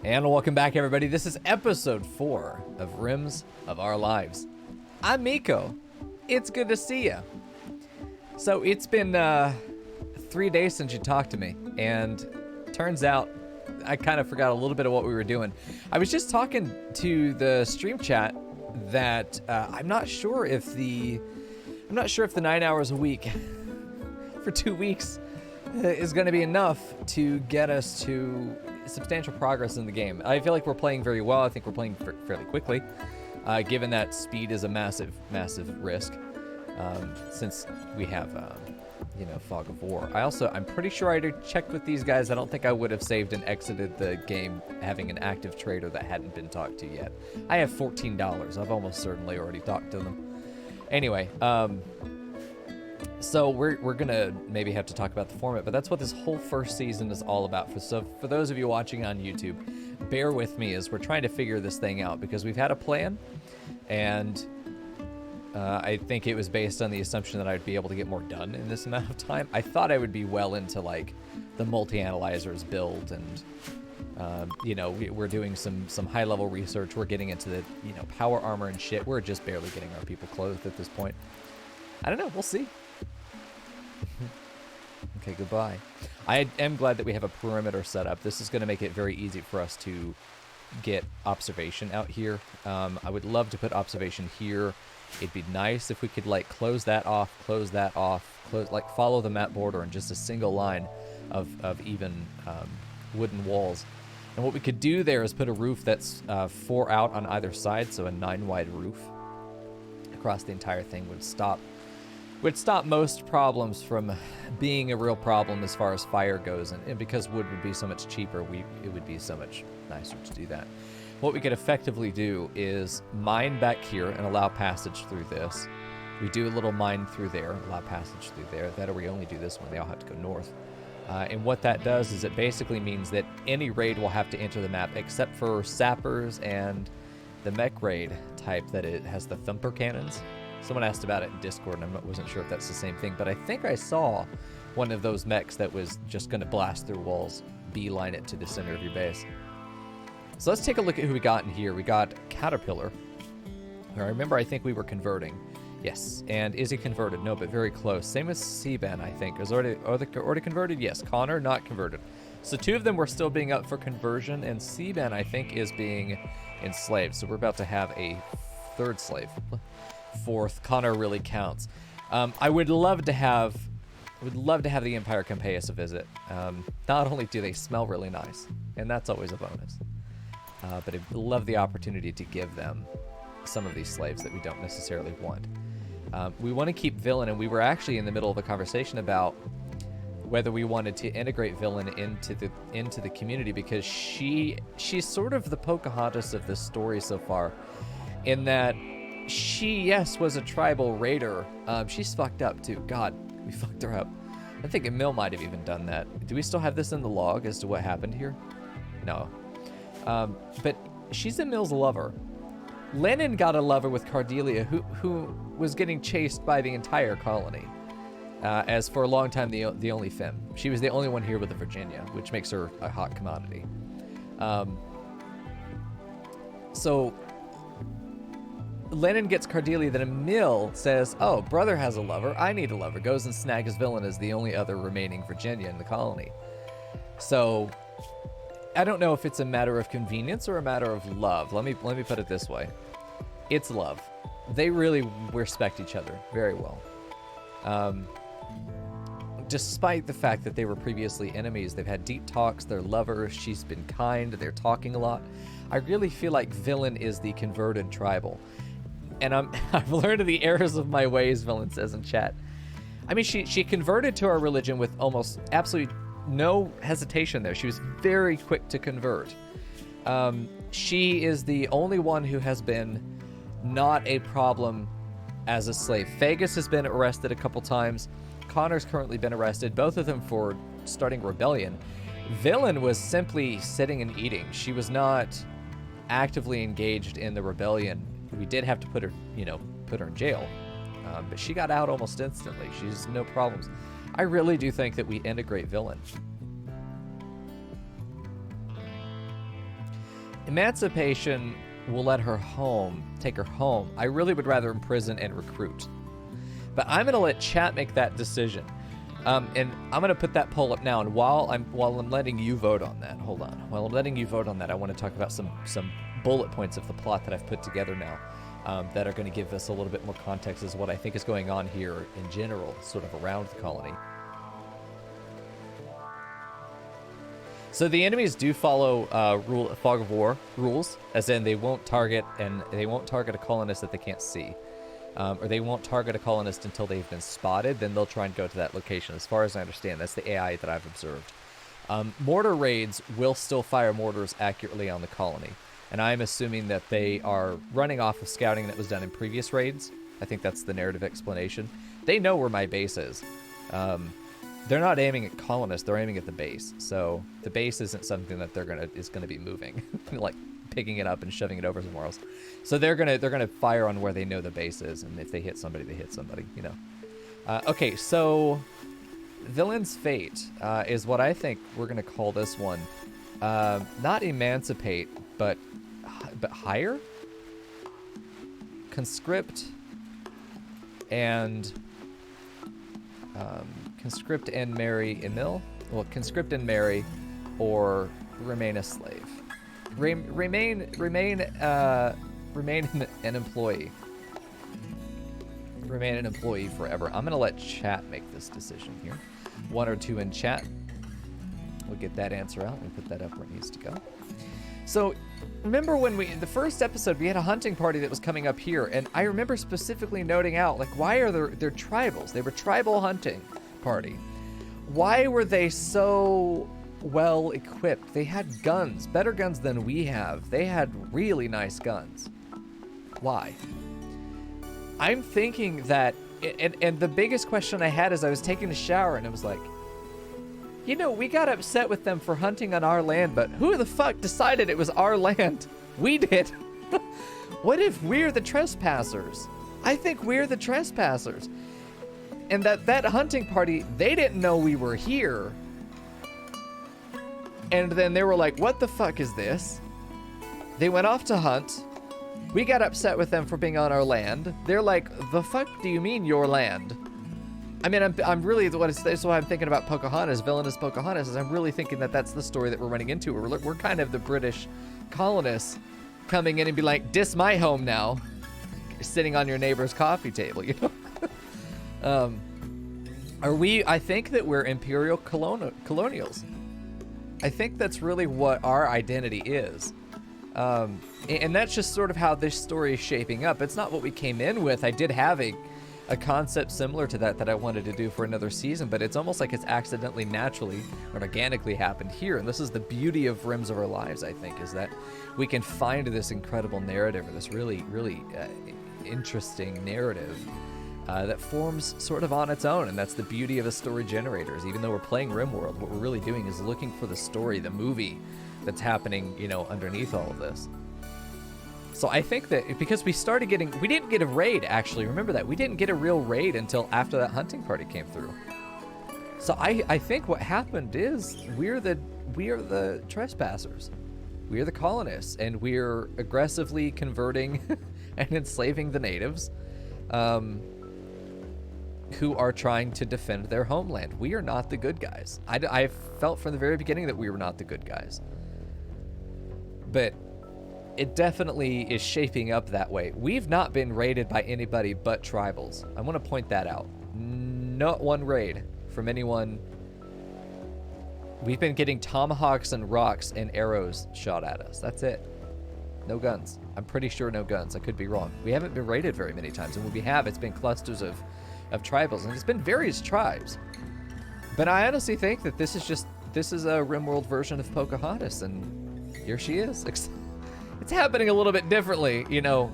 And welcome back, everybody. This is episode 4 of Rims of Our Lives. I'm Miko. It's good to see you. So it's been 3 days since you talked to me, and turns out I kind of forgot a little bit of what we were doing. I was just talking to the stream chat that I'm not sure if the 9 hours a week for 2 weeks is going to be enough to get us to substantial progress in the game. I feel like we're playing very well. I think we're playing fairly quickly, given that speed is a massive risk, since we have, Fog of War. I'm pretty sure I checked with these guys. I don't think I would have saved and exited the game having an active trader that hadn't been talked to yet. I have $14. I've almost certainly already talked to them. Anyway, so we're gonna maybe have to talk about the format, but that's what this whole first season is all about. So for those of you watching on YouTube, bear with me as we're trying to figure this thing out, because we've had a plan, and I think it was based on the assumption that I'd be able to get more done in this amount of time. I thought I would be well into like the multi-analyzers build, and we're doing some high-level research. We're getting into the power armor and shit. We're just barely getting our people clothed at this point. I don't know. We'll see. Okay, goodbye. I am glad that we have a perimeter set up. This is going to make it very easy for us to get observation out here. I would love to put observation here. It'd be nice if we could close that off, follow the map border in just a single line of even wooden walls. And what we could do there is put a roof that's 4 out on either side, so a 9-wide roof across the entire thing would stop most problems from being a real problem as far as fire goes, and because wood would be so much cheaper, it would be so much nicer to do that. What we could effectively do is mine back here and allow passage through this. We do a little mine through there, allow passage through there. That, or we only do this one. They all have to go north. And what that does is it basically means that any raid will have to enter the map except for sappers and the mech raid type that it has the thumper cannons. Someone asked about it in Discord, and I wasn't sure if that's the same thing, but I think I saw one of those mechs that was just going to blast through walls, beeline it to the center of your base. So let's take a look at who we got in here. We got Caterpillar. I remember, I think we were converting. Yes. And is he converted? No, but very close. Same as Seaban, I think. Are they already converted? Yes. Connor, not converted. So 2 of them were still being up for conversion, and Seaban, I think, is being enslaved. So we're about to have a 3rd slave. 4th. Connor really counts. I would love to have the Empire come pay us a visit. Not only do they smell really nice, and that's always a bonus, but I'd love the opportunity to give them some of these slaves that we don't necessarily want. We want to keep Villain, and we were actually in the middle of a conversation about whether we wanted to integrate Villain into the community, because she's sort of the Pocahontas of this story so far, in that she, yes, was a tribal raider. She's fucked up too. God, we fucked her up. I think Emil might have even done that. Do we still have this in the log as to what happened here? No. But she's Emil's lover. Lennon got a lover with Cardelia, who was getting chased by the entire colony. As for a long time, the only femme. She was the only one here with the Virginia, which makes her a hot commodity. So Lennon gets Cardelia, then Emil says, oh, brother has a lover, I need a lover. Goes and snags Villain as the only other remaining Virginia in the colony. So I don't know if it's a matter of convenience or a matter of love. Let me put it this way. It's love. They really respect each other very well. Despite the fact that they were previously enemies, they've had deep talks, they're lovers, she's been kind, they're talking a lot. I really feel like Villain is the converted tribal. And I've learned of the errors of my ways, Villain says in chat. I mean, she converted to our religion with almost absolutely no hesitation there. She was very quick to convert. She is the only one who has been not a problem as a slave. Fagus has been arrested a couple times. Connor's currently been arrested, both of them for starting rebellion. Villain was simply sitting and eating. She was not actively engaged in the rebellion. We did have to put her in jail, but she got out almost instantly. She's no problems. I really do think that we integrate Villain. Emancipation will let her home, take her home. I really would rather imprison and recruit. But I'm going to let chat make that decision. And I'm going to put that poll up now. And while I'm letting you vote on that, hold on. While I'm letting you vote on that, I want to talk about some bullet points of the plot that I've put together now that are going to give us a little bit more context as what I think is going on here in general, sort of around the colony. So the enemies do follow Fog of War rules, as in they won't target a colonist that they can't see, or they won't target a colonist until they've been spotted. Then they'll try and go to that location. As far as I understand, that's the AI that I've observed. Mortar raids will still fire mortars accurately on the colony, and I'm assuming that they are running off of scouting that was done in previous raids. I think that's the narrative explanation. They know where my base is. They're not aiming at colonists, they're aiming at the base. So the base isn't something that is gonna be moving, like picking it up and shoving it over somewhere else. So they're gonna fire on where they know the base is, and if they hit somebody, they hit somebody, you know. Okay, so Villain's Fate is what I think we're gonna call this one. Not emancipate, but hire? Conscript and marry Emil. Well, conscript and marry, or remain a slave. Remain an employee. Remain an employee forever. I'm gonna let chat make this decision here. 1 or 2 in chat. We'll get that answer out and put that up where it needs to go. So, remember when in the first episode, we had a hunting party that was coming up here, and I remember specifically noting out, like, why are they're tribals? They were tribal hunting party. Why were they so well equipped? They had guns, better guns than we have. They had really nice guns. Why? I'm thinking that, and the biggest question I had is I was taking a shower and it was like, you know, we got upset with them for hunting on our land, but who the fuck decided it was our land? We did. What if we're the trespassers? I think we're the trespassers. And that hunting party, they didn't know we were here. And then they were like, what the fuck is this? They went off to hunt. We got upset with them for being on our land. They're like, the fuck do you mean your land? I mean, I'm really, that's why I'm thinking about Pocahontas, villainous Pocahontas, is I'm really thinking that that's the story that we're running into. We're kind of the British colonists coming in and be like, "Dis my home now," sitting on your neighbor's coffee table, you know? I think that we're imperial colonials. I think that's really what our identity is. And that's just sort of how this story is shaping up. It's not what we came in with. I did have a concept similar to that I wanted to do for another season, but it's almost like it's accidentally, naturally, or organically happened here. And this is the beauty of Rims of Our Lives, I think, is that we can find this incredible narrative, or this really, really interesting narrative that forms sort of on its own. And that's the beauty of a story generators. Even though we're playing RimWorld, what we're really doing is looking for the story, the movie that's happening, you know, underneath all of this. So I think that because we didn't get a raid, actually. Remember that. We didn't get a real raid until after that hunting party came through. So I think what happened is we are the trespassers. We are the colonists, and we're aggressively converting and enslaving the natives who are trying to defend their homeland. We are not the good guys. I felt from the very beginning that we were not the good guys. But it definitely is shaping up that way. We've not been raided by anybody but tribals. I want to point that out. Not one raid from anyone. We've been getting tomahawks and rocks and arrows shot at us. That's it. No guns. I'm pretty sure no guns. I could be wrong. We haven't been raided very many times, and when we have, it's been clusters of tribals, and it's been various tribes. But I honestly think that this is a RimWorld version of Pocahontas, and here she is. It's happening a little bit differently, you know.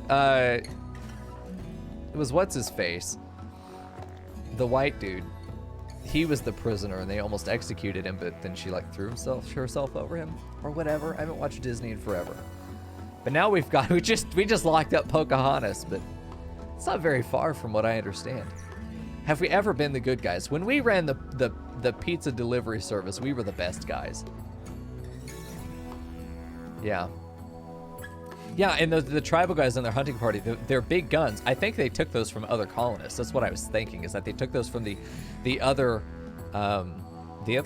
It was what's his face, the white dude. He was the prisoner, and they almost executed him. But then she like threw herself over him, or whatever. I haven't watched Disney in forever. But now we just locked up Pocahontas, but it's not very far from what I understand. Have we ever been the good guys? When we ran the pizza delivery service, we were the best guys. Yeah. Yeah, and the tribal guys in their hunting party, they're big guns. I think they took those from other colonists. That's what I was thinking, is that they took those from the other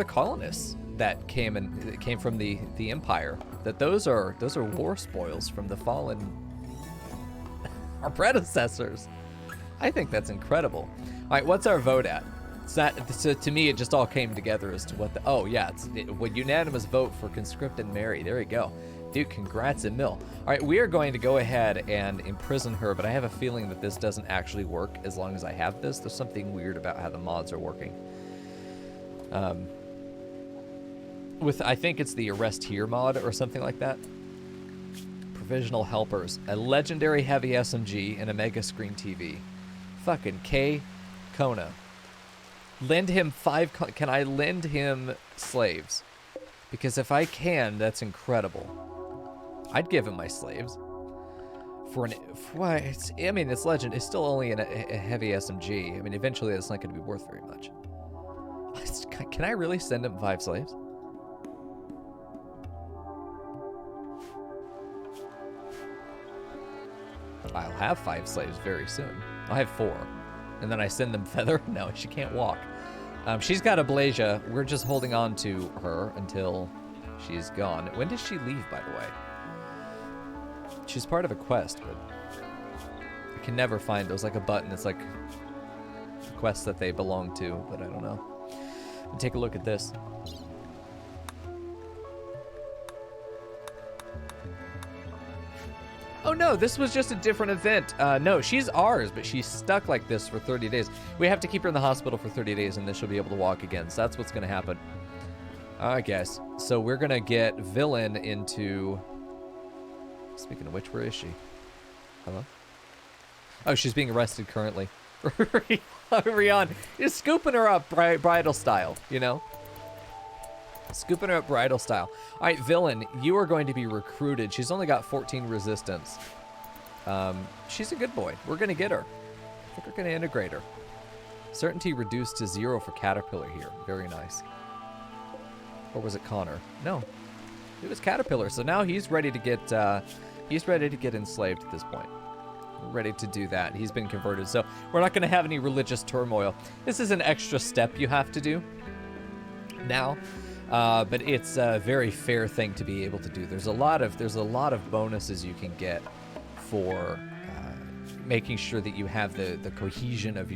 colonists that came from the Empire. That those are war spoils from the fallen our predecessors. I think that's incredible. All right, what's our vote at? So to me, it just all came together as to what the... Oh, yeah, it's a unanimous vote for conscripted Mary. There you go. Dude, congrats and Mill. All right, we are going to go ahead and imprison her, but I have a feeling that this doesn't actually work as long as I have this. There's something weird about how the mods are working. I think it's the Arrest Here mod or something like that. Provisional helpers. A legendary heavy SMG and a mega screen TV. Fucking K. Kona. Lend him 5... Can I lend him slaves? Because if I can, that's incredible. I'd give him my slaves. I mean, it's legend. It's still only a heavy SMG. I mean, eventually it's not going to be worth very much. Can I really send him 5 slaves? I'll have 5 slaves very soon. I'll have 4. And then I send them Feather? No, she can't walk. She's got Ablasia. We're just holding on to her until she's gone. When does she leave, by the way? She's part of a quest, but I can never find those. Like a button. It's like quests that they belong to, but I don't know. Take a look at this. Oh no, this was just a different event. No, she's ours, but she's stuck like this for 30 days. We have to keep her in the hospital for 30 days, and then she'll be able to walk again. So that's what's going to happen. I guess. So we're going to get Villain into... Speaking of which, where is she? Hello? Oh, she's being arrested currently. Rion, you're scooping her up bridal style, you know? Scooping her up bridal style. All right, Villain, you are going to be recruited. She's only got 14 resistance. She's a good boy. We're going to get her. I think we're going to integrate her. Certainty reduced to 0 for Caterpillar here. Very nice. Or was it Connor? No, it was Caterpillar. So now he's ready to get enslaved at this point. We're ready to do that. He's been converted. So we're not going to have any religious turmoil. This is an extra step you have to do now. But it's a very fair thing to be able to do. There's a lot of bonuses you can get for making sure that you have the cohesion of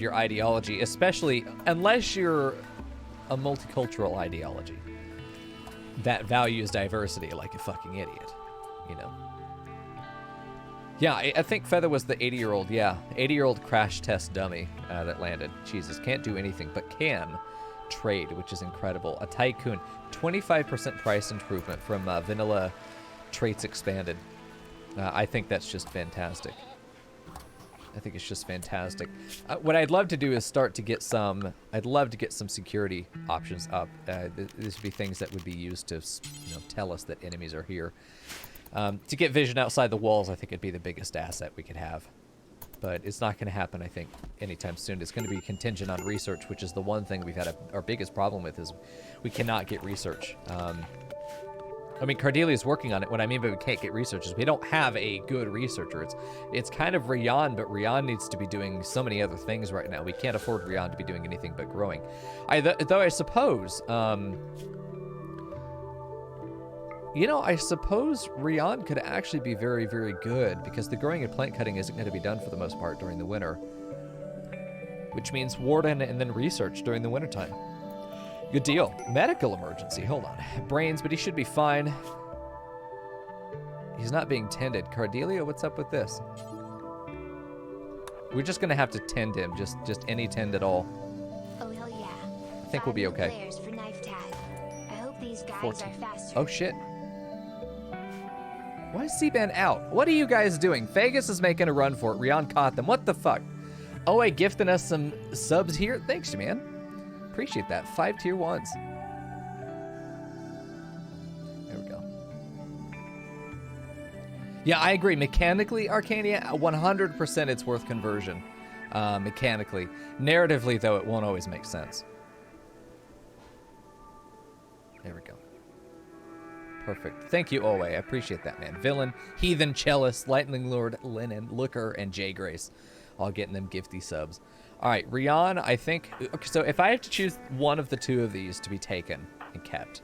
your ideology, especially unless you're a multicultural ideology that values diversity like a fucking idiot, you know. Yeah, I think Feather was the 80-year-old. Yeah, 80-year-old crash test dummy that landed. Jesus, can't do anything but can trade, which is incredible. A tycoon, 25% price improvement from vanilla traits expanded. I think that's just fantastic. I think it's just fantastic. What I'd love to do is start to get some... I'd love to get some security options up. These would be things that would be used to, you know, tell us that enemies are here. To get vision outside the walls, I think it'd be the biggest asset we could have. But it's not going to happen, I think, anytime soon. It's going to be contingent on research, which is the one thing we've had our biggest problem with is we cannot get research. I mean, Cardelia is working on it. What I mean by we can't get researchers, we don't have a good researcher. It's kind of Rian, but Rian needs to be doing so many other things right now. We can't afford Rian to be doing anything but growing. Though I suppose, you know, I suppose Rian could actually be very, very good because the growing and plant cutting isn't going to be done for the most part during the winter. Which means Warden and then research during the wintertime. Good deal. Medical emergency. Hold on. Brains, but he should be fine. He's not being tended. Cardelia, what's up with this? We're just going to have to tend him. Just any tend at all. Oh, hell yeah. I think we'll be okay. For knife tag. I hope these guys 14. are faster. Oh, shit. Why is C-Band out? What are you guys doing? Vegas is making a run for it. Rion caught them. What the fuck? Oh, I gifting us some subs here. Thanks, man. Appreciate that. 5 tier 1s. There we go. Yeah, I agree. Mechanically, Arcania, 100% it's worth conversion. Mechanically. Narratively, though, it won't always make sense. There we go. Perfect. Thank you, Owe. I appreciate that, man. Villain, Heathen, Cellist, Lightning Lord, Lennon, Looker, and J Grace. All getting them gifty subs. All right, Rian, I think... Okay, so if I have to choose one of the two of these to be taken and kept...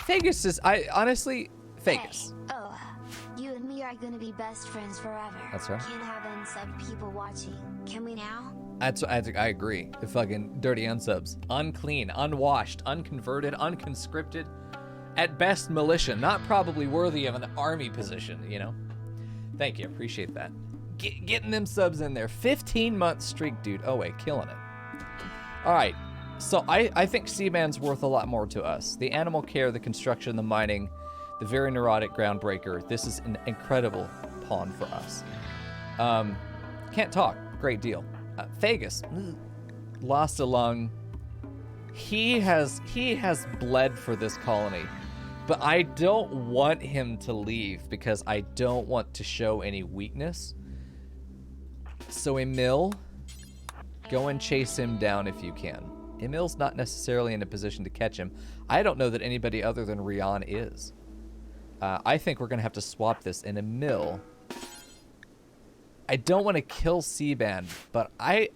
Vegas is... honestly, Vegas. Hey, oh, you and me are gonna be best friends forever. That's right. Can't have unsubbed people watching. Can we now? I agree. The fucking dirty unsubs. Unclean, unwashed, unconverted, unconscripted. At best, militia. Not probably worthy of an army position, you know? Thank you. Appreciate that. Getting them subs in there. 15-month streak, dude. Oh, wait. Killing it. All right. So I think C-Band's worth a lot more to us. The animal care, the construction, the mining, the very neurotic groundbreaker. This is an incredible pawn for us. Can't talk. Great deal. Vegas lost a lung. He has bled for this colony, but I don't want him to leave because I don't want to show any weakness. So Emil, go and chase him down if you can. Emil's not necessarily in a position to catch him. I don't know that anybody other than Rian is. I think we're gonna have to swap this. And Emil, I don't want to kill C-Band, but I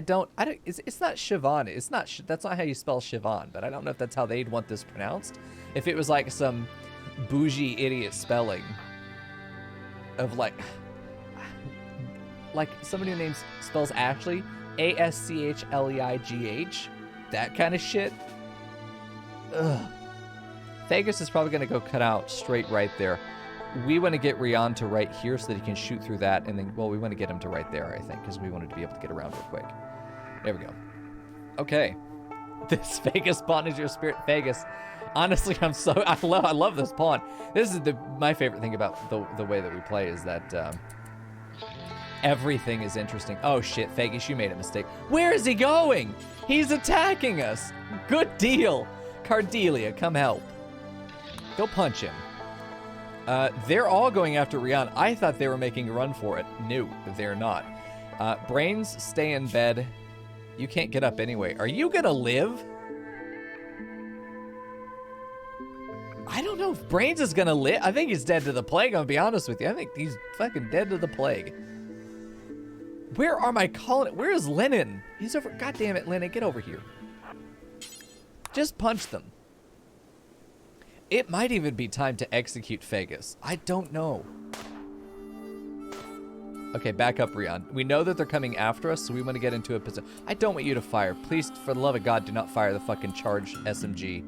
don't, it's not Siobhan. It's not, that's not how you spell Siobhan, but I don't know if that's how they'd want this pronounced. If it was like some bougie idiot spelling of like somebody who spells Ashley, Aschleigh, that kind of shit. Ugh. Vegas is probably going to go cut out straight right there. We want to get Rian to right here so that he can shoot through that, and then, well, we want to get him to right there, I think, because we wanted to be able to get around real quick. There we go. Okay. This Vegas pawn is your spirit, Vegas. Honestly, I love this pawn. This is my favorite thing about the way that we play is that everything is interesting. Oh shit, Vegas, you made a mistake. Where is he going? He's attacking us. Good deal. Cardelia, come help. Go punch him. They're all going after Rian. I thought they were making a run for it. No, they're not. Brains, stay in bed. You can't get up anyway. Are you gonna live? I don't know if Brains is gonna live. I think he's dead to the plague, I'm gonna be honest with you. I think he's fucking dead to the plague. Where are my colonists? Where is Lennon? He's over. God damn it, Lennon, get over here. Just punch them. It might even be time to execute Vegas. I don't know. Okay, back up, Rian. We know that they're coming after us, so we want to get into a position. I don't want you to fire. Please, for the love of God, do not fire the fucking charged SMG.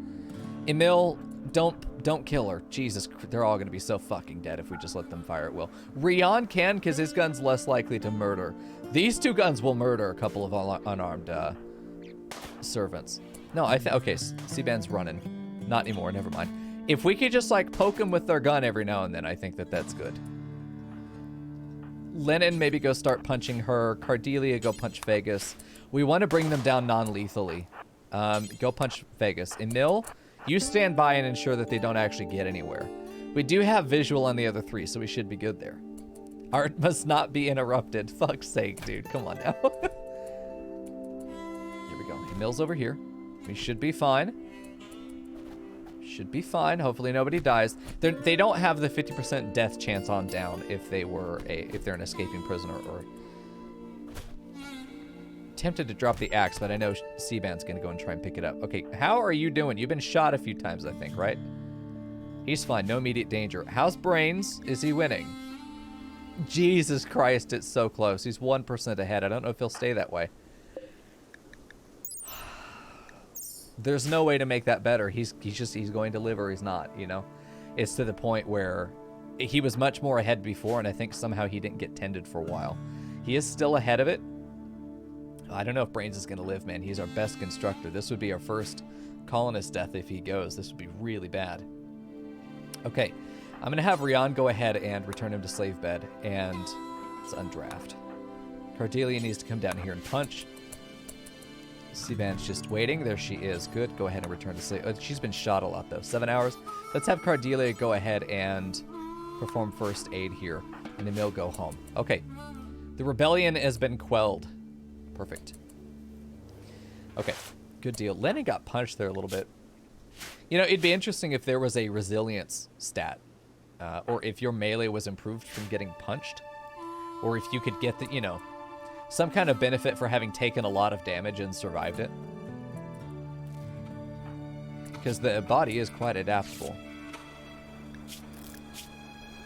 Emil, don't kill her. Jesus, they're all going to be so fucking dead if we just let them fire at will. Rian can, because his gun's less likely to murder. These two guns will murder a couple of unarmed servants. No, okay, C-Band's running. Not anymore, never mind. If we could just, like, poke them with their gun every now and then, I think that that's good. Lennon, maybe go start punching her. Cardelia, go punch Vegas. We want to bring them down non-lethally. Go punch Vegas. Emil, you stand by and ensure that they don't actually get anywhere. We do have visual on the other three, so we should be good there. Art must not be interrupted. Fuck's sake, dude. Come on now. Here we go. Emil's over here. We should be fine. Should be fine. Hopefully nobody dies. They don't have the 50% death chance on down if they're an escaping prisoner or tempted to drop the axe, but I know C-Band's gonna go and try and pick it up. Okay, how are you doing? You've been shot a few times, I think, right? He's fine. No immediate danger. How's Brains? Is he winning? Jesus Christ, it's so close. He's 1% ahead. I don't know if he'll stay that way. There's no way to make that better. He's going to live or he's not, you know? It's to the point where he was much more ahead before, and I think somehow he didn't get tended for a while. He is still ahead of it. I don't know if Brains is going to live, man. He's our best constructor. This would be our first colonist death if he goes. This would be really bad. Okay, I'm going to have Rian go ahead and return him to slave bed, and let's undraft. Cardelia needs to come down here and punch. C-Band's just waiting. There she is. Good. Go ahead and return to slave. She's been shot a lot, though. 7 hours. Let's have Cardelia go ahead and perform first aid here, and then they'll go home. Okay. The rebellion has been quelled. Perfect. Okay. Good deal. Lennon got punched there a little bit. You know, it'd be interesting if there was a resilience stat, or if your melee was improved from getting punched, or if you could get the, you know, some kind of benefit for having taken a lot of damage and survived it. Because the body is quite adaptable.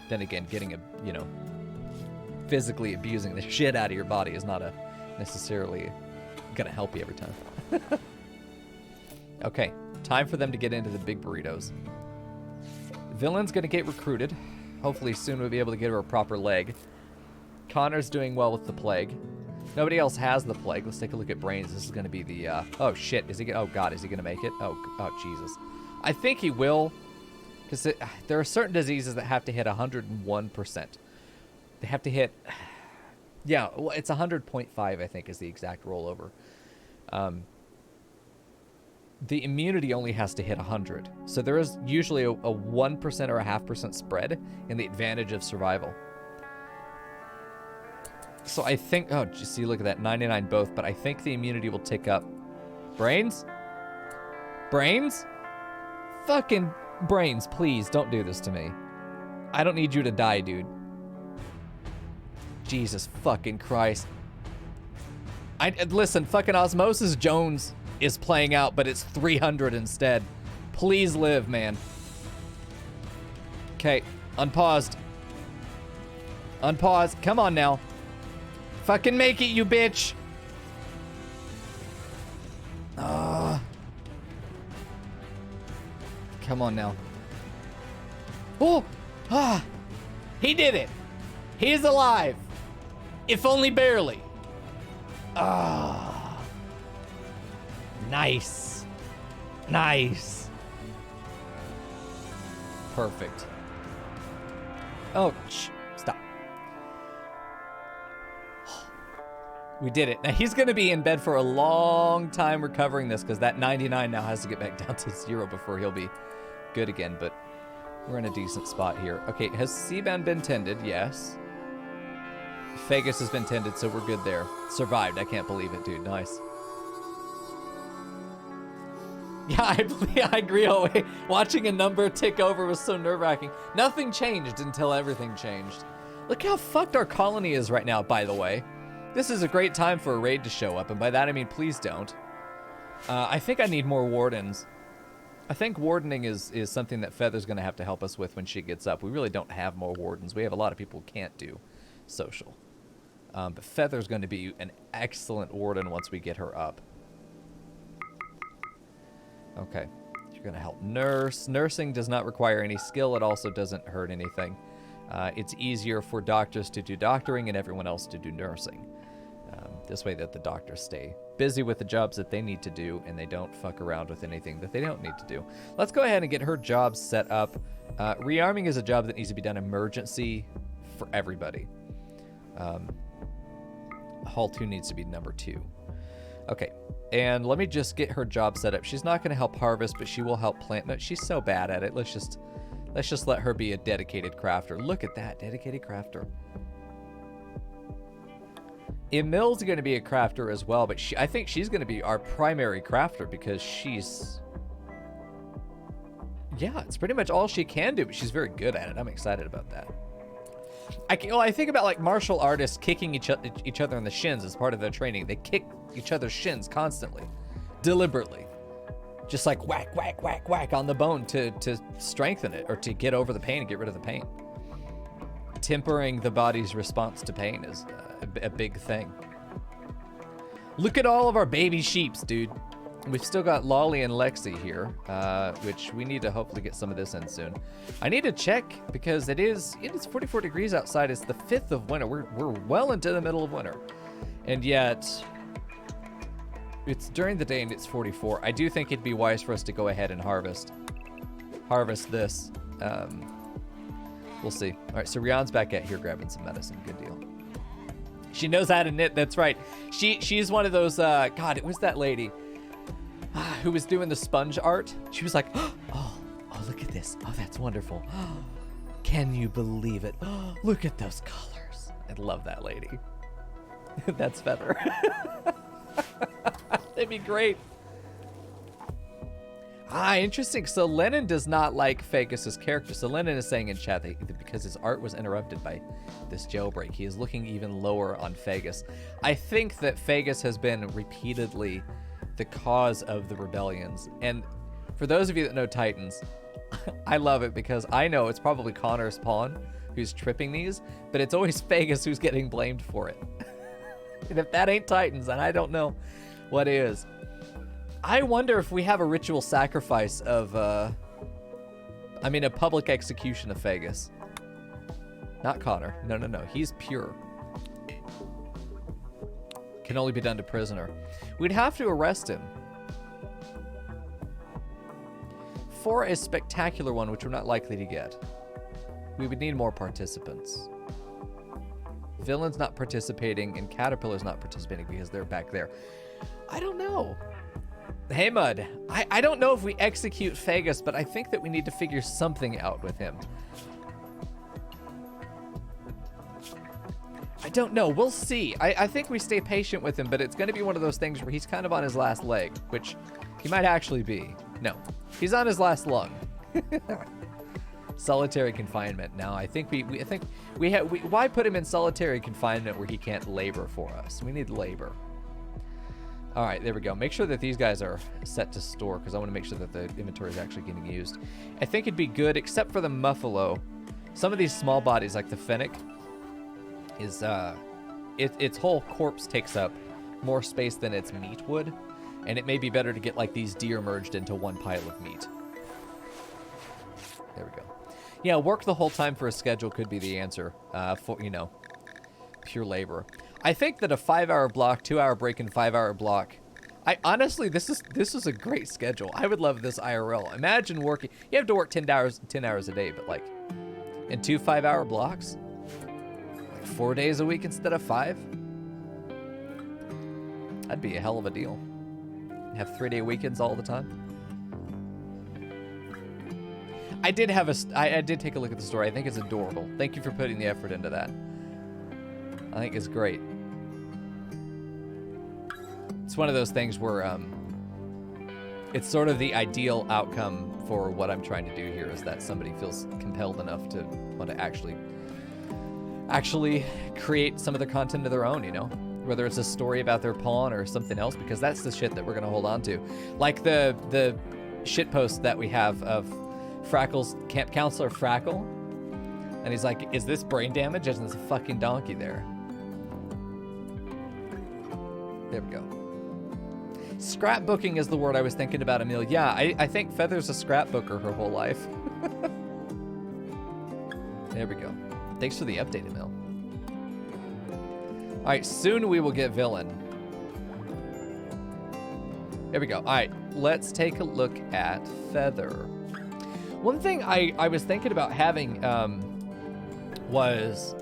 Then again, getting a, you know, physically abusing the shit out of your body is not necessarily gonna help you every time. Okay, time for them to get into the big burritos. Villain's gonna get recruited. Hopefully soon we'll be able to get her a proper leg. Connor's doing well with the plague. Nobody else has the plague. Let's take a look at Brains. This is gonna be the, oh shit, is he gonna, oh god, is he gonna make it? Oh Jesus. I think he will, because there are certain diseases that have to hit 101%. They have to hit, yeah, well, it's 100.5, I think, is the exact rollover. The immunity only has to hit 100. So there is usually a 1% or a 0.5% spread in the advantage of survival. So I think, oh, see, look at that, 99 both, but I think the immunity will tick up. Brains? Brains? Fucking Brains, please, don't do this to me. I don't need you to die, dude. Jesus fucking Christ. Listen, fucking Osmosis Jones is playing out, but it's 300 instead. Please live, man. Okay, unpaused. Unpause. Come on now. Fucking make it, you bitch. Come on now. Oh, he did it. He's alive. If only barely. Nice. Nice. Perfect. Oh, stop. We did it. Now he's going to be in bed for a long time recovering this, because that 99 now has to get back down to 0 before he'll be good again, but we're in a decent spot here. Okay, has Seabound been tended? Yes. Fagus has been tended, so we're good there. Survived. I can't believe it, dude. Nice. Yeah, I agree. Watching a number tick over was so nerve-wracking. Nothing changed until everything changed. Look how fucked our colony is right now, by the way. This is a great time for a raid to show up, and by that I mean please don't. I think I need more wardens. I think wardening is something that Feather's going to have to help us with when she gets up. We really don't have more wardens. We have a lot of people who can't do social. But Feather's going to be an excellent warden once we get her up. Okay. You're going to help nurse. Nursing does not require any skill. It also doesn't hurt anything. It's easier for doctors to do doctoring and everyone else to do nursing. This way that the doctors stay busy with the jobs that they need to do and they don't fuck around with anything that they don't need to do. Let's go ahead and get her job set up. Rearming is a job that needs to be done emergency for everybody. Hall 2 needs to be number 2. Okay, and let me just get her job set up. She's not going to help harvest, but she will help plant. No, she's so bad at it. Let's just let her be a dedicated crafter. Look at that, dedicated crafter. Emil's going to be a crafter as well, but I think she's going to be our primary crafter because she's... Yeah, it's pretty much all she can do, but she's very good at it. I'm excited about that. I think about like martial artists kicking each other in the shins as part of their training. They kick each other's shins constantly, deliberately. Just like whack, whack, whack, whack on the bone to strengthen it or to get over the pain and get rid of the pain. Tempering the body's response to pain is a big thing. Look at all of our baby sheeps, dude. We've still got Lolly and Lexi here, which we need to hopefully get some of this in soon. I need to check because it is 44 degrees outside. It's the 5th of winter. We're well into the middle of winter. And yet, it's during the day and it's 44. I do think it'd be wise for us to go ahead and harvest this. We'll see. All right, so Rian's back at here grabbing some medicine. Good deal. She knows how to knit. That's right. She's one of those, God, it was that lady who was doing the sponge art. She was like, oh, look at this. Oh, that's wonderful. Can you believe it? Look at those colors. I love that lady. That's Feather. That'd be great. Ah, interesting. So Lennon does not like Phagus's character. So Lennon is saying in chat that because his art was interrupted by this jailbreak, he is looking even lower on Phagus. I think that Phagus has been repeatedly the cause of the rebellions. And for those of you that know Titans, I love it because I know it's probably Connor's pawn who's tripping these, but it's always Phagus who's getting blamed for it. And if that ain't Titans, then I don't know what is. I wonder if we have a ritual sacrifice of, a public execution of Phagus. Not Connor. No. He's pure. Can only be done to prisoner. We'd have to arrest him. For a spectacular one, which we're not likely to get, we would need more participants. Villain's not participating, and Caterpillar's not participating because they're back there. I don't know. Hey, Mud. I don't know if we execute Phagus, but I think that we need to figure something out with him. I don't know. We'll see. I think we stay patient with him, but it's going to be one of those things where he's kind of on his last leg, which he might actually be. No, he's on his last lung. Solitary confinement. Now, I think why put him in solitary confinement where he can't labor for us? We need labor. All right, there we go. Make sure that these guys are set to store because I want to make sure that the inventory is actually getting used. I think it'd be good, except for the Muffalo. Some of these small bodies, like the Fennec, is its whole corpse takes up more space than its meat would, and it may be better to get like these deer merged into one pile of meat. There we go. Yeah, work the whole time for a schedule could be the answer for, pure labor. I think that a 5-hour block, 2-hour break and 5-hour block. I honestly, this is a great schedule. I would love this IRL. Imagine working. You have to work 10 hours a day, but like in 2 5-hour blocks, like 4 days a week instead of 5. That'd be a hell of a deal. Have 3-day weekends all the time. I did take a look at the story. I think it's adorable. Thank you for putting the effort into that. I think it's great. It's one of those things where it's sort of the ideal outcome for what I'm trying to do here is that somebody feels compelled enough to want to actually create some of their content of their own, whether it's a story about their pawn or something else, because that's the shit that we're going to hold on to. Like the shit post that we have of Frackle's camp counselor Frackle, and he's like, is this brain damage? There's a fucking donkey there. There we go. Scrapbooking is the word I was thinking about, Emil. Yeah, I think Feather's a scrapbooker her whole life. There we go. Thanks for the update, Emil. All right, soon we will get Villain. There we go. All right, let's take a look at Feather. One thing I was thinking about having was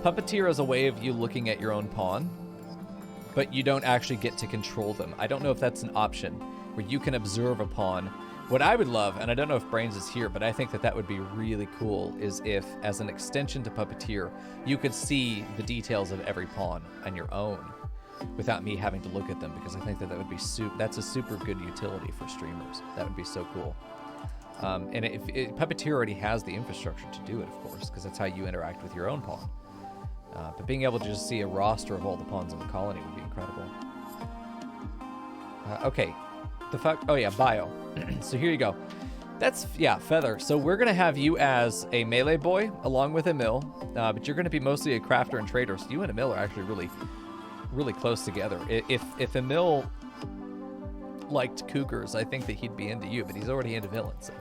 Puppeteer as a way of you looking at your own pawn, but you don't actually get to control them. I don't know if that's an option where you can observe a pawn. What I would love, and I don't know if Brains is here, but I think that would be really cool, is if, as an extension to Puppeteer, you could see the details of every pawn on your own without me having to look at them, because I think that would be that's a super good utility for streamers. That would be so cool. And Puppeteer already has the infrastructure to do it, of course, because that's how you interact with your own pawn. But being able to just see a roster of all the pawns in the colony would be incredible. Okay. The fuck? Oh, yeah, bio. So here you go. That's, yeah, Feather. So we're going to have you as a melee boy along with Emil, but you're going to be mostly a crafter and trader. So you and Emil are actually really, really close together. If Emil liked cougars, I think that he'd be into you, but he's already into villains. So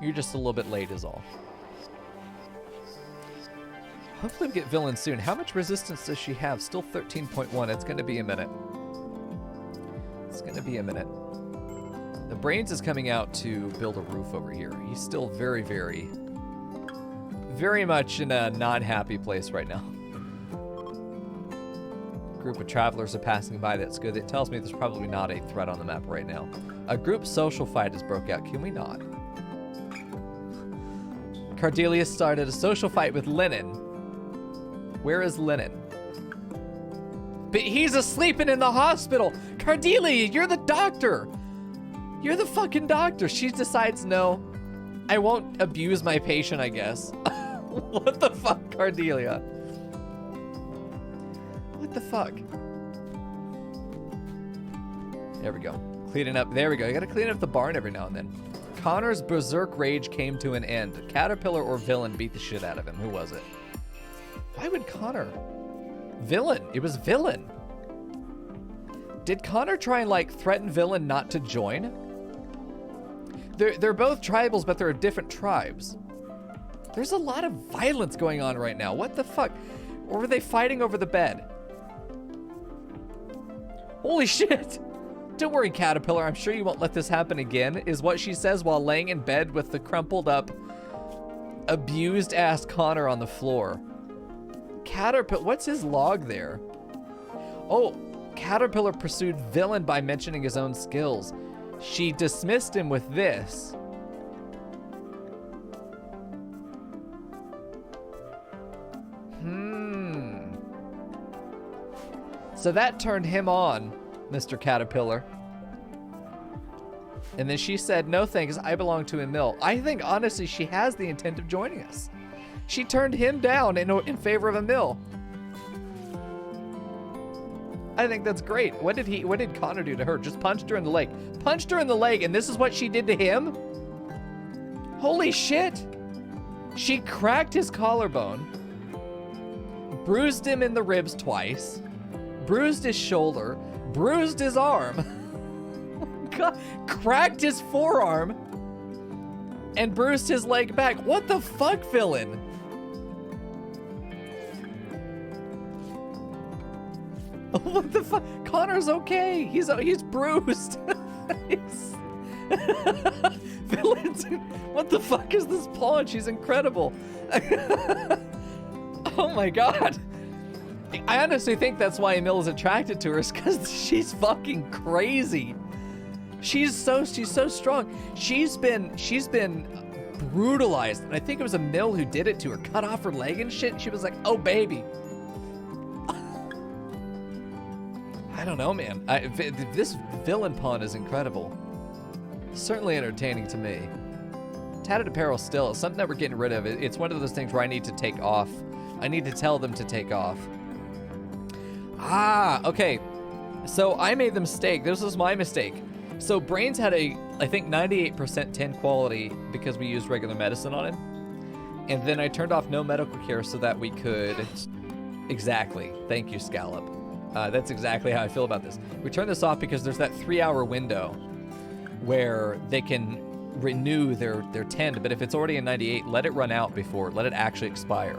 you're just a little bit late is all. Hopefully we get Villain soon. How much resistance does she have? Still 13.1. It's going to be a minute. It's going to be a minute. The Brains is coming out to build a roof over here. He's still very, very, very much in a non-happy place right now. Group of travelers are passing by. That's good. It tells me there's probably not a threat on the map right now. A group social fight has broke out. Can we not? Cardelius started a social fight with Lennon. Where is Lennon? But he's asleep and in the hospital. Cardelia, you're the doctor. You're the fucking doctor. She decides, no, I won't abuse my patient, I guess. What the fuck, Cordelia? What the fuck? There we go. Cleaning up. There we go. You gotta clean up the barn every now and then. Connor's berserk rage came to an end. Caterpillar or Villain beat the shit out of him. Who was it? Why would Connor? Villain. It was Villain. Did Connor try and like threaten Villain not to join? They're both tribals, but they're different tribes. There's a lot of violence going on right now. What the fuck? Or were they fighting over the bed? Holy shit! Don't worry, Caterpillar. I'm sure you won't let this happen again, is what she says while laying in bed with the crumpled up, abused-ass Connor on the floor. Caterpillar, what's his log there? Oh, Caterpillar pursued Villain by mentioning his own skills. She dismissed him with this. So that turned him on, Mr. Caterpillar. And then she said, no thanks, I belong to Emil. I think, honestly, she has the intent of joining us. She turned him down in favor of Emil. I think that's great. What did Connor do to her? Just punched her in the leg. Punched her in the leg, and this is what she did to him? Holy shit. She cracked his collarbone, bruised him in the ribs twice, bruised his shoulder, bruised his arm, God, cracked his forearm, and bruised his leg back. What the fuck, Villain? What the fuck? Connor's okay. He's bruised. Villain's, what the fuck is this pawn? She's incredible. Oh my god. I honestly think that's why Emil is attracted to her, is because she's fucking crazy. She's so strong. She's been brutalized, and I think it was Emil who did it to her, cut off her leg and shit. And she was like, "Oh baby." I don't know, man. This Villain pawn is incredible. Certainly entertaining to me. Tattered apparel still is something that we're getting rid of. It's one of those things where I need to take off. I need to tell them to take off. Ah, okay. So I made the mistake. This was my mistake. So Brains had I think 98% 10 quality because we used regular medicine on him. And then I turned off no medical care so that we could... Exactly. Thank you, Scallop. That's exactly how I feel about this. We turn this off because there's that 3-hour window where they can renew their tend, but if it's already in 98, let it run out before, let it actually expire.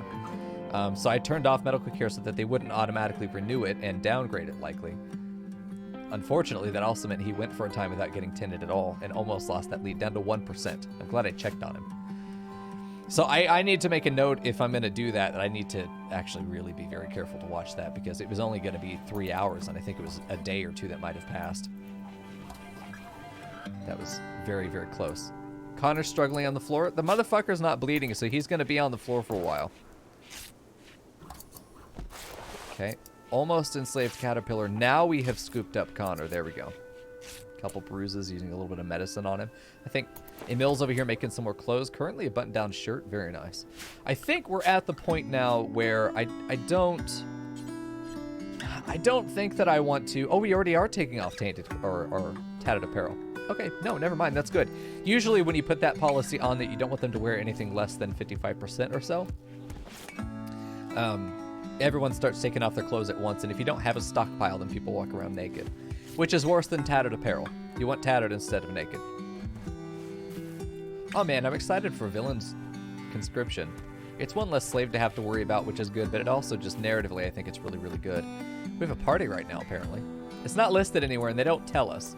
So I turned off medical care so that they wouldn't automatically renew it and downgrade it likely. Unfortunately, that also meant he went for a time without getting tended at all and almost lost that lead down to 1%. I'm glad I checked on him. So I need to make a note if I'm going to do that I need to actually really be very careful to watch that, because it was only going to be 3 hours, and I think it was a day or two that might have passed. That was very, very close. Connor's struggling on the floor. The motherfucker's not bleeding, so he's going to be on the floor for a while. Okay. Almost enslaved Caterpillar. Now we have scooped up Connor. There we go. Couple bruises, using a little bit of medicine on him. I think Emil's over here making some more clothes. Currently a button-down shirt. Very nice. I think we're at the point now where I don't think that I want to... Oh, we already are taking off tainted or tattered apparel. Okay, no, never mind. That's good. Usually when you put that policy on that you don't want them to wear anything less than 55% or so, everyone starts taking off their clothes at once, and if you don't have a stockpile, then people walk around naked, which is worse than tattered apparel. You want tattered instead of naked. Oh man, I'm excited for Villain's conscription. It's one less slave to have to worry about, which is good, but it also just narratively, I think it's really, really good. We have a party right now, apparently. It's not listed anywhere, and they don't tell us,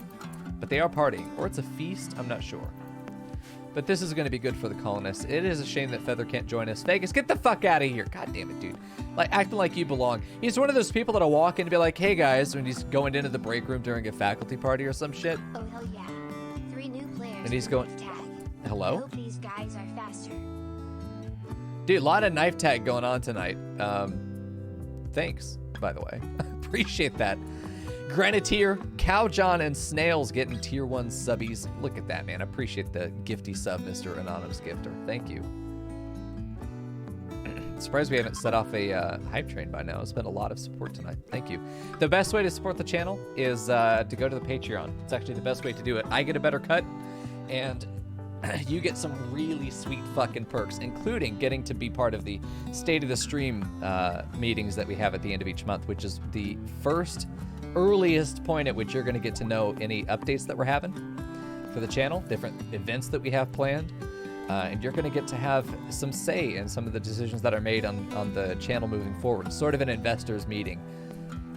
but they are partying. Or it's a feast, I'm not sure. But this is going to be good for the colonists. It is a shame that Feather can't join us. Vegas, get the fuck out of here. God damn it, dude. Like, acting like you belong. He's one of those people that'll walk in and be like, hey, guys, when he's going into the break room during a faculty party or some shit. Oh, hell yeah. 3 new players. And he's going, hello? I hope these guys are faster. Dude, a lot of knife tag going on tonight. Thanks, by the way. Appreciate that. Grenadier, Cow John, and Snails getting tier 1 subbies. Look at that, man. I appreciate the gifty sub, Mr. Anonymous Gifter. Thank you. Surprised we haven't set off a hype train by now. It's been a lot of support tonight. Thank you. The best way to support the channel is to go to the Patreon. It's actually the best way to do it. I get a better cut, and you get some really sweet fucking perks, including getting to be part of the State of the Stream meetings that we have at the end of each month, which is the first earliest point at which you're going to get to know any updates that we're having for the channel, different events that we have planned, and you're going to get to have some say in some of the decisions that are made on the channel moving forward. Sort of an investors meeting.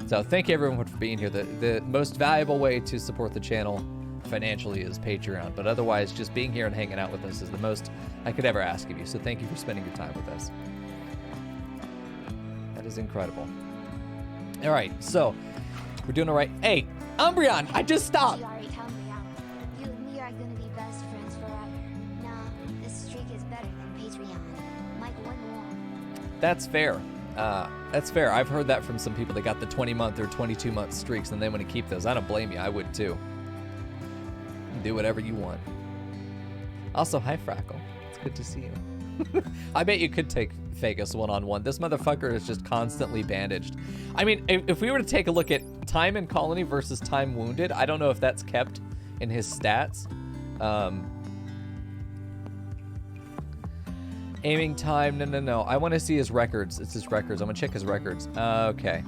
So thank you everyone for being here. The most valuable way to support the channel financially is Patreon, but otherwise just being here and hanging out with us is the most I could ever ask of you. So thank you for spending your time with us. That is incredible. All right, so we're doing all right. Hey, Umbreon, I just stopped. You already told me out. You and me are gonna be best friends forever. Nah, this streak is better than Patreon. Mike, one more. That's fair. That's fair. I've heard that from some people that got the 20-month or 22-month streaks and they want to keep those. I don't blame you. I would too. Do whatever you want. Also, hi Frackle. It's good to see you. I bet you could take Fagus one-on-one. This motherfucker is just constantly bandaged. I mean, if we were to take a look at time in colony versus time wounded, I don't know if that's kept in his stats. Aiming time, no. I want to see his records. It's his records. I'm gonna check his records. Okay.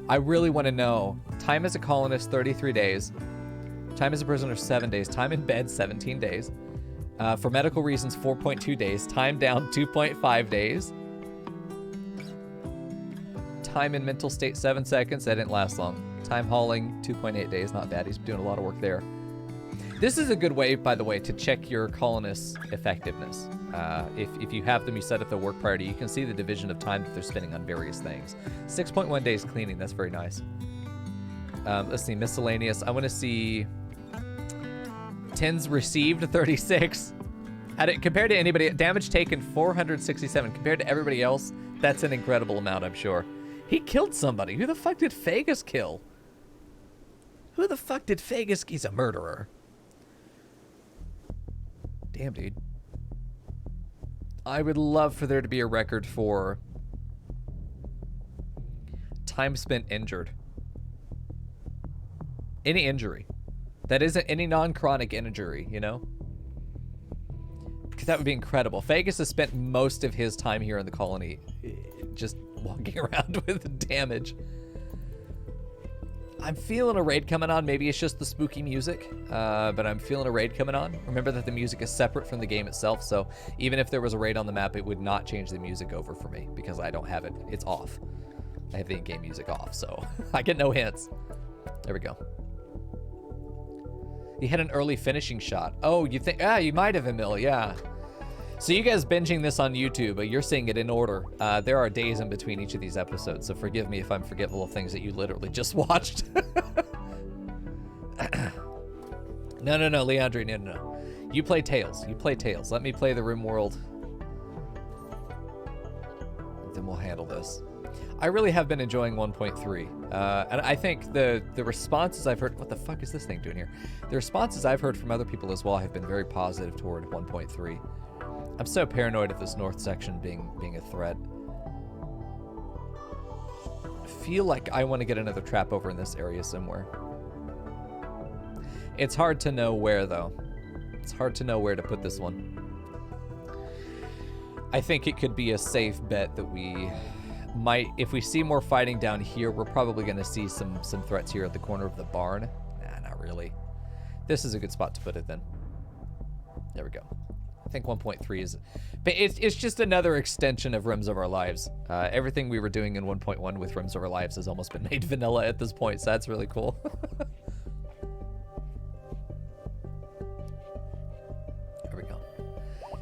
I really want to know. Time as a colonist, 33 days. Time as a prisoner, 7 days. Time in bed, 17 days. For medical reasons, 4.2 days. Time down, 2.5 days. Time in mental state, 7 seconds. That didn't last long. Time hauling, 2.8 days. Not bad. He's doing a lot of work there. This is a good way, by the way, to check your colonist's effectiveness. If you have them, you set up the work priority, you can see the division of time that they're spending on various things. 6.1 days cleaning. That's very nice. Let's see. Miscellaneous. I want to see... Tens received 36. Compared to anybody, damage taken 467. Compared to everybody else, that's an incredible amount, I'm sure. He killed somebody. Who the fuck did Fagus kill? Who the fuck did Fagus? He's a murderer. Damn, dude. I would love for there to be a record for time spent injured. Any injury. That isn't any non-chronic injury, you know? Because that would be incredible. Fagus has spent most of his time here in the colony just walking around with damage. I'm feeling a raid coming on. Maybe it's just the spooky music, but I'm feeling a raid coming on. Remember that the music is separate from the game itself, so even if there was a raid on the map, it would not change the music over for me because I don't have it. It's off. I have the in-game music off, so I get no hints. There we go. You had an early finishing shot. Oh, you think? Ah, you might have, Emil. Yeah. So you guys binging this on YouTube, but you're seeing it in order. There are days in between each of these episodes, so forgive me if I'm forgetful of things that you literally just watched. No, Leandre, no. You play Tails. You play Tails. Let me play the RimWorld. Then we'll handle this. I really have been enjoying 1.3. And I think the responses I've heard... What the fuck is this thing doing here? The responses I've heard from other people as well have been very positive toward 1.3. I'm so paranoid of this north section being a threat. I feel like I want to get another trap over in this area somewhere. It's hard to know where, though. It's hard to know where to put this one. I think it could be a safe bet that we might... If we see more fighting down here, we're probably going to see some threats here at the corner of the barn. Nah, not really. This is a good spot to put it, then. There we go. I think 1.3 is... But it's just another extension of Rims of Our Lives. Everything we were doing in 1.1 with Rims of Our Lives has almost been made vanilla at this point, so that's really cool. There we go.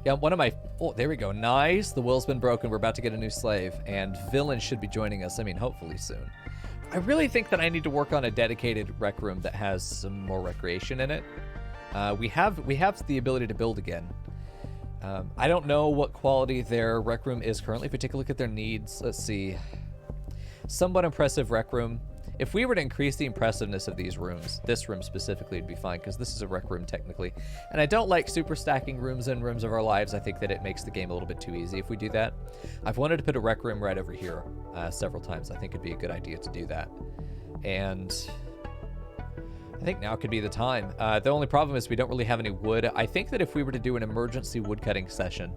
Yeah, one of my... Oh, there we go. Nice. The will's been broken. We're about to get a new slave. And Villain should be joining us. I mean, hopefully soon. I really think that I need to work on a dedicated rec room that has some more recreation in it. We have the ability to build again. I don't know what quality their rec room is currently. If we take a look at their needs, let's see. Somewhat impressive rec room. If we were to increase the impressiveness of these rooms, this room specifically would be fine, because this is a rec room technically. And I don't like super stacking rooms in Rooms of Our Lives. I think that it makes the game a little bit too easy if we do that. I've wanted to put a rec room right over here several times. I think it'd be a good idea to do that. And I think now could be the time. The only problem is we don't really have any wood. I think that if we were to do an emergency woodcutting session,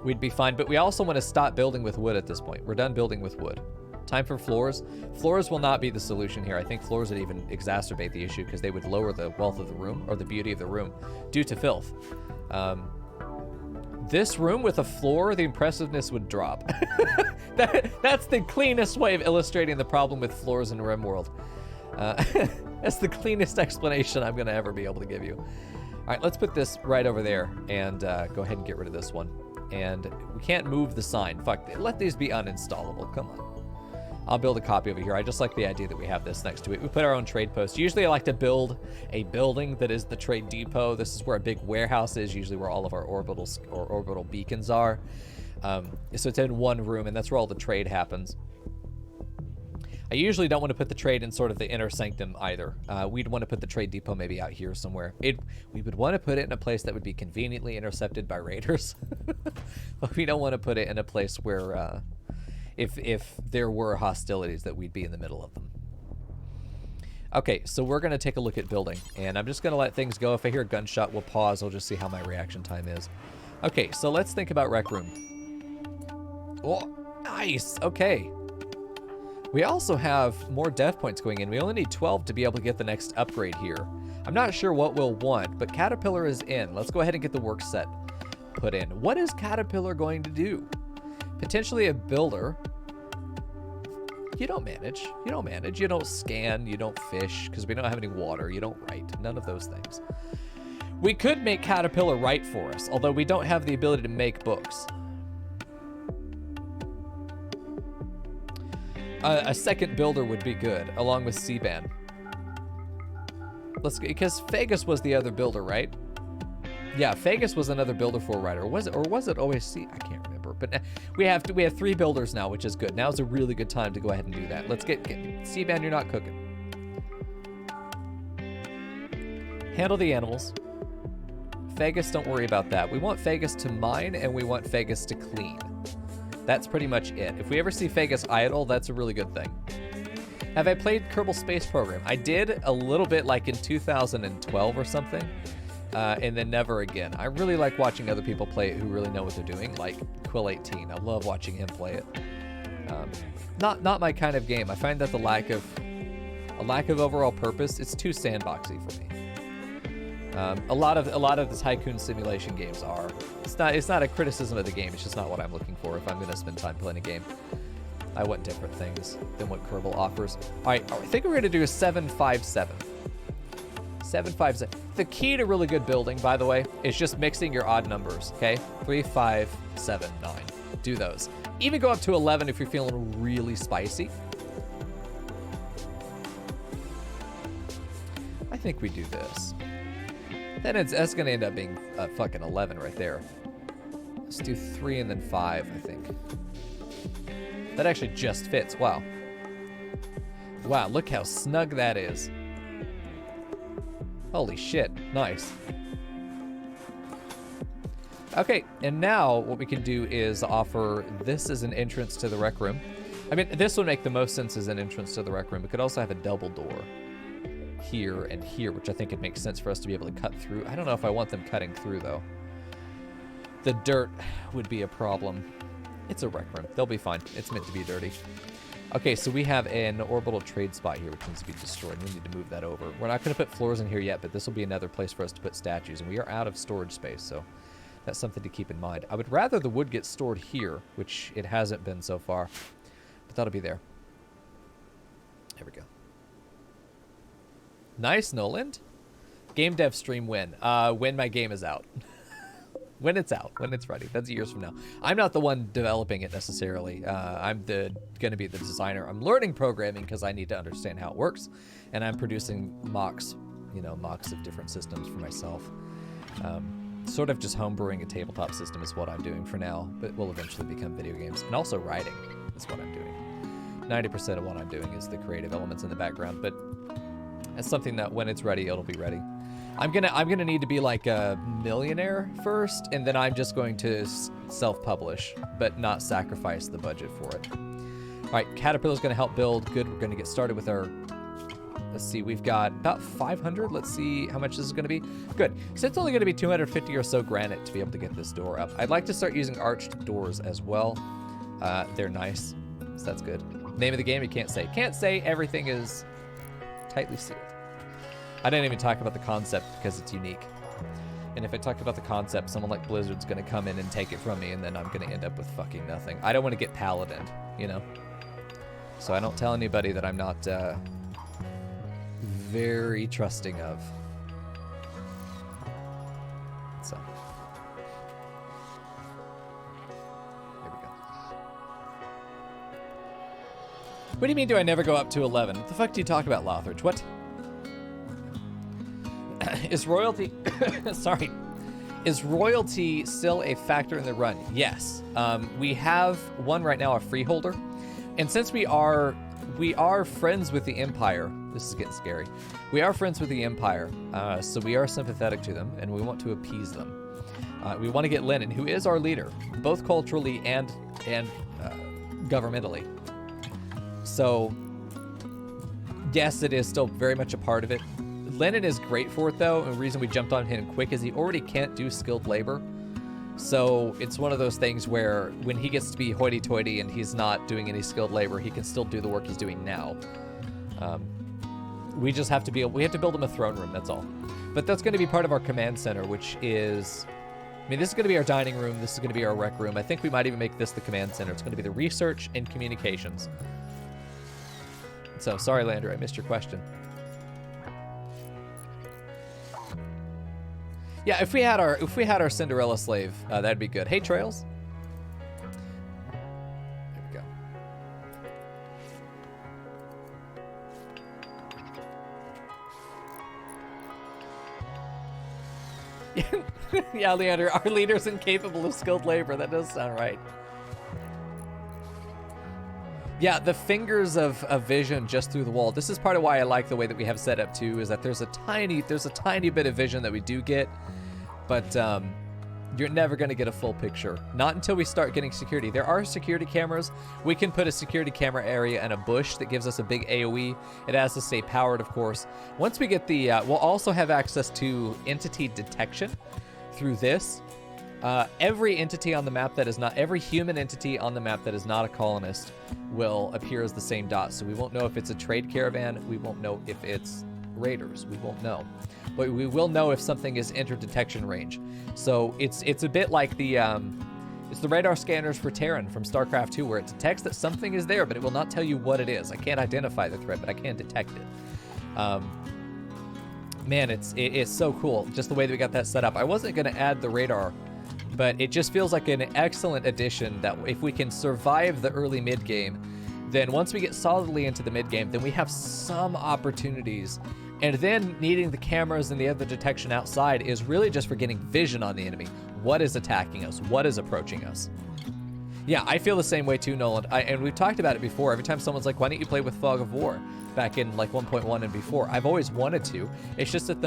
we'd be fine. But we also want to stop building with wood at this point. We're done building with wood. Time for floors. Floors will not be the solution here. I think floors would even exacerbate the issue because they would lower the wealth of the room, or the beauty of the room, due to filth. This room with a floor, the impressiveness would drop. That's the cleanest way of illustrating the problem with floors in RimWorld. That's the cleanest explanation I'm going to ever be able to give you. All right, let's put this right over there and go ahead and get rid of this one. And we can't move the sign. Fuck, let these be uninstallable. Come on. I'll build a copy over here. I just like the idea that we have this next to it. We put our own trade post. Usually I like to build a building that is the trade depot. This is where a big warehouse is, usually where all of our orbital beacons are. So it's in one room, and that's where all the trade happens. I usually don't want to put the trade in sort of the inner sanctum either. We'd want to put the trade depot maybe out here somewhere. We would want to put it in a place that would be conveniently intercepted by raiders. But we don't want to put it in a place where... If there were hostilities, that we'd be in the middle of them. Okay, so we're going to take a look at building, and I'm just going to let things go. If I hear a gunshot, we'll pause. I'll just see how my reaction time is. Okay, so let's think about Rec Room. Oh, nice. Okay. We also have more dev points going in. We only need 12 to be able to get the next upgrade here. I'm not sure what we'll want, but Caterpillar is in. Let's go ahead and get the work set put in. What is Caterpillar going to do? Potentially a builder. You don't manage. You don't manage. You don't scan. You don't fish because we don't have any water. You don't write. None of those things. We could make Caterpillar write for us, although we don't have the ability to make books. A second builder would be good, along with Seaban. Because Fagus was the other builder, right? Yeah, Fagus was another builder for a writer. Was it always C? I can't remember. But we have 3 builders now, which is good. Now's a really good time to go ahead and do that. Let's get Seaban, you're not cooking. Handle the animals. Fagus, don't worry about that. We want Fagus to mine, and we want Fagus to clean. That's pretty much it. If we ever see Fagus idle, that's a really good thing. Have I played Kerbal Space Program? I did a little bit, like in 2012 or something. And then never again. I really like watching other people play it who really know what they're doing, like Quill18. I love watching him play it. Not my kind of game. I find that a lack of overall purpose, it's too sandboxy for me. A lot of the Tycoon simulation games are. It's not a criticism of the game. It's just not what I'm looking for if I'm going to spend time playing a game. I want different things than what Kerbal offers. All right, I think we're going to do a 757. 757. The key to really good building, by the way, is just mixing your odd numbers, okay? 3, 5, 7, 9. Do those. Even go up to 11 if you're feeling really spicy. I think we do this. That's going to end up being fucking 11 right there. Let's do 3 and then 5, I think. That actually just fits. Wow. Wow, look how snug that is. Holy shit, nice. Okay, and now what we can do is offer this as an entrance to the rec room. I mean, this would make the most sense as an entrance to the rec room. We could also have a double door here and here, which I think it makes sense for us to be able to cut through. I don't know if I want them cutting through, though. The dirt would be a problem. It's a rec room. They'll be fine. It's meant to be dirty. Okay, so we have an orbital trade spot here, which needs to be destroyed. We need to move that over. We're not going to put floors in here yet, but this will be another place for us to put statues, and we are out of storage space, so that's something to keep in mind. I would rather the wood get stored here, which it hasn't been so far, but that'll be there. There we go. Nice, Noland. Game dev stream when? When my game is out. When it's out, when it's ready. That's years from now. I'm not the one developing it necessarily. I'm going to be the designer. I'm learning programming because I need to understand how it works, and I'm producing mocks, mocks of different systems for myself. Sort of just homebrewing a tabletop system is what I'm doing for now, but will eventually become video games. And also writing is what I'm doing. 90% of what I'm doing is the creative elements in the background, but it's something that when it's ready, it'll be ready. I'm gonna need to be like a millionaire first, and then I'm just going to self-publish, but not sacrifice the budget for it. All right, Caterpillar's gonna help build. Good, we're gonna get started with our, let's see, we've got about 500. Let's see how much this is gonna be. Good, so it's only gonna be 250 or so granite to be able to get this door up. I'd like to start using arched doors as well. They're nice, so that's good. Name of the game, you can't say. Can't say, everything is tightly sealed. I didn't even talk about the concept because it's unique. And if I talk about the concept, someone like Blizzard's gonna come in and take it from me, and then I'm gonna end up with fucking nothing. I don't want to get paladined, you know? So I don't tell anybody that I'm not very trusting of. So. Here we go. What do you mean do I never go up to 11? What the fuck do you talk about, Lothridge? What? Is royalty, sorry, is royalty still a factor in the run? Yes. We have one right now, a freeholder. And since we are friends with the Empire, this is getting scary. We are friends with the Empire, so we are sympathetic to them, and we want to appease them. We want to get Lenin, who is our leader, both culturally and governmentally. So, yes, it is still very much a part of it. Lenin is great for it, though, and the reason we jumped on him quick is he already can't do skilled labor. So it's one of those things where when he gets to be hoity-toity and he's not doing any skilled labor, he can still do the work he's doing now. We just have to we have to build him a throne room, that's all. But that's going to be part of our command center, which is, I mean, this is going to be our dining room, this is going to be our rec room. I think we might even make this the command center. It's going to be the research and communications. So, sorry, Lander, I missed your question. Yeah, if we had our Cinderella slave, that'd be good. Hey, Trails. There we go. Yeah, Leander, our leader's incapable of skilled labor. That does sound right. Yeah, the fingers of vision just through the wall. This is part of why I like the way that we have set up too, is that there's a tiny bit of vision that we do get, but you're never going to get a full picture. Not until we start getting security. There are security cameras. We can put a security camera area in a bush that gives us a big AoE. It has to stay powered, of course. Once we get the, we'll also have access to entity detection through this. Every entity on the map that is not, every human entity on the map that is not a colonist will appear as the same dot. So we won't know if it's a trade caravan. We won't know if it's raiders. We won't know. But we will know if something is entered detection range. So it's a bit like the, it's the radar scanners for Terran from StarCraft 2, where it detects that something is there, but it will not tell you what it is. I can't identify the threat, but I can detect it. Man, it's so cool, just the way that we got that set up. I wasn't going to add the radar, but it just feels like an excellent addition that if we can survive the early mid-game, then once we get solidly into the mid-game, then we have some opportunities. And then needing the cameras and the other detection outside is really just for getting vision on the enemy. What is attacking us? What is approaching us? Yeah, I feel the same way too, Nolan. And we've talked about it before. Every time someone's like, why don't you play with Fog of War back in like 1.1 and before? I've always wanted to. It's just that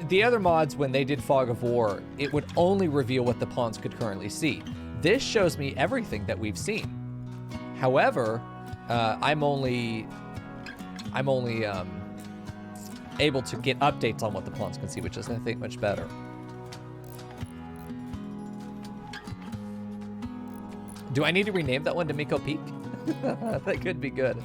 the other mods, when they did Fog of War, it would only reveal what the pawns could currently see. This shows me everything that we've seen. However, I'm only able to get updates on what the pawns can see, which is, I think, much better. Do I need to rename that one to Miko Peak? That could be good.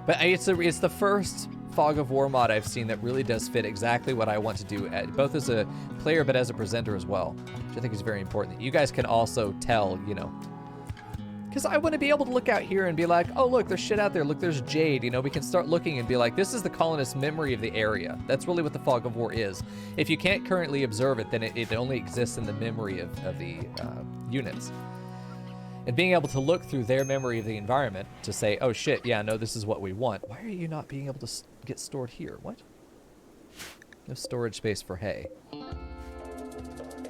But it's the first Fog of War mod I've seen that really does fit exactly what I want to do, both as a player but as a presenter as well, which I think is very important. You guys can also tell, you know, because I want to be able to look out here and be like, oh, look, there's shit out there. Look, there's jade. You know, we can start looking and be like, this is the colonist memory of the area. That's really what the Fog of War is. If you can't currently observe it, then it only exists in the memory of the units. And being able to look through their memory of the environment to say, oh, shit, yeah, no, this is what we want. Why are you not being able to get stored here? What? No storage space for hay. I'm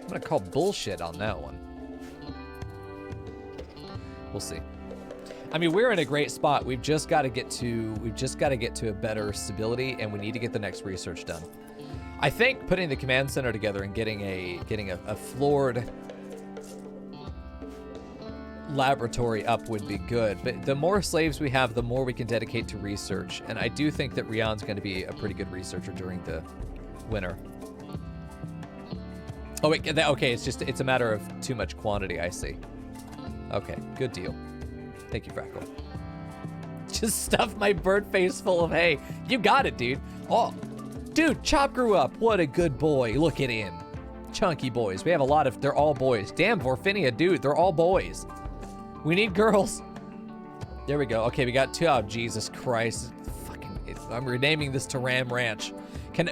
going to call bullshit on that one. We'll see. I mean, we're in a great spot. We've just got to get to a better stability, and we need to get the next research done. I think putting the command center together and getting a floored laboratory up would be good. But the more slaves we have, the more we can dedicate to research. And I do think that Rion's going to be a pretty good researcher during the winter. Oh wait, okay, it's a matter of too much quantity, I see. Okay, good deal. Thank you, Frackle. Just stuff my bird face full of hay. You got it, dude. Oh, dude, Chop grew up. What a good boy. Look at him. Chunky boys. We have a lot of, they're all boys. Damn, Vorfinia, dude, they're all boys. We need girls. There we go. Okay, we got two. Oh, Jesus Christ. I'm renaming this to Ram Ranch.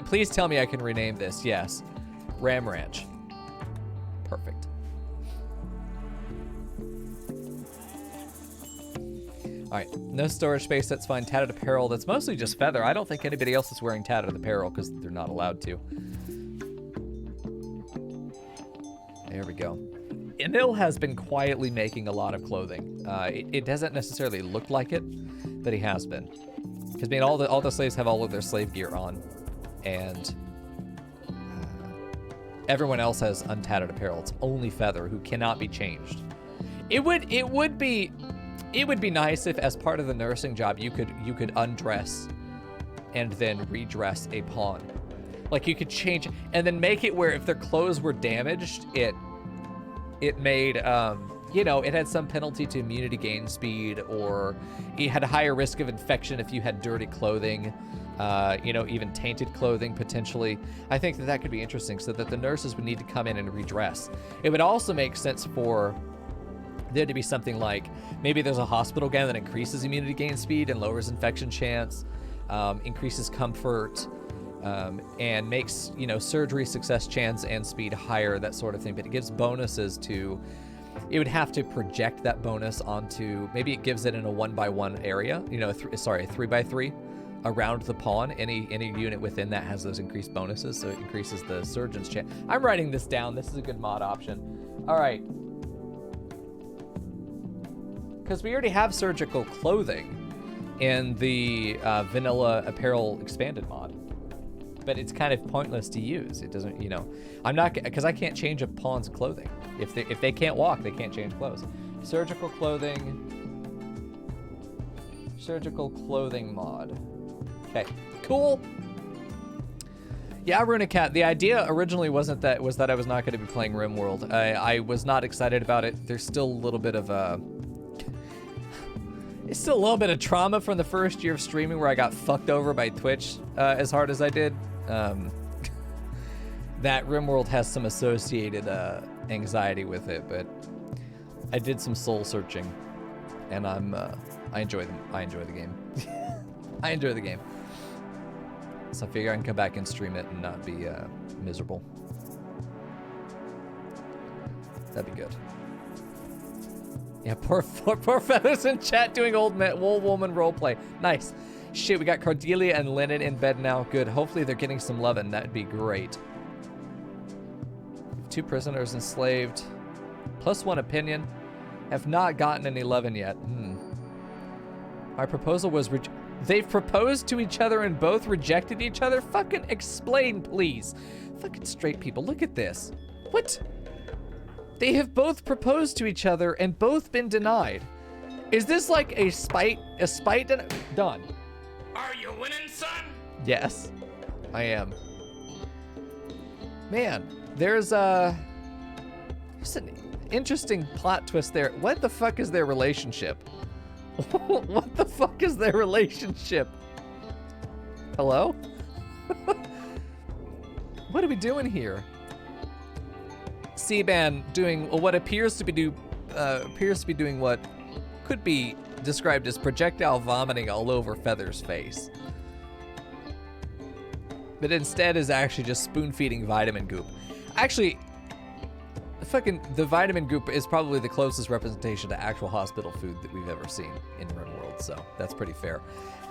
Please tell me I can rename this. Yes. Ram Ranch. Perfect. All right, no storage space, that's fine. Tattered apparel, that's mostly just feather. I don't think anybody else is wearing tattered apparel because they're not allowed to. There we go. Emil has been quietly making a lot of clothing. It doesn't necessarily look like it, but he has been. Because I mean, all the slaves have all of their slave gear on, and everyone else has untattered apparel. It's only Feather who cannot be changed. It would be nice if, as part of the nursing job, you could undress and then redress a pawn. Like you could change and then make it where if their clothes were damaged, it made it had some penalty to immunity gain speed, or it had a higher risk of infection if you had dirty clothing, even tainted clothing potentially. I think that could be interesting, so that the nurses would need to come in and redress. It would also make sense for there to be something like, maybe there's a hospital gown that increases immunity gain speed and lowers infection chance, increases comfort, and makes, surgery success chance and speed higher, that sort of thing. But it gives bonuses to, it would have to project that bonus onto, maybe it gives it in a 1x1 area, a 3x3 around the pawn. Any unit within that has those increased bonuses, so it increases the surgeon's chance. I'm writing this down. This is a good mod option. All right. Because we already have surgical clothing in the vanilla apparel expanded mod, but it's kind of pointless to use. It doesn't, I'm not, because I can't change a pawn's clothing. If they can't walk, they can't change clothes. Surgical clothing mod. Okay, cool. Yeah, Runicat, the idea originally was that I was not going to be playing RimWorld. I was not excited about it. There's still a little bit of it's still a little bit of trauma from the first year of streaming where I got fucked over by Twitch as hard as I did. That RimWorld has some associated anxiety with it, but I did some soul searching, and I enjoy the game. I enjoy the game. So I figure I can come back and stream it and not be miserable. That'd be good. Yeah, poor Feathers in chat doing old woman roleplay. Nice. Shit, we got Cordelia and Lennon in bed now. Good. Hopefully they're getting some lovin'. That'd be great. 2 prisoners enslaved. +1 opinion. Have not gotten any lovin' yet. My proposal was they've proposed to each other and both rejected each other? Fucking explain, please. Fucking straight people. Look at this. What? They have both proposed to each other and both been denied. Is this like a spite done? Are you winning, son? Yes, I am. Man, there's an interesting plot twist there. What the fuck is their relationship? What the fuck is their relationship? Hello? What are we doing here? Seaban doing what appears to be doing what could be described as projectile vomiting all over Feather's face, but instead is actually just spoon feeding vitamin goop. Actually, the vitamin goop is probably the closest representation to actual hospital food that we've ever seen in RimWorld, so that's pretty fair.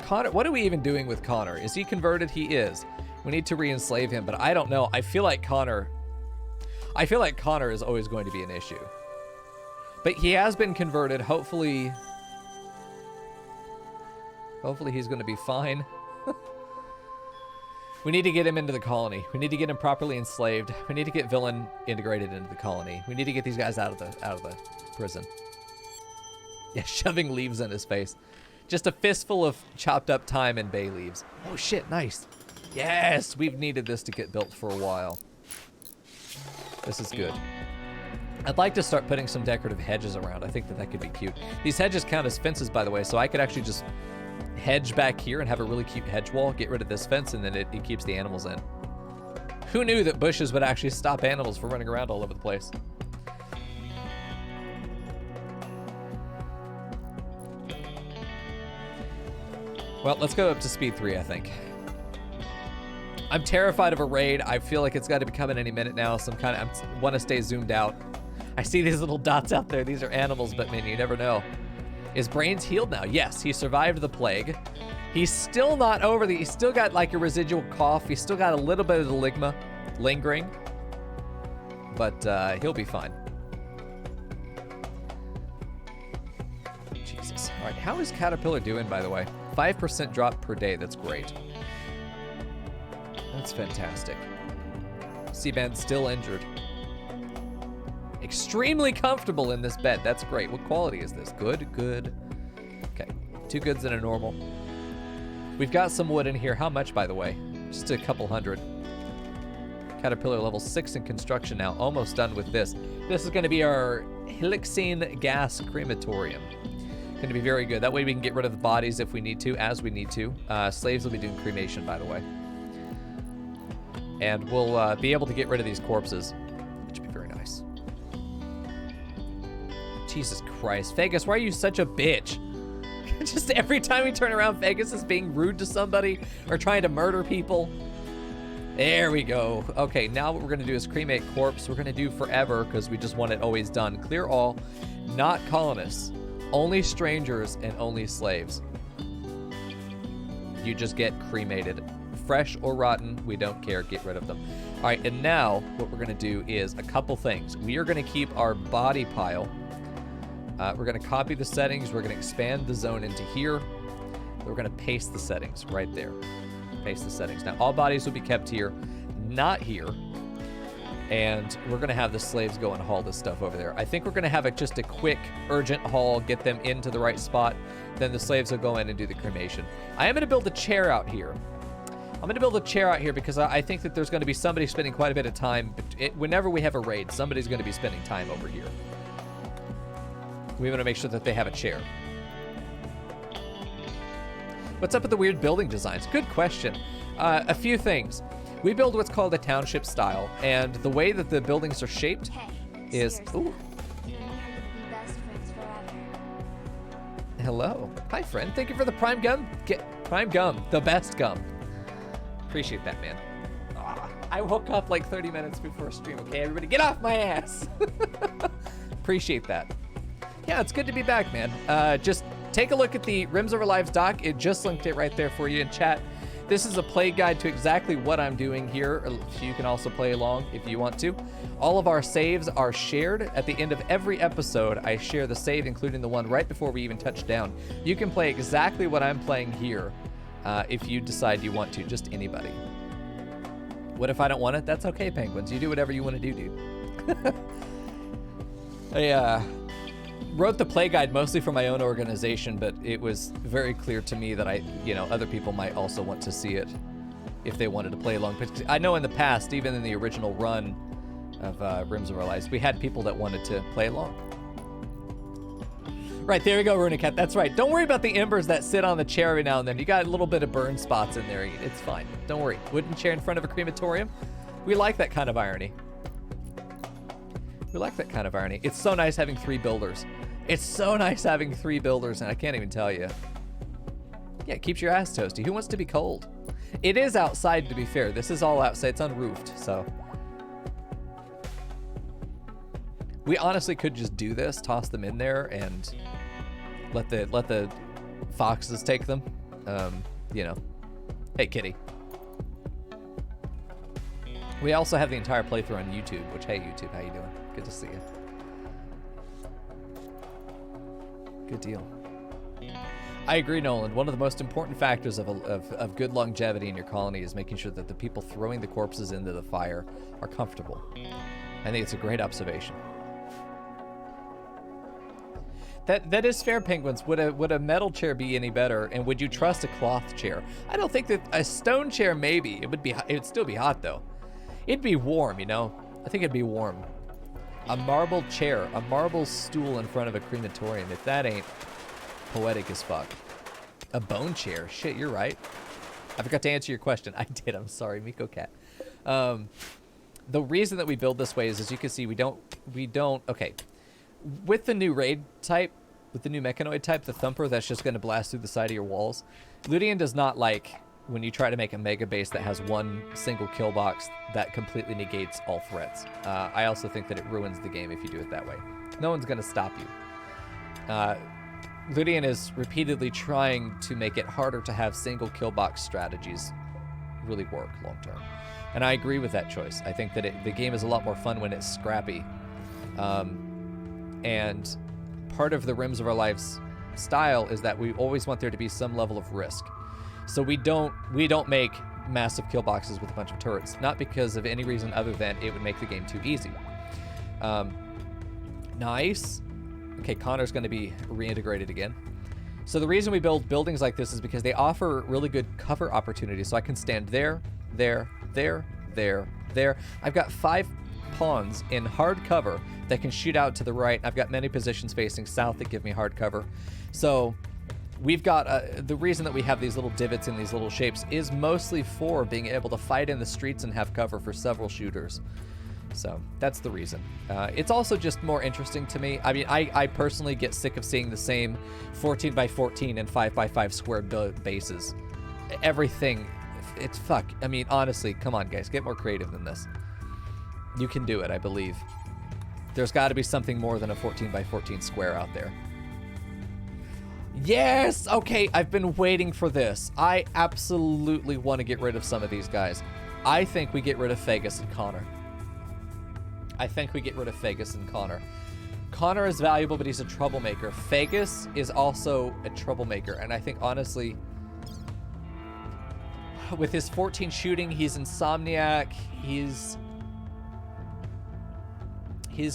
Connor, what are we even doing with Connor? Is he converted? He is. We need to re-enslave him, but I don't know. I feel like Connor is always going to be an issue. But he has been converted. Hopefully Hopefully he's going to be fine. We need to get him into the colony. We need to get him properly enslaved. We need to get Villain integrated into the colony. We need to get these guys out of the prison. Yeah, shoving leaves in his face. Just a fistful of chopped up thyme and bay leaves. Oh shit, nice. Yes, we've needed this to get built for a while. This is good. I'd like to start putting some decorative hedges around. I think that could be cute. These hedges count as fences, by the way, so I could actually just hedge back here and have a really cute hedge wall, get rid of this fence, and then it keeps the animals in. Who knew that bushes would actually stop animals from running around all over the place? Well, let's go up to speed 3, I think. I'm terrified of a raid. I feel like it's got to be coming any minute now, so I want to stay zoomed out. I see these little dots out there. These are animals, but man, you never know. Is Brains healed now? Yes, he survived the plague. He's still not over he's still got like a residual cough. He's still got a little bit of the ligma lingering, but he'll be fine. Jesus. All right, how is Caterpillar doing, by the way? 5% drop per day. That's great. That's fantastic. Seaband's still injured. Extremely comfortable in this bed. That's great. What quality is this? Good, good. Okay, 2 goods and a normal. We've got some wood in here. How much, by the way? Just a couple hundred. Caterpillar level 6 in construction now. Almost done with this. This is going to be our Helixine gas crematorium. Going to be very good. That way we can get rid of the bodies if we need to, as we need to. Slaves will be doing cremation, by the way. And we'll be able to get rid of these corpses, which would be very nice. Jesus Christ. Vegas, why are you such a bitch? Just every time we turn around, Vegas is being rude to somebody or trying to murder people. There we go. Okay, now what we're going to do is cremate corpse. We're going to do forever because we just want it always done. Clear all, not colonists. Only strangers and only slaves. You just get cremated. Fresh or rotten, we don't care. Get rid of them. All right, and now what we're going to do is a couple things. We are going to keep our body pile. We're going to copy the settings. We're going to expand the zone into here. We're going to paste the settings right there. Paste the settings. Now, all bodies will be kept here, not here. And we're going to have the slaves go and haul this stuff over there. I think we're going to have just a quick, urgent haul, get them into the right spot. Then the slaves will go in and do the cremation. I am going to build a chair out here. I'm going to build a chair out here because I think that there's going to be somebody spending quite a bit of time. Whenever we have a raid, somebody's going to be spending time over here. We want to make sure that they have a chair. What's up with the weird building designs? Good question. A few things. We build what's called a township style, and the way that the buildings are shaped is... Ooh. You and me are gonna be best friends forever. Hello. Hi, friend. Thank you for the prime gum. Prime gum. The best gum. Appreciate that, man. I woke up like 30 minutes before stream. Okay, everybody get off my ass. Appreciate that. Yeah, it's good to be back, man. Just take a look at the Rims Over Lives doc. It just linked it right there for you in chat. This is a play guide to exactly what I'm doing here. You can also play along if you want to. All of our saves are shared. At the end of every episode, I share the save, including the one right before we even touch down. You can play exactly what I'm playing here if you decide you want to, just anybody. What if I don't want it? That's okay, Penguins. You do whatever you want to do, dude. I wrote the play guide mostly for my own organization, but it was very clear to me that other people might also want to see it if they wanted to play along. But I know in the past, even in the original run of Rims of Our Lives, we had people that wanted to play along. Right, there you go, Runicat. That's right. Don't worry about the embers that sit on the chair every now and then. You got a little bit of burn spots in there. It's fine. Don't worry. Wooden chair in front of a crematorium. We like that kind of irony. We like that kind of irony. It's so nice having 3 builders. It's so nice having 3 builders, and I can't even tell you. Yeah, it keeps your ass toasty. Who wants to be cold? It is outside, to be fair. This is all outside. It's unroofed, so. We honestly could just do this, toss them in there, and let the foxes take them. Hey, kitty. We also have the entire playthrough on YouTube, which, hey, YouTube, how you doing? Good to see you. Good deal. I agree, Nolan. One of the most important factors of good longevity in your colony is making sure that the people throwing the corpses into the fire are comfortable. I think it's a great observation. That is fair, Penguins. Would a metal chair be any better? And would you trust a cloth chair? I don't think that a stone chair, maybe. It would still be hot, though. It'd be warm, you know? I think it'd be warm. A marble chair, a marble stool in front of a crematorium. If that ain't poetic as fuck. A bone chair. Shit, you're right. I forgot to answer your question. I did. I'm sorry, Miko Cat. The reason that we build this way is, as you can see, we don't. Okay, with the new raid type, with the new mechanoid type, the thumper that's just going to blast through the side of your walls. Ludian does not like when you try to make a mega base that has one single kill box that completely negates all threats. I also think that it ruins the game if you do it that way. No one's going to stop you. Ludian is repeatedly trying to make it harder to have single kill box strategies really work long term. And I agree with that choice. I think that the game is a lot more fun when it's scrappy. And part of the Rims of Our Lives style is that we always want there to be some level of risk. So we don't make massive kill boxes with a bunch of turrets, not because of any reason other than it would make the game too easy. Nice. Okay, Connor's going to be reintegrated again. So the reason we build buildings like this is because they offer really good cover opportunities. So I can stand there, there, there, there, there. I've got 5 pawns in hard cover that can shoot out to the right. I've got many positions facing south that give me hard cover. So we've got the reason that we have these little divots in these little shapes is mostly for being able to fight in the streets and have cover for several shooters. So that's the reason. It's also just more interesting to me. I mean, I personally get sick of seeing the same 14 by 14 and 5 by 5 square bases. Everything, it's fuck. I mean, honestly, come on, guys, get more creative than this. You can do it, I believe. There's got to be something more than a 14 by 14 square out there. Yes! Okay, I've been waiting for this. I absolutely want to get rid of some of these guys. I think we get rid of Fagus and Connor. Connor is valuable, but he's a troublemaker. Fagus is also a troublemaker, and I think, honestly, with his 14 shooting, he's Insomniac, he's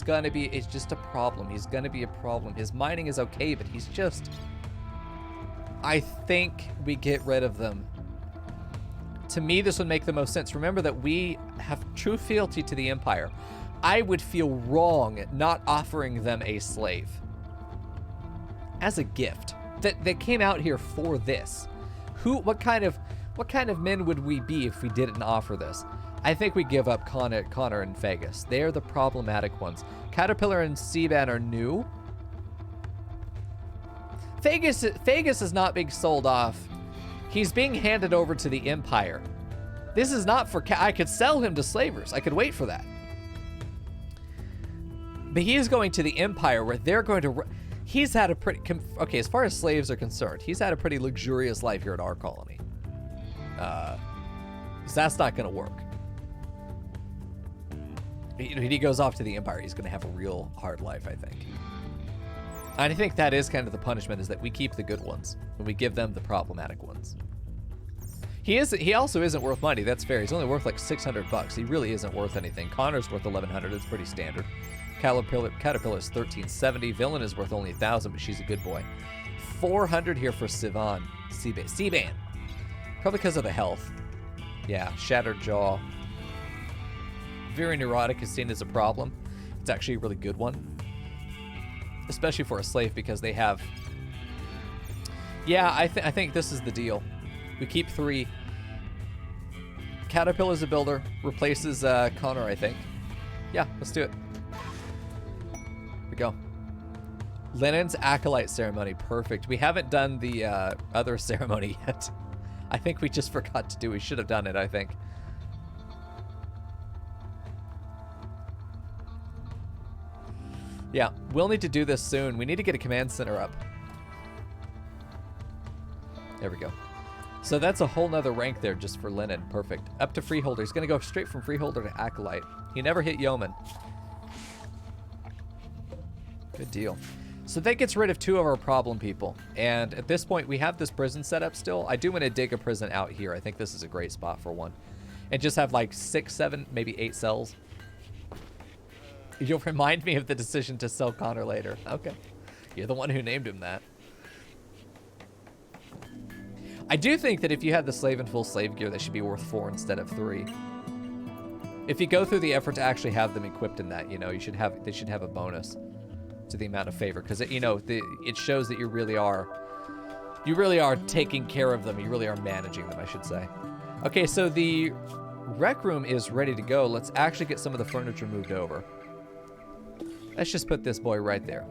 gonna be, it's just a problem. He's gonna be a problem. His mining is okay, but he's just, I think we get rid of them. To me, this would make the most sense. Remember that we have true fealty to the Empire. I would feel wrong not offering them a slave as a gift that came out here for this. What kind of men would we be if we didn't offer this? I think we give up Connor and Fagus. They're the problematic ones. Caterpillar and Seaban are new. Fagus is not being sold off. He's being handed over to the Empire. This is not for... I could sell him to slavers. I could wait for that. But he is going to the Empire where they're going to... He's had a pretty... Okay, as far as slaves are concerned, he's had a pretty luxurious life here at our colony. So that's not going to work. He goes off to the Empire, he's going to have a real hard life, I think. And I think that is kind of the punishment, is that we keep the good ones and we give them the problematic ones. He also isn't worth money, that's fair. He's only worth like $600. He really isn't worth anything. Connor's worth $1,100, it's pretty standard. Caterpillar's $1,370. Villain is worth only $1,000, but she's a good boy. $400 here for Sivan. Seaban. Probably because of the health. Yeah, shattered jaw. Very neurotic is seen as a problem. It's actually a really good one. Especially for a slave, because they have... Yeah, I think this is the deal. We keep 3. Caterpillar's a builder. Replaces Connor, I think. Yeah, let's do it. Here we go. Lenin's Acolyte ceremony. Perfect. We haven't done the other ceremony yet. I think we just forgot to do. We should have done it, I think. Yeah, we'll need to do this soon. We need to get a command center up. There we go. So that's a whole nother rank there just for Lenin. Perfect. Up to Freeholder. He's going to go straight from Freeholder to Acolyte. He never hit Yeoman. Good deal. So that gets rid of 2 of our problem people. And at this point, we have this prison set up still. I do want to dig a prison out here. I think this is a great spot for one. And just have like 6, 7, maybe 8 cells. You'll remind me of the decision to sell Connor later. Okay. You're the one who named him that. I do think that if you had the slave and full slave gear, they should be worth 4 instead of 3. If you go through the effort to actually have them equipped in that, you know, they should have a bonus to the amount of favor, because it shows that you really are taking care of them. You really are managing them, I should say. Okay, so the rec room is ready to go. Let's actually get some of the furniture moved over. Let's just put this boy right there.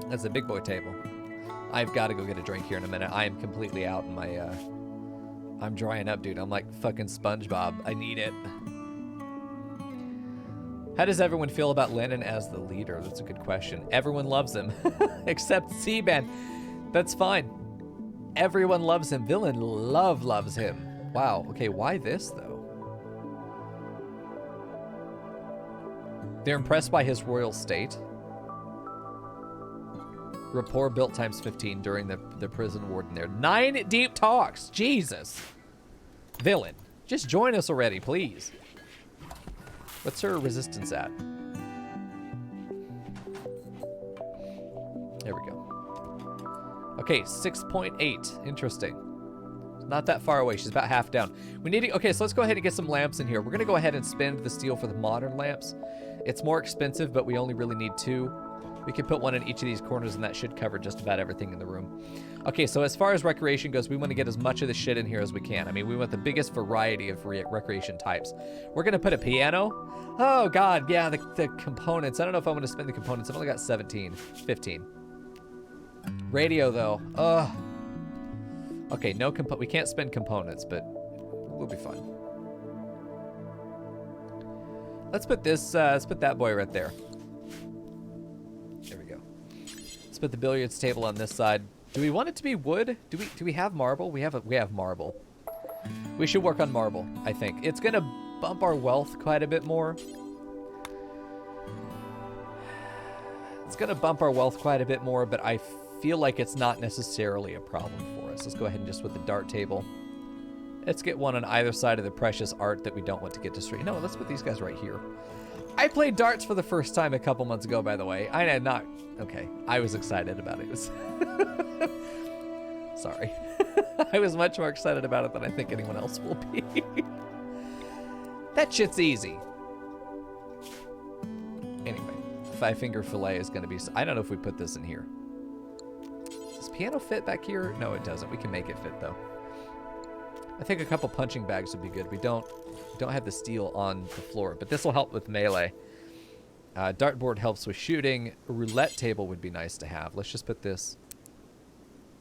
That's a big boy table. I've got to go get a drink here in a minute. I am completely out in my, I'm drying up, dude. I'm like fucking SpongeBob. I need it. How does everyone feel about Lennon as the leader? That's a good question. Everyone loves him, except C-Man. That's fine. Everyone loves him. Villain loves him. Wow. Okay, why this, though? They're impressed by his royal state. Rapport built times 15 during the prison warden there. 9 deep talks. Jesus. Villain, just join us already, please. What's her resistance at? There we go. Okay, 6.8. Interesting. Not that far away. She's about half down. We need to, okay, so let's go ahead and get some lamps in here. We're going to go ahead and spend the steel for the modern lamps. It's more expensive, but we only really need 2. We can put 1 in each of these corners, and that should cover just about everything in the room. Okay, so as far as recreation goes, we want to get as much of the shit in here as we can. I mean, we want the biggest variety of recreation types. We're going to put a piano. Oh, God, yeah, the components. I don't know if I want to spend the components. I've only got 15. Radio, though. Ugh. Okay, we can't spend components, but we'll be fine. Let's put this, let's put that boy right there. There we go. Let's put the billiards table on this side. Do we want it to be wood? Do we have marble? We have marble. We should work on marble, I think. It's gonna bump our wealth quite a bit more. It's gonna bump our wealth quite a bit more, but I feel like it's not necessarily a problem for us. Let's go ahead and just with the dart table. Let's get 1 on either side of the precious art that we don't want to get destroyed. No, let's put these guys right here. I played darts for the first time a couple months ago, by the way. I had not... Okay, I was excited about it. Sorry. I was much more excited about it than I think anyone else will be. That shit's easy. Anyway, 5-finger fillet is going to be... I don't know if we put this in here. Does piano fit back here? No, it doesn't. We can make it fit, though. I think a couple punching bags would be good. We don't have the steel on the floor, but this will help with melee. Dartboard helps with shooting. A roulette table would be nice to have. Let's just put this...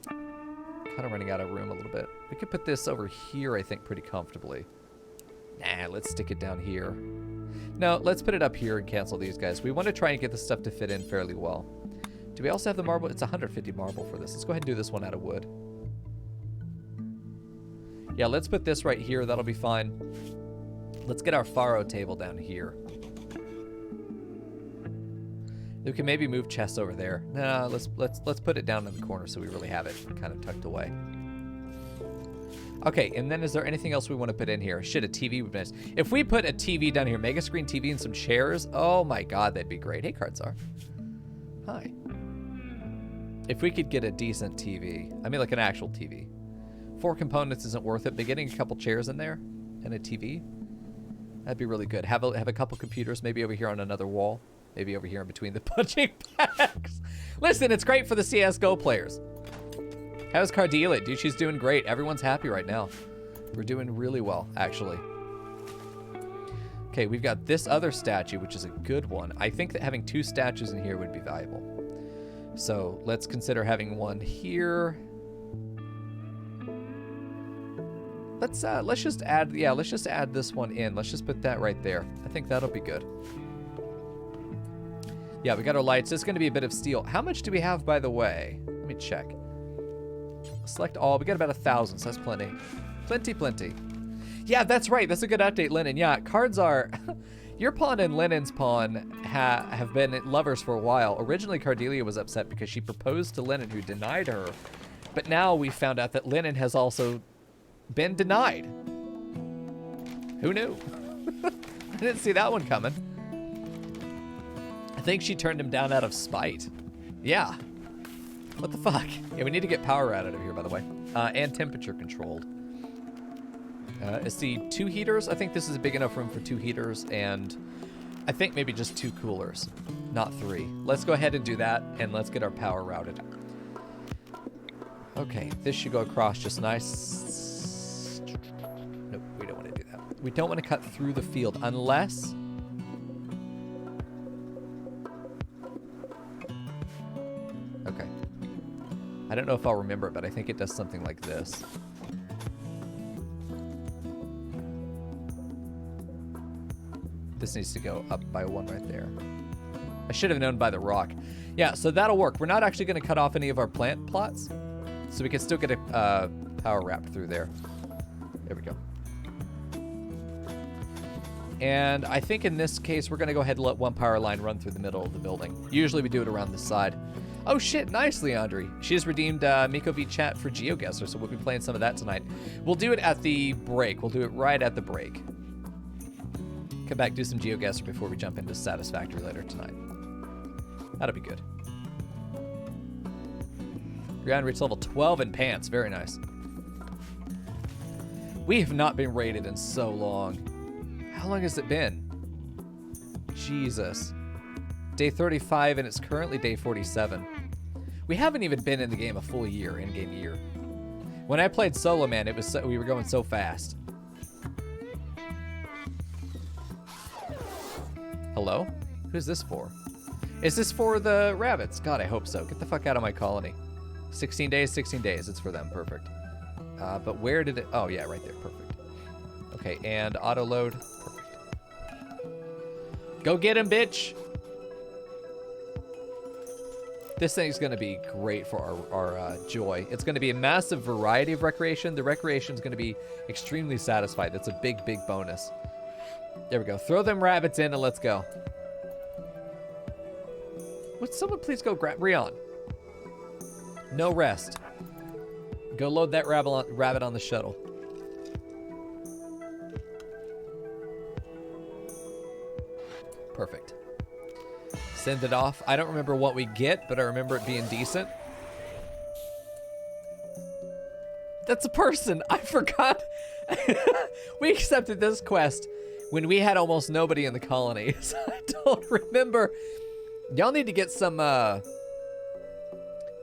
Kind of running out of room a little bit. We could put this over here, I think, pretty comfortably. Nah, let's stick it down here. No, let's put it up here and cancel these guys. We want to try and get this stuff to fit in fairly well. Do we also have the marble? It's 150 marble for this. Let's go ahead and do this one out of wood. Yeah, let's put this right here. That'll be fine. Let's get our faro table down here. We can maybe move chests over there. No, let's put it down in the corner so we really have it kind of tucked away. Okay, and then is there anything else we want to put in here? Shit, a TV would be nice. If we put a TV down here, mega screen TV and some chairs, oh my God, that'd be great. Hey, Cardsar. Hi. If we could get a decent TV, I mean like an actual TV. 4 components isn't worth it, but getting a couple chairs in there and a TV, that'd be really good. Have a couple computers, maybe over here on another wall, maybe over here in between the punching bags. Listen, it's great for the CSGO players. How's Cardelia? Dude, she's doing great. Everyone's happy right now. We're doing really well, actually. Okay, we've got this other statue, which is a good one. I think that having 2 statues in here would be valuable. So let's consider having one here. Let's just add this one in. Let's just put that right there. I think that'll be good. Yeah, we got our lights. It's going to be a bit of steel. How much do we have, by the way? Let me check. Select all. We got about 1,000, so that's plenty. Plenty. Yeah, that's right. That's a good update, Lennon. Yeah, cards are... Your pawn and Lennon's pawn have been lovers for a while. Originally, Cardelia was upset because she proposed to Lennon, who denied her. But now we found out that Lennon has also been denied. Who knew? I didn't see that one coming. I think she turned him down out of spite. Yeah. What the fuck? Yeah, we need to get power out of here, by the way. And temperature controlled. Let's see, 2 heaters. I think this is a big enough room for 2 heaters, and I think maybe just 2 coolers, not 3. Let's go ahead and do that, and let's get our power routed. Okay, this should go across just nice. Nope, we don't want to do that. We don't want to cut through the field unless... Okay. I don't know if I'll remember it, but I think it does something like this. This needs to go up by 1 right there. I should have known by the rock. Yeah, so that'll work. We're not actually going to cut off any of our plant plots, so we can still get a power wrapped through there. There we go. And I think in this case, we're going to go ahead and let 1 power line run through the middle of the building. Usually we do it around the side. Oh shit, nice, Leandri. She has redeemed Miko V Chat for GeoGuessr, so we'll be playing some of that tonight. We'll do it at the break. We'll do it right at the break. Come back, do some GeoGuessr before we jump into Satisfactory later tonight. That'll be good. Rihanna reached level 12 in pants. Very nice. We have not been raided in so long. How long has it been? Jesus. Day 35, and it's currently day 47. We haven't even been in the game a full year, in-game year. When I played solo, man, it was we were going so fast. Hello? Who's this for? Is this for the rabbits? God, I hope so. Get the fuck out of my colony. 16 days, 16 days. It's for them. Perfect. But where did it... Oh, yeah, right there. Perfect. Okay, and auto load. Perfect. Go get him, bitch! This thing's going to be great for our joy. It's going to be a massive variety of recreation. The recreation is going to be extremely satisfied. That's a big, big bonus. There we go. Throw them rabbits in and let's go. Would someone please go grab Rion? No rest. Go load that rabbit on the shuttle. Perfect. Send it off. I don't remember what we get, but I remember it being decent. That's a person. I forgot. We accepted this quest when we had almost nobody in the colony. So I don't remember. Y'all need to get some, let's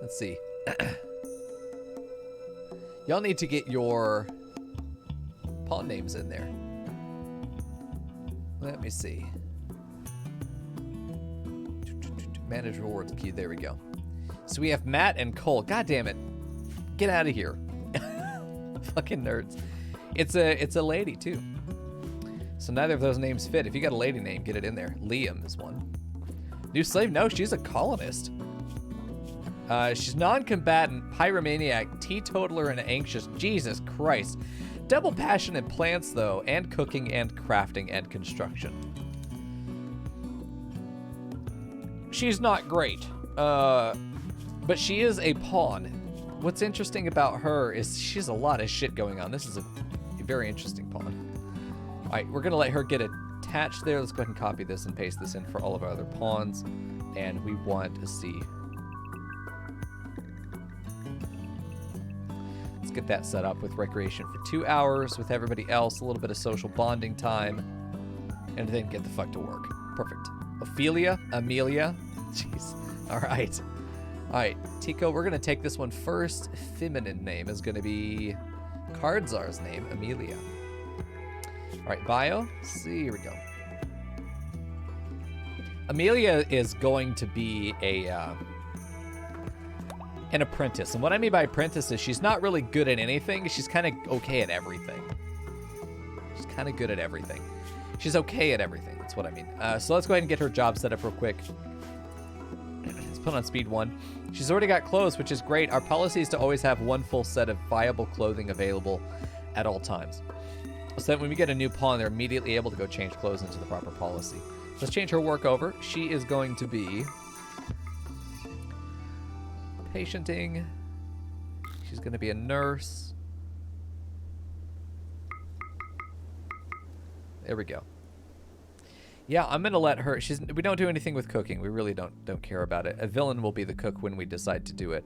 see. Y'all need to get your pawn names in there. Let me see. Manage rewards queue. There we go. So we have Matt and Cole. God damn it. Get out of here. Fucking nerds. It's a lady too. So neither of those names fit. If you got a lady name, get it in there. Liam is one. New slave? No, she's a colonist. She's non-combatant, pyromaniac, teetotaler, and anxious. Jesus Christ. Double passion in plants, though, and cooking, and crafting, and construction. She's not great, but she is a pawn. What's interesting about her is she has a lot of shit going on. This is a very interesting pawn. All right, we're going to let her get attached there. Let's go ahead and copy this and paste this in for all of our other pawns. And we want to see. Let's get that set up with recreation for 2 hours with everybody else, a little bit of social bonding time, and then get the fuck to work. Perfect. Ophelia, Amelia. Jeez. All right. All right, Tico, we're going to take this one first. Feminine name is going to be Cardzar's name, Amelia. All right, bio. See, here we go. Amelia is going to be an apprentice. And what I mean by apprentice is she's not really good at anything. She's kind of okay at everything. She's kind of good at everything. She's okay at everything. That's what I mean. So let's go ahead and get her job set up real quick. Let's put on speed 1. She's already got clothes, which is great. Our policy is to always have 1 full set of viable clothing available at all times. So that when we get a new pawn, they're immediately able to go change clothes into the proper policy. Let's change her work over. She is going to be patienting. She's going to be a nurse. There we go. Yeah, I'm going to let her. We don't do anything with cooking. We really don't care about it. A villain will be the cook when we decide to do it.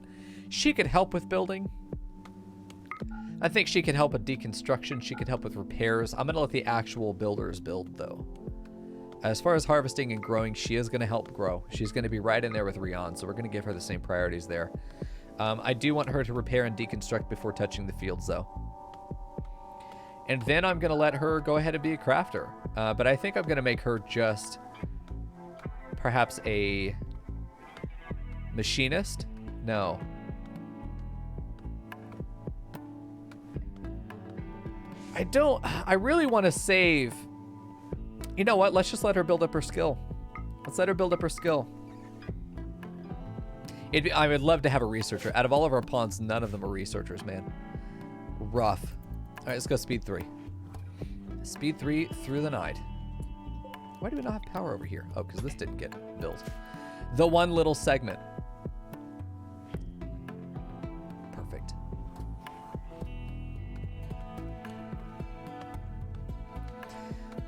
She could help with building. I think she could help with deconstruction. She could help with repairs. I'm going to let the actual builders build, though. As far as harvesting and growing, she is going to help grow. She's going to be right in there with Rion, so we're going to give her the same priorities there. I do want her to repair and deconstruct before touching the fields, though. And then I'm going to let her go ahead and be a crafter. But I think I'm going to make her just perhaps a machinist? No. I really want to save. You know what? Let's just let her build up her skill. Let's let her build up her skill. I would love to have a researcher. Out of all of our pawns, none of them are researchers, man. Rough. All right, let's go speed 3. Speed 3 through the night. Why do we not have power over here? Oh, because this didn't get built. The one little segment. Perfect.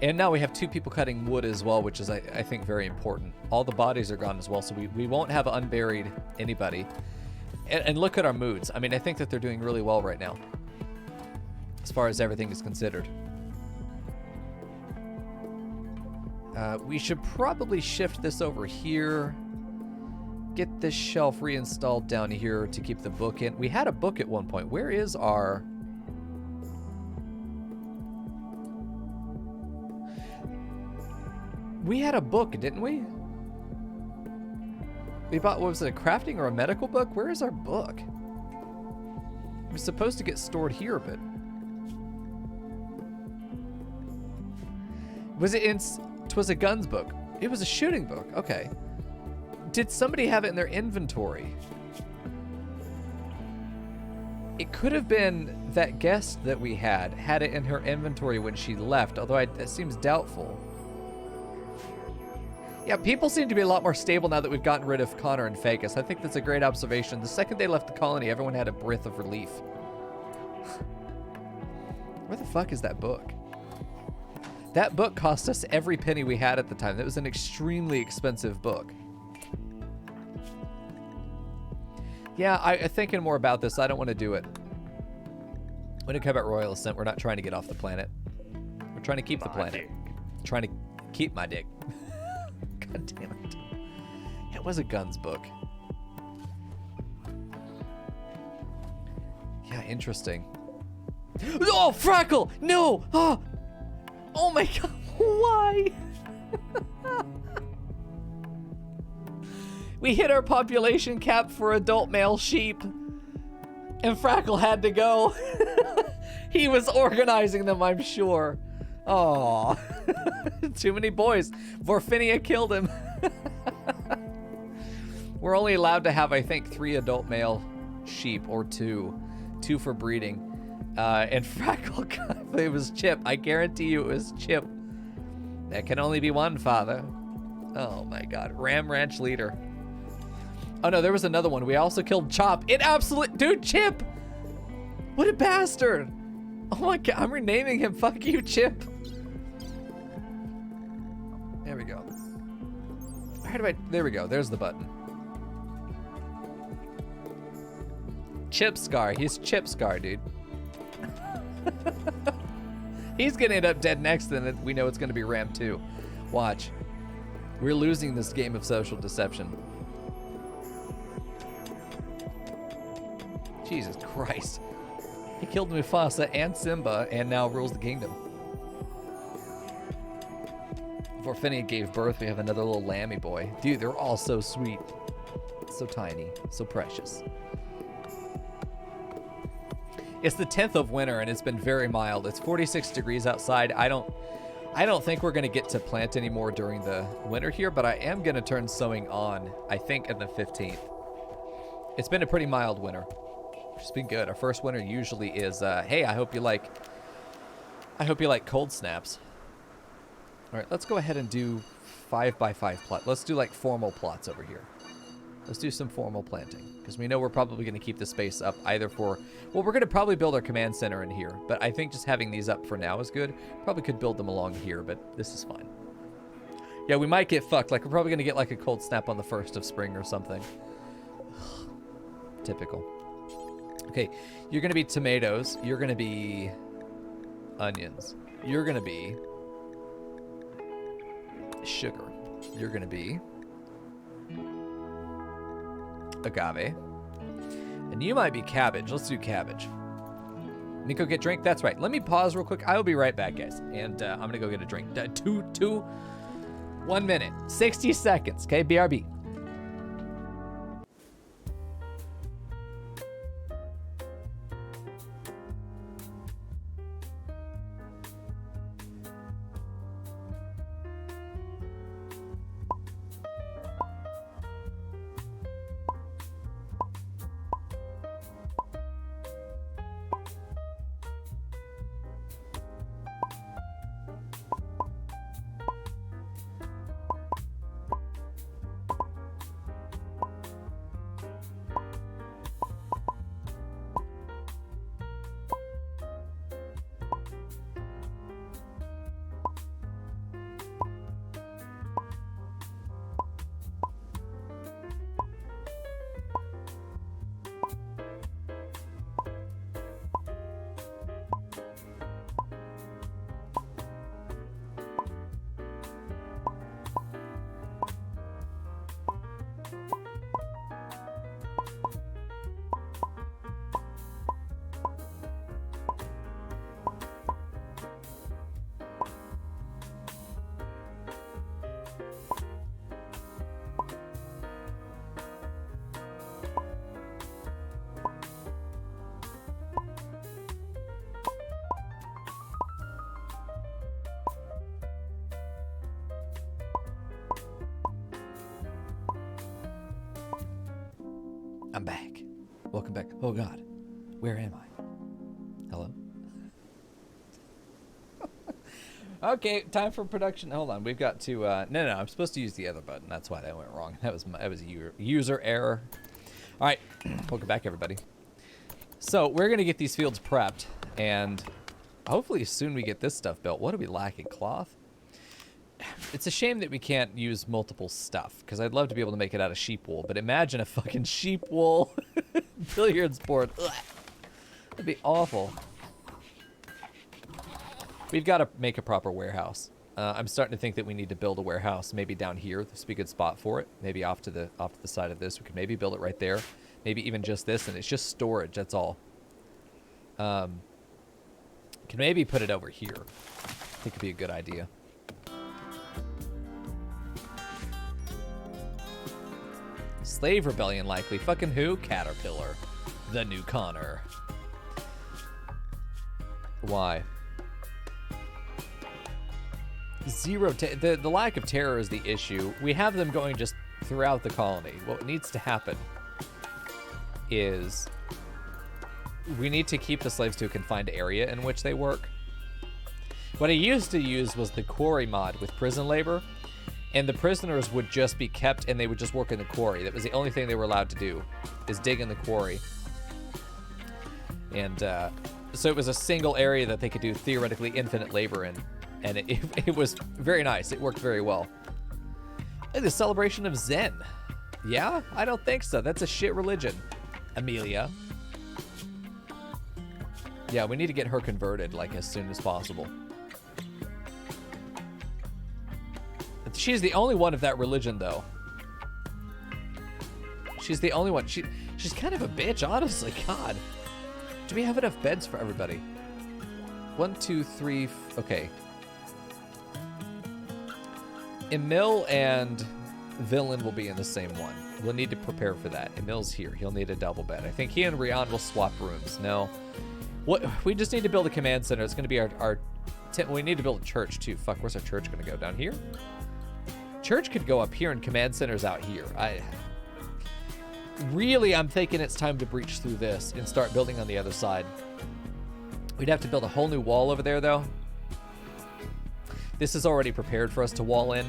And now we have 2 people cutting wood as well, which is, I think, very important. All the bodies are gone as well, so we won't have unburied anybody. And look at our moods. I mean, I think that they're doing really well right now, as far as everything is considered. We should probably shift this over here. Get this shelf reinstalled down here to keep the book in. We had a book at one point. Where is our... We had a book, didn't we? We bought, what was it, a crafting or a medical book? Where is our book? It was supposed to get stored here, but... Was it in... It was a guns book. It was a shooting book. Okay. Did somebody have it in their inventory? It could have been that guest that we had it in her inventory when she left, although that seems doubtful. Yeah, people seem to be a lot more stable now that we've gotten rid of Connor and Fagus. I think that's a great observation. The second they left the colony, everyone had a breath of relief. Where the fuck is that book? That book cost us every penny we had at the time. That was an extremely expensive book. Yeah, I'm thinking more about this. I don't want to do it. When it comes about Royal Ascent, we're not trying to get off the planet. We're trying to keep the planet. Trying to keep my dick. God damn it. It was a guns book. Yeah, interesting. Oh, Frackle! No! Oh my god, why? We hit our population cap for adult male sheep, and Frackle had to go. He was organizing them, I'm sure. Oh, too many boys. Vorfinia killed him. We're only allowed to have, I think, 3 adult male sheep, or 2 for breeding. And Frackle, it was Chip. I guarantee you it was Chip. There can only be one father. Oh my god. Ram Ranch leader. Oh no, there was another one. We also killed Chop. Dude, Chip! What a bastard! Oh my god, I'm renaming him. Fuck you, Chip. There we go. There we go. There's the button. Chip Scar. He's Chip Scar, dude. He's gonna end up dead next, and we know it's gonna be Ram 2. Watch. We're losing this game of social deception. Jesus Christ. He killed Mufasa and Simba and now rules the kingdom. Before Finny gave birth, we have another little lammy boy. Dude, they're all so sweet. So tiny. So precious. It's the 10th of winter and it's been very mild. It's 46 degrees outside. I don't think we're going to get to plant anymore during the winter here, but I am going to turn sowing on, I think, on the 15th. It's been a pretty mild winter. It's been good. Our first winter usually is, hey, I hope you like I hope you like cold snaps. All right, let's go ahead and do 5x5 plot. Let's do like formal plots over here. Let's do some formal planting because we know we're probably going to keep the space up either for, well, we're going to probably build our command center in here, but I think just having these up for now is good. Probably could build them along here, but this is fine. Yeah, we might get fucked. Like, we're probably going to get like a cold snap on the 1st of spring or something. Typical. Okay, you're going to be tomatoes. You're going to be onions. You're going to be sugar. You're going to be agave. And you might be cabbage. Let's do cabbage. Nico, get drink? That's right. Let me pause real quick. I will be right back, guys. And I'm going to go get a drink. 1 minute. 60 seconds. Okay, BRB. I'm back. Welcome back. Oh, God. Where am I? Hello? Okay, time for production. Hold on. We've got to... No, I'm supposed to use the other button. That's why that went wrong. That was a user error. All right. Welcome back, everybody. So, we're going to get these fields prepped, and hopefully soon we get this stuff built. What are we lacking? Cloth? It's a shame that we can't use multiple stuff, because I'd love to be able to make it out of sheep wool, but imagine a fucking sheep wool billiards board. Ugh. That'd be awful. We've got to make a proper warehouse. I'm starting to think that we need to build a warehouse, maybe down here. This would be a good spot for it. Maybe off to the side of this. We could maybe build it right there. Maybe even just this, and it's just storage. That's all. Can maybe put it over here. I think it'd be a good idea. Slave rebellion likely. Fucking who? Caterpillar. The new Connor. Why? The lack of terror is the issue. We have them going just throughout the colony. What needs to happen is we need to keep the slaves to a confined area in which they work. What I used to use was the quarry mod with prison labor, and the prisoners would just be kept and they would just work in the quarry. That was the only thing they were allowed to do, is dig in the quarry. And so it was a single area that they could do theoretically infinite labor in. And it was very nice. It worked very well. Hey, the celebration of Zen. Yeah? I don't think so. That's a shit religion, Amelia. Yeah, we need to get her converted, like, as soon as possible. She's the only one of that religion, though. She's the only one. She's kind of a bitch, honestly. God. Do we have enough beds for everybody? 1, 2, 3... Okay. Emil and Villain will be in the same one. We'll need to prepare for that. Emil's here. He'll need a double bed. I think he and Rian will swap rooms. No. What? We just need to build a command center. It's going to be our we need to build a church, too. Fuck, where's our church going to go? Down here? Church could go up here and command center's out here. I'm thinking it's time to breach through this and start building on the other side. We'd have to build a whole new wall over there, though. This is already prepared for us to wall in.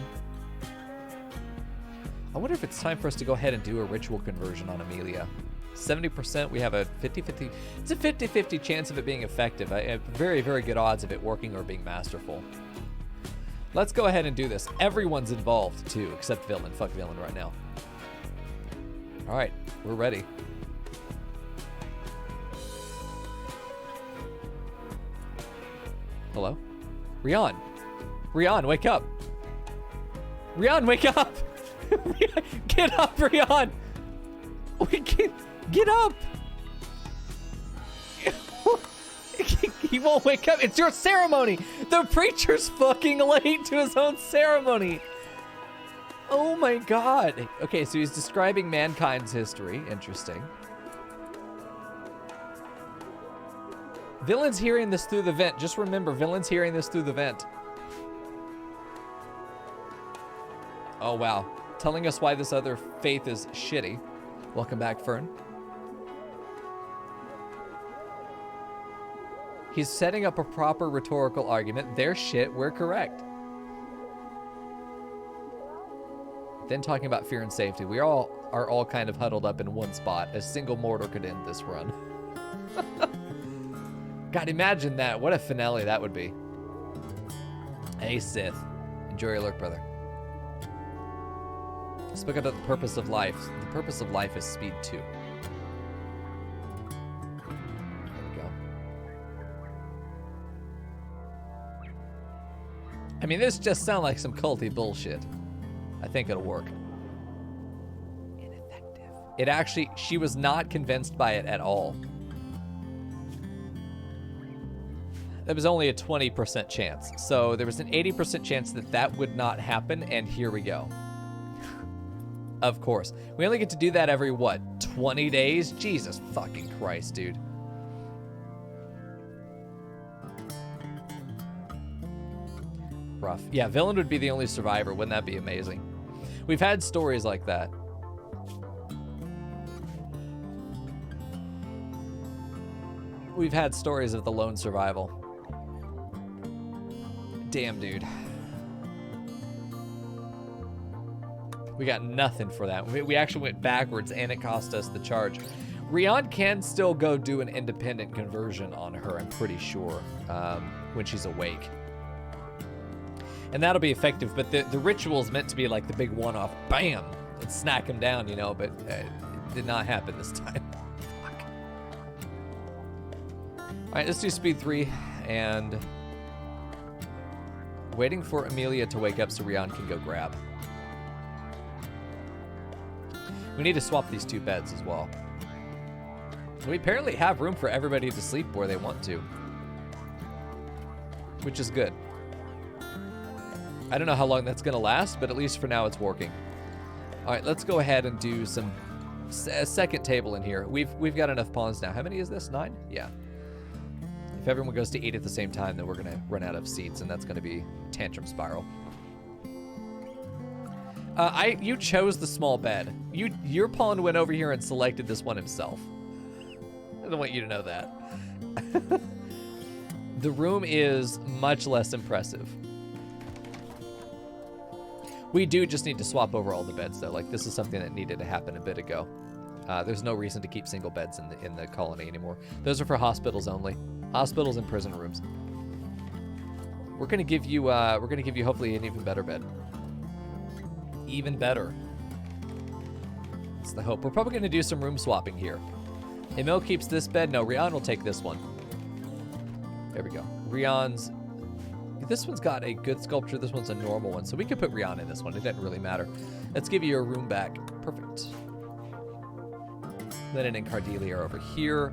I wonder if it's time for us to go ahead and do a ritual conversion on Amelia. 70%, we have a 50-50, it's a 50-50 chance of it being effective. I have very, very good odds of it working or being masterful. Let's go ahead and do this. Everyone's involved too, except Villain. Fuck Villain right now. All right, we're ready. Hello? Rian! Rian, wake up! Rian, wake up! Get up, Rian! Get up! He won't wake up. It's your ceremony! The preacher's fucking late to his own ceremony! Oh my god. Okay, so he's describing mankind's history. Interesting. Villain's hearing this through the vent. Just remember, Villain's hearing this through the vent. Oh, wow. Telling us why this other faith is shitty. Welcome back, Fern. He's setting up a proper rhetorical argument. They're shit, we're correct. Then talking about fear and safety. We are all kind of huddled up in one spot. A single mortar could end this run. God, imagine that. What a finale that would be. Hey, Sith. Enjoy your lurk, brother. Speak about the purpose of life. The purpose of life is speed 2. There we go. I mean, this just sounds like some culty bullshit. I think it'll work. Ineffective. It actually, she was not convinced by it at all. There was only a 20% chance. So there was an 80% chance that that would not happen, and here we go. Of course. We only get to do that every, what, 20 days? Jesus fucking Christ, dude. Rough. Yeah, Villain would be the only survivor. Wouldn't that be amazing? We've had stories like that. We've had stories of the lone survival. Damn, dude. We got nothing for that. We actually went backwards, and it cost us the charge. Rian can still go do an independent conversion on her, I'm pretty sure, when she's awake. And that'll be effective, but the ritual is meant to be like the big one-off, bam, and snack him down, you know, but it did not happen this time. Fuck. All right, let's do speed 3, and waiting for Amelia to wake up so Rian can go grab. We need to swap these 2 beds as well. We apparently have room for everybody to sleep where they want to, which is good. I don't know how long that's going to last, but at least for now it's working. All right, let's go ahead and do some second table in here. We've got enough pawns now. How many is this? 9? Yeah. If everyone goes to 8 at the same time, then we're going to run out of seats, and that's going to be tantrum spiral. You chose the small bed. Your pawn went over here and selected this one himself. I don't want you to know that. The room is much less impressive. We do just need to swap over all the beds, though. Like, this is something that needed to happen a bit ago. There's no reason to keep single beds in the colony anymore. Those are for hospitals only. Hospitals and prison rooms. We're gonna give you hopefully an even better bed. Even better. That's the hope. We're probably gonna do some room swapping here. Emil keeps this bed. No, Rian will take this one. There we go. Rian's. This one's got a good sculpture. This one's a normal one. So we could put Rian in this one. It doesn't really matter. Let's give you your room back. Perfect. Lennon and Cardelia are over here.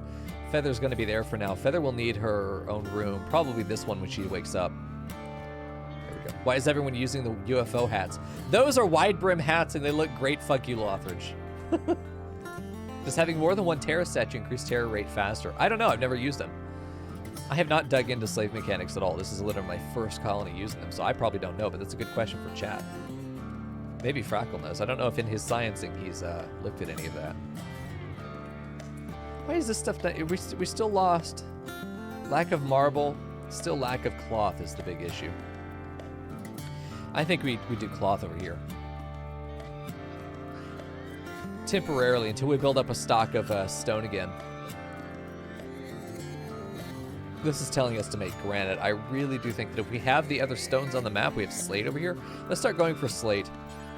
Feather's going to be there for now. Feather will need her own room. Probably this one when she wakes up. There we go. Why is everyone using the UFO hats? Those are wide brim hats and they look great. Fuck you, Lothridge. Does having more than one terror statue increase terror rate faster? I don't know. I've never used them. I have not dug into slave mechanics at all. This is literally my first colony using them, so I probably don't know, but that's a good question for chat. Maybe Frackle knows. I don't know if in his sciencing he's looked at any of that. Why is this stuff done? We still lost. Lack of marble, still lack of cloth is the big issue. I think we do cloth over here. Temporarily, until we build up a stock of stone again. This is telling us to make granite. I really do think that if we have the other stones on the map, we have slate over here. Let's start going for slate.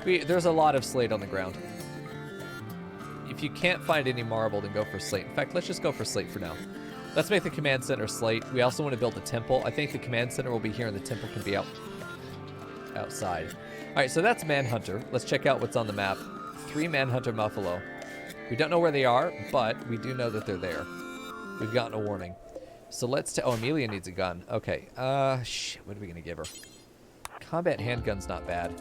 There's a lot of slate on the ground. If you can't find any marble, then go for slate. In fact, let's just go for slate for now. Let's make the command center slate. We also want to build a temple. I think the command center will be here and the temple can be outside. All right, so that's Manhunter. Let's check out what's on the map. 3 Manhunter Muffalo. We don't know where they are, but we do know that they're there. We've gotten a warning. So let's oh, Amelia needs a gun. Okay, shit, what are we gonna give her? Combat handgun's not bad.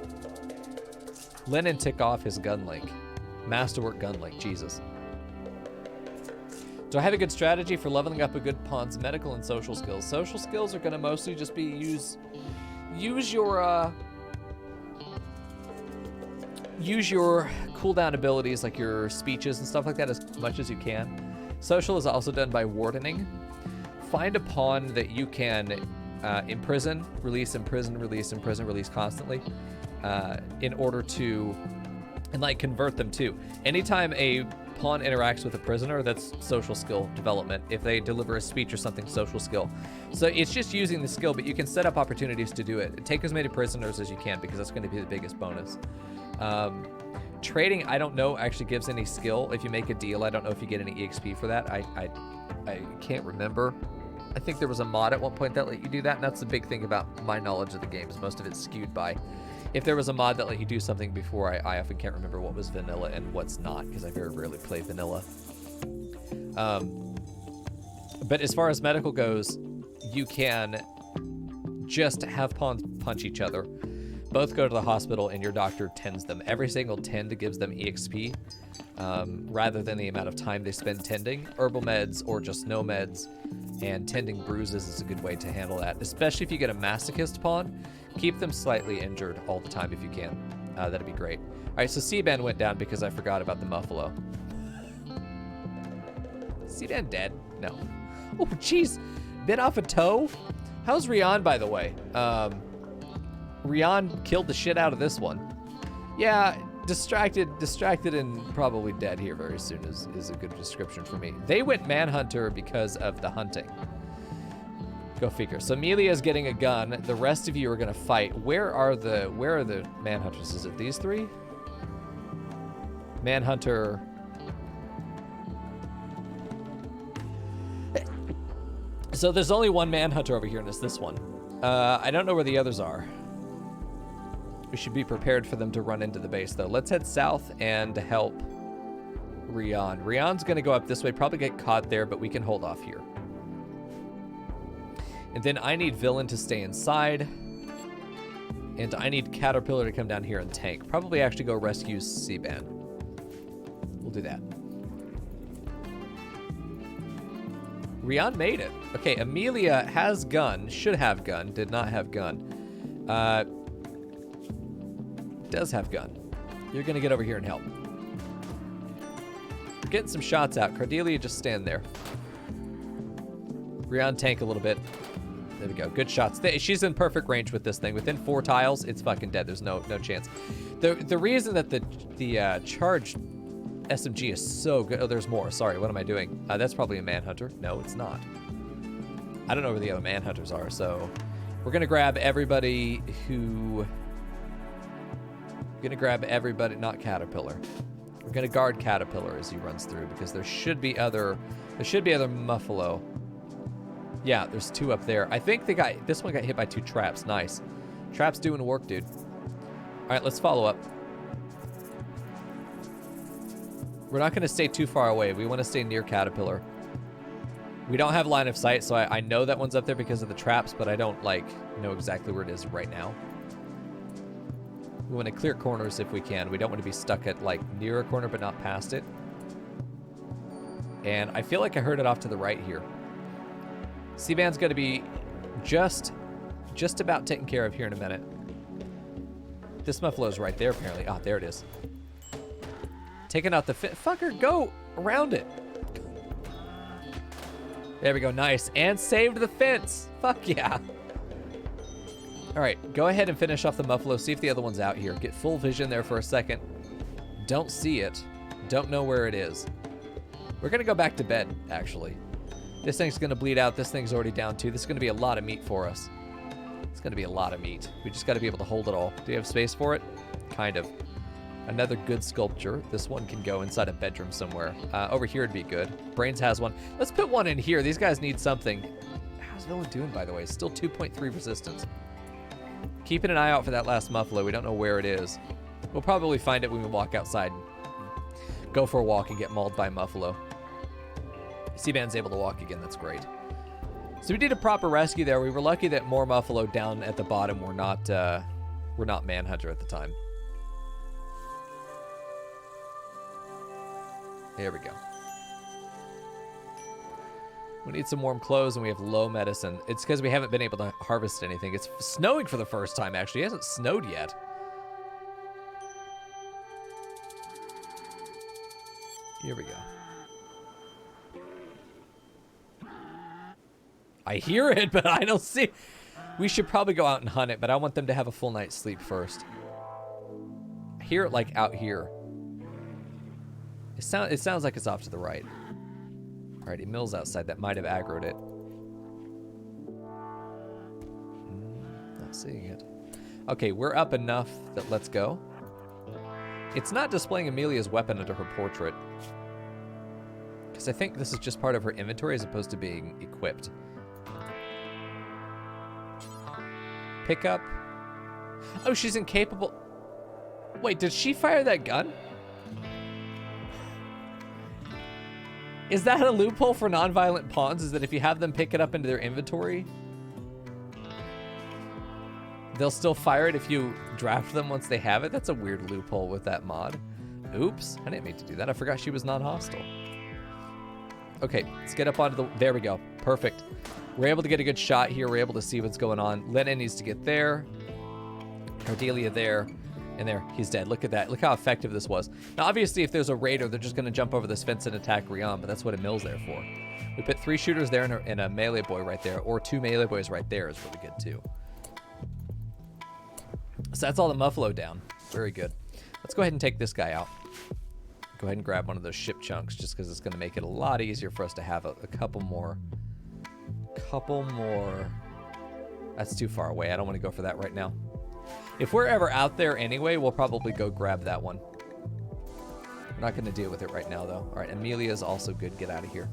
Lennon tick off his gun link. Masterwork gun link, Jesus. Do I have a good strategy for leveling up a good pawn's medical and social skills? Social skills are gonna mostly just be use your cooldown abilities, like your speeches and stuff like that, as much as you can. Social is also done by wardening. Find a pawn that you can imprison, release, imprison, release, imprison, release constantly, in order to, and like convert them too. Anytime a pawn interacts with a prisoner, that's social skill development. If they deliver a speech or something, social skill. So it's just using the skill, but you can set up opportunities to do it. Take as many prisoners as you can, because that's going to be the biggest bonus. Trading, I don't know, actually gives any skill. If you make a deal, I don't know if you get any EXP for that. I can't remember. I think there was a mod at one point that let you do that, and that's the big thing about my knowledge of the game, is most of it's skewed by. If there was a mod that let you do something before, I often can't remember what was vanilla and what's not, because I very rarely play vanilla. But as far as medical goes, you can just have pawns punch each other. Both go to the hospital and your doctor tends them. Every single tend gives them EXP, rather than the amount of time they spend tending. Herbal meds or just no meds, and tending bruises is a good way to handle that. Especially if you get a masochist pawn, keep them slightly injured all the time if you can. That'd be great. All right, so C-Band went down because I forgot about the Muffalo. C-Band dead? No. Oh, jeez. Bit off a toe? How's Rian, by the way? Rian killed the shit out of this one. Yeah, distracted and probably dead here very soon is a good description for me. They went Manhunter because of the hunting. Go figure. So Amelia's getting a gun. The rest of you are gonna fight. Where are the Manhunters? Is it these 3? Manhunter. So there's only one Manhunter over here, and it's this one. I don't know where the others are. We should be prepared for them to run into the base, though. Let's head south and help Rian. Rian's going to go up this way, probably get caught there, but we can hold off here. And then I need Villain to stay inside. And I need Caterpillar to come down here and tank. Probably actually go rescue C-Band. We'll do that. Rian made it. Okay, Amelia has gun. Should have gun. Did not have gun. Does have gun. You're gonna get over here and help. We're getting some shots out. Cordelia, just stand there. Rian, tank a little bit. There we go. Good shots. She's in perfect range with this thing. Within 4 tiles, it's fucking dead. There's no chance. The reason that the charged SMG is so good. Oh, there's more. Sorry, what am I doing? That's probably a Manhunter. No, it's not. I don't know where the other Manhunters are, so we're gonna grab everybody who. We're gonna grab everybody, not Caterpillar. We're gonna guard Caterpillar as he runs through, because there should be other Muffalo. Yeah, there's 2 up there. I think this one got hit by 2 traps. Nice. Traps doing work, dude. All right, let's follow up. We're not gonna stay too far away. We wanna stay near Caterpillar. We don't have line of sight, so I know that one's up there because of the traps, but I don't know exactly where it is right now. We want to clear corners if we can. We don't want to be stuck at near a corner but not past it. And I feel like I heard it off to the right here. C-Band's going to be just about taken care of here in a minute. This Muffalo's right there apparently. Ah, there it is. Taking out the fucker, go around it. There we go, nice. And saved the fence. Fuck yeah. All All right, go ahead and finish off the Muffalo. See if the other one's out here. Get full vision there for a second. Don't see it. Don't know where it is. We're going to go back to bed, actually. This thing's going to bleed out. This thing's already down, too. This is going to be a lot of meat for us. It's going to be a lot of meat. We just got to be able to hold it all. Do you have space for it? Kind of. Another good sculpture. This one can go inside a bedroom somewhere. Over here would be good. Brains has one. Let's put one in here. These guys need something. How's Villain doing, by the way? Still 2.3 resistance. Keeping an eye out for that last Muffalo. We don't know where it is. We'll probably find it when we walk outside. Go for a walk and get mauled by Muffalo. C-Band's able to walk again. That's great. So we did a proper rescue there. We were lucky that more Muffalo down at the bottom were not Manhunter at the time. There we go. We need some warm clothes, and we have low medicine. It's because we haven't been able to harvest anything. It's snowing for the first time, actually. It hasn't snowed yet. Here we go. I hear it, but I don't see it. We should probably go out and hunt it, but I want them to have a full night's sleep first. I hear it, like, out here. It sounds like it's off to the right. Alright, Emil's outside. That might have aggroed it. Not seeing it. Okay, we're up enough that let's go. It's not displaying Amelia's weapon under her portrait. Because I think this is just part of her inventory as opposed to being equipped. Pick up. Oh, she's incapable. Wait, did she fire that gun? Is that a loophole for non-violent pawns? Is that if you have them pick it up into their inventory, they'll still fire it if you draft them once they have it? That's a weird loophole with that mod. Oops, I didn't mean to do that. I forgot she was non-hostile. Okay, let's get up onto the... There we go. Perfect. We're able to get a good shot here. We're able to see what's going on. Lennon needs to get there. Cordelia there. And there, he's dead. Look at that. Look how effective this was. Now, obviously, if there's a raider, they're just going to jump over this fence and attack Rion, but that's what Emil's there for. We put 3 shooters there and a melee boy right there, or 2 melee boys right there is really good, too. So that's all the Muffalo down. Very good. Let's go ahead and take this guy out. Go ahead and grab one of those ship chunks, just because it's going to make it a lot easier for us to have a couple more. That's too far away. I don't want to go for that right now. If we're ever out there anyway, we'll probably go grab that one. We're not going to deal with it right now, though. All right, Amelia's also good. Get out of here.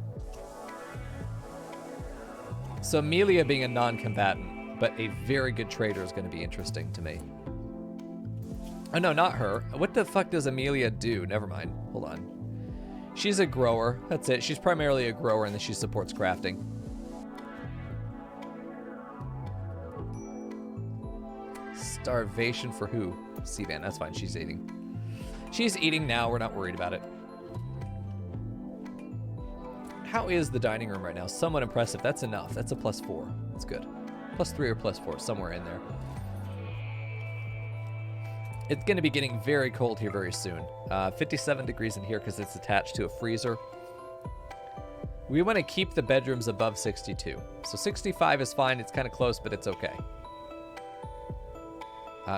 So Amelia being a non-combatant, but a very good trader is going to be interesting to me. Oh, no, not her. What the fuck does Amelia do? Never mind. Hold on. She's a grower. That's it. She's primarily a grower, and then she supports crafting. Starvation for who? C-Band. That's fine. She's eating. She's eating now. We're not worried about it. How is the dining room right now? Somewhat impressive. That's enough. That's a +4. That's good. +3 or +4. Somewhere in there. It's going to be getting very cold here very soon. 57 degrees in here because it's attached to a freezer. We want to keep the bedrooms above 62. So 65 is fine. It's kind of close, but it's okay.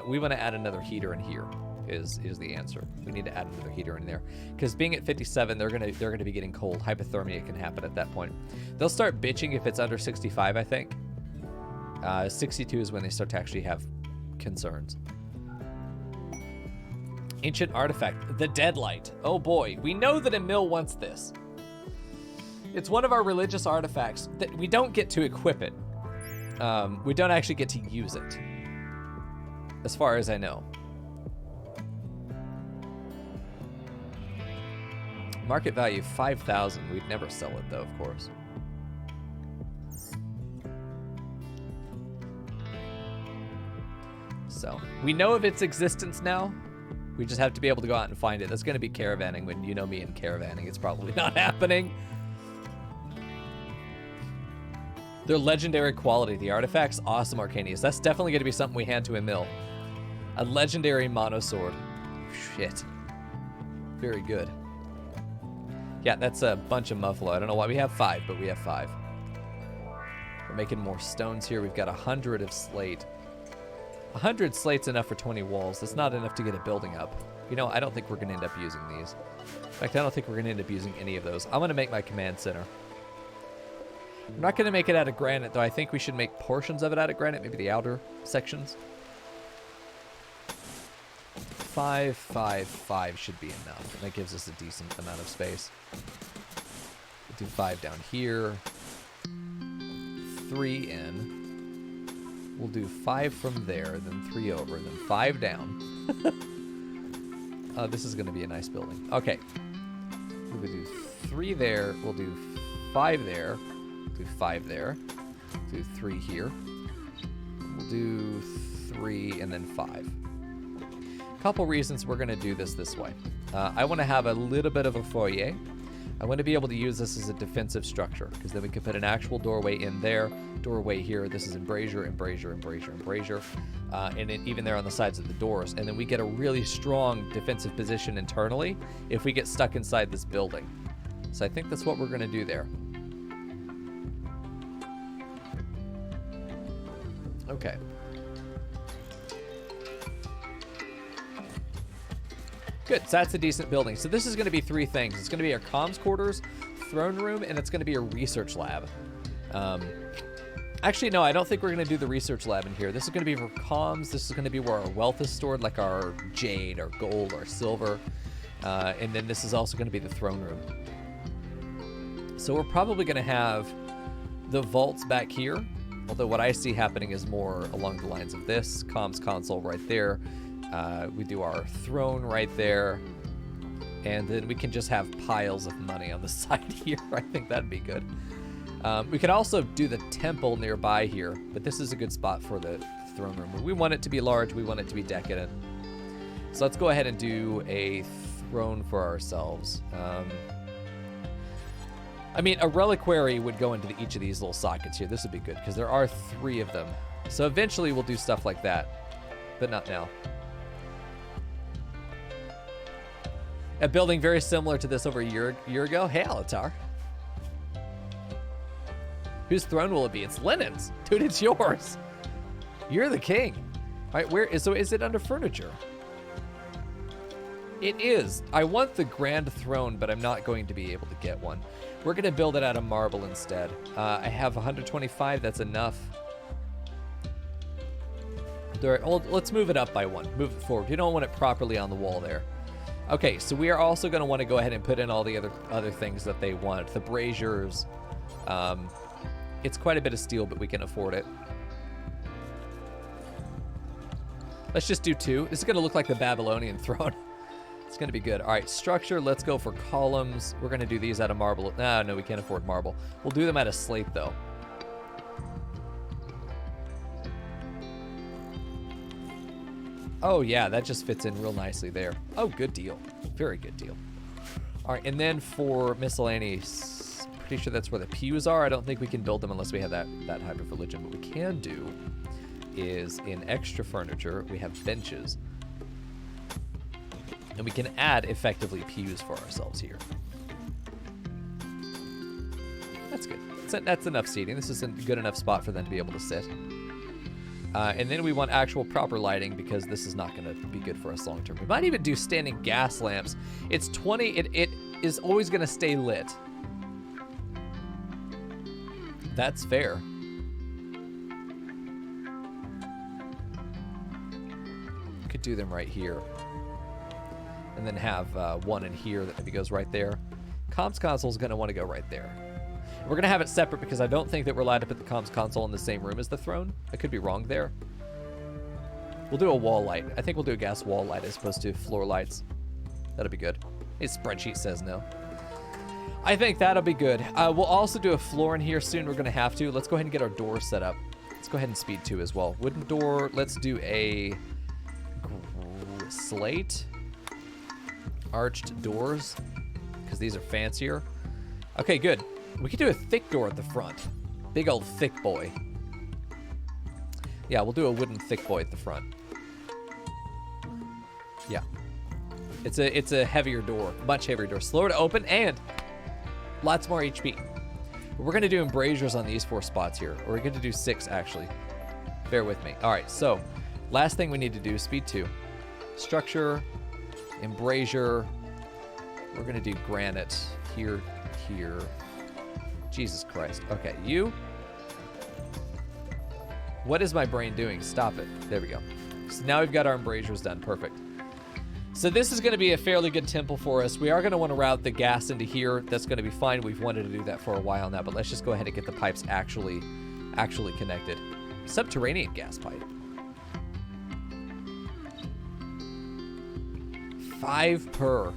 We want to add another heater in here is the answer. We need to add another heater in there. Because being at 57, they're gonna be getting cold. Hypothermia can happen at that point. They'll start bitching if it's under 65, I think. 62 is when they start to actually have concerns. Ancient artifact, the Deadlight. Oh boy, we know that Emil wants this. It's one of our religious artifacts that we don't get to equip it. We don't actually get to use it. As far as I know. Market value 5,000. We'd never sell it though, of course. So, we know of its existence now. We just have to be able to go out and find it. That's going to be caravanning. When you know me and caravanning, it's probably not happening. Their legendary quality. The artifacts, awesome Arcanius. That's definitely going to be something we hand to Emil. A legendary monosword. Shit. Very good. Yeah, that's a bunch of Muffalo. I don't know why we have 5, but we have 5. We're making more stones here. We've got 100 of slate. 100 slates enough for 20 walls. That's not enough to get a building up. You know, I don't think we're going to end up using these. In fact, I don't think we're going to end up using any of those. I'm going to make my command center. I'm not going to make it out of granite, though. I think we should make portions of it out of granite, maybe the outer sections. 5, 5, 5 should be enough. And that gives us a decent amount of space. We'll do 5 down here. 3 in. We'll do 5 from there, then 3 over, then 5 down. This is going to be a nice building. Okay. We'll do 3 there. We'll do 5 there. Do 5 there. Do 3 here. We'll do 3 and then 5. Couple reasons we're going to do this way. I want to have a little bit of a foyer. I want to be able to use this as a defensive structure, because then we can put an actual doorway in there, doorway here. This is embrasure, embrasure, embrasure, embrasure, and then even there on the sides of the doors. And then we get a really strong defensive position internally if we get stuck inside this building. So I think that's what we're going to do there. Okay. Good, so that's a decent building. So this is going to be 3 things. It's going to be our comms quarters, throne room, and it's going to be a research lab. Actually, no, I don't think we're going to do the research lab in here. This is going to be for comms. This is going to be where our wealth is stored, like our jade, our gold, our silver. And then this is also going to be the throne room. So we're probably going to have the vaults back here. Although what I see happening is more along the lines of this. Comms console right there. We do our throne right there. And then we can just have piles of money on the side here. I think that'd be good. We could also do the temple nearby here. But this is a good spot for the throne room. We want it to be large. We want it to be decadent. So let's go ahead and do a throne for ourselves. I mean, a reliquary would go into each of these little sockets here. This would be good because there are 3 of them. So eventually we'll do stuff like that, but not now. A building very similar to this over a year ago. Hey, Alatar. Whose throne will it be? It's Lenin's. Dude, it's yours. You're the king. All right, so is it under furniture? It is. I want the grand throne, but I'm not going to be able to get one. We're going to build it out of marble instead. I have 125. That's enough. All right, let's move it up by 1. Move it forward. You don't want it properly on the wall there. Okay, so we are also going to want to go ahead and put in all the other things that they want. The braziers. It's quite a bit of steel, but we can afford it. Let's just do 2. This is going to look like the Babylonian throne. It's going to be good. All right, structure. Let's go for columns. We're going to do these out of marble. No, we can't afford marble. We'll do them out of slate, though. Oh, yeah, that just fits in real nicely there. Oh, good deal. Very good deal. All right, and then for miscellaneous, pretty sure that's where the pews are. I don't think we can build them unless we have that type of religion. What we can do is in extra furniture, we have benches. And we can add, effectively, pews for ourselves here. That's good. That's enough seating. This is a good enough spot for them to be able to sit. And then we want actual proper lighting because this is not going to be good for us long term. We might even do standing gas lamps. It's 20. It is always going to stay lit. That's fair. Could do them right here. And then have 1 in here that maybe goes right there. Comms console is going to want to go right there. We're going to have it separate because I don't think that we're allowed to put the comms console in the same room as the throne. I could be wrong there. We'll do a wall light. I think we'll do a gas wall light as opposed to floor lights. That'll be good. His spreadsheet says no. I think that'll be good. We'll also do a floor in here soon. We're going to have to. Let's go ahead and get our door set up. Let's go ahead and speed 2 as well. Wooden door. Let's do a slate. Arched doors because these are fancier. Okay, good. We could do a thick door at the front. Big old thick boy. Yeah, we'll do a wooden thick boy at the front. Yeah. It's a heavier door. Much heavier door. Slower to open and lots more HP. We're going to do embrasures on these 4 spots here. Or we're going to do 6, actually. Bear with me. All right, so Last thing we need to do, speed 2. Structure, embrasure. We're going to do granite here, here. Jesus Christ. Okay, you. What is my brain doing? Stop it. There we go. So now we've got our embrasures done. Perfect. So this is going to be a fairly good temple for us. We are going to want to route the gas into here. That's going to be fine. We've wanted to do that for a while now, but let's just go ahead and get the pipes actually connected. Subterranean gas pipe. 5 per.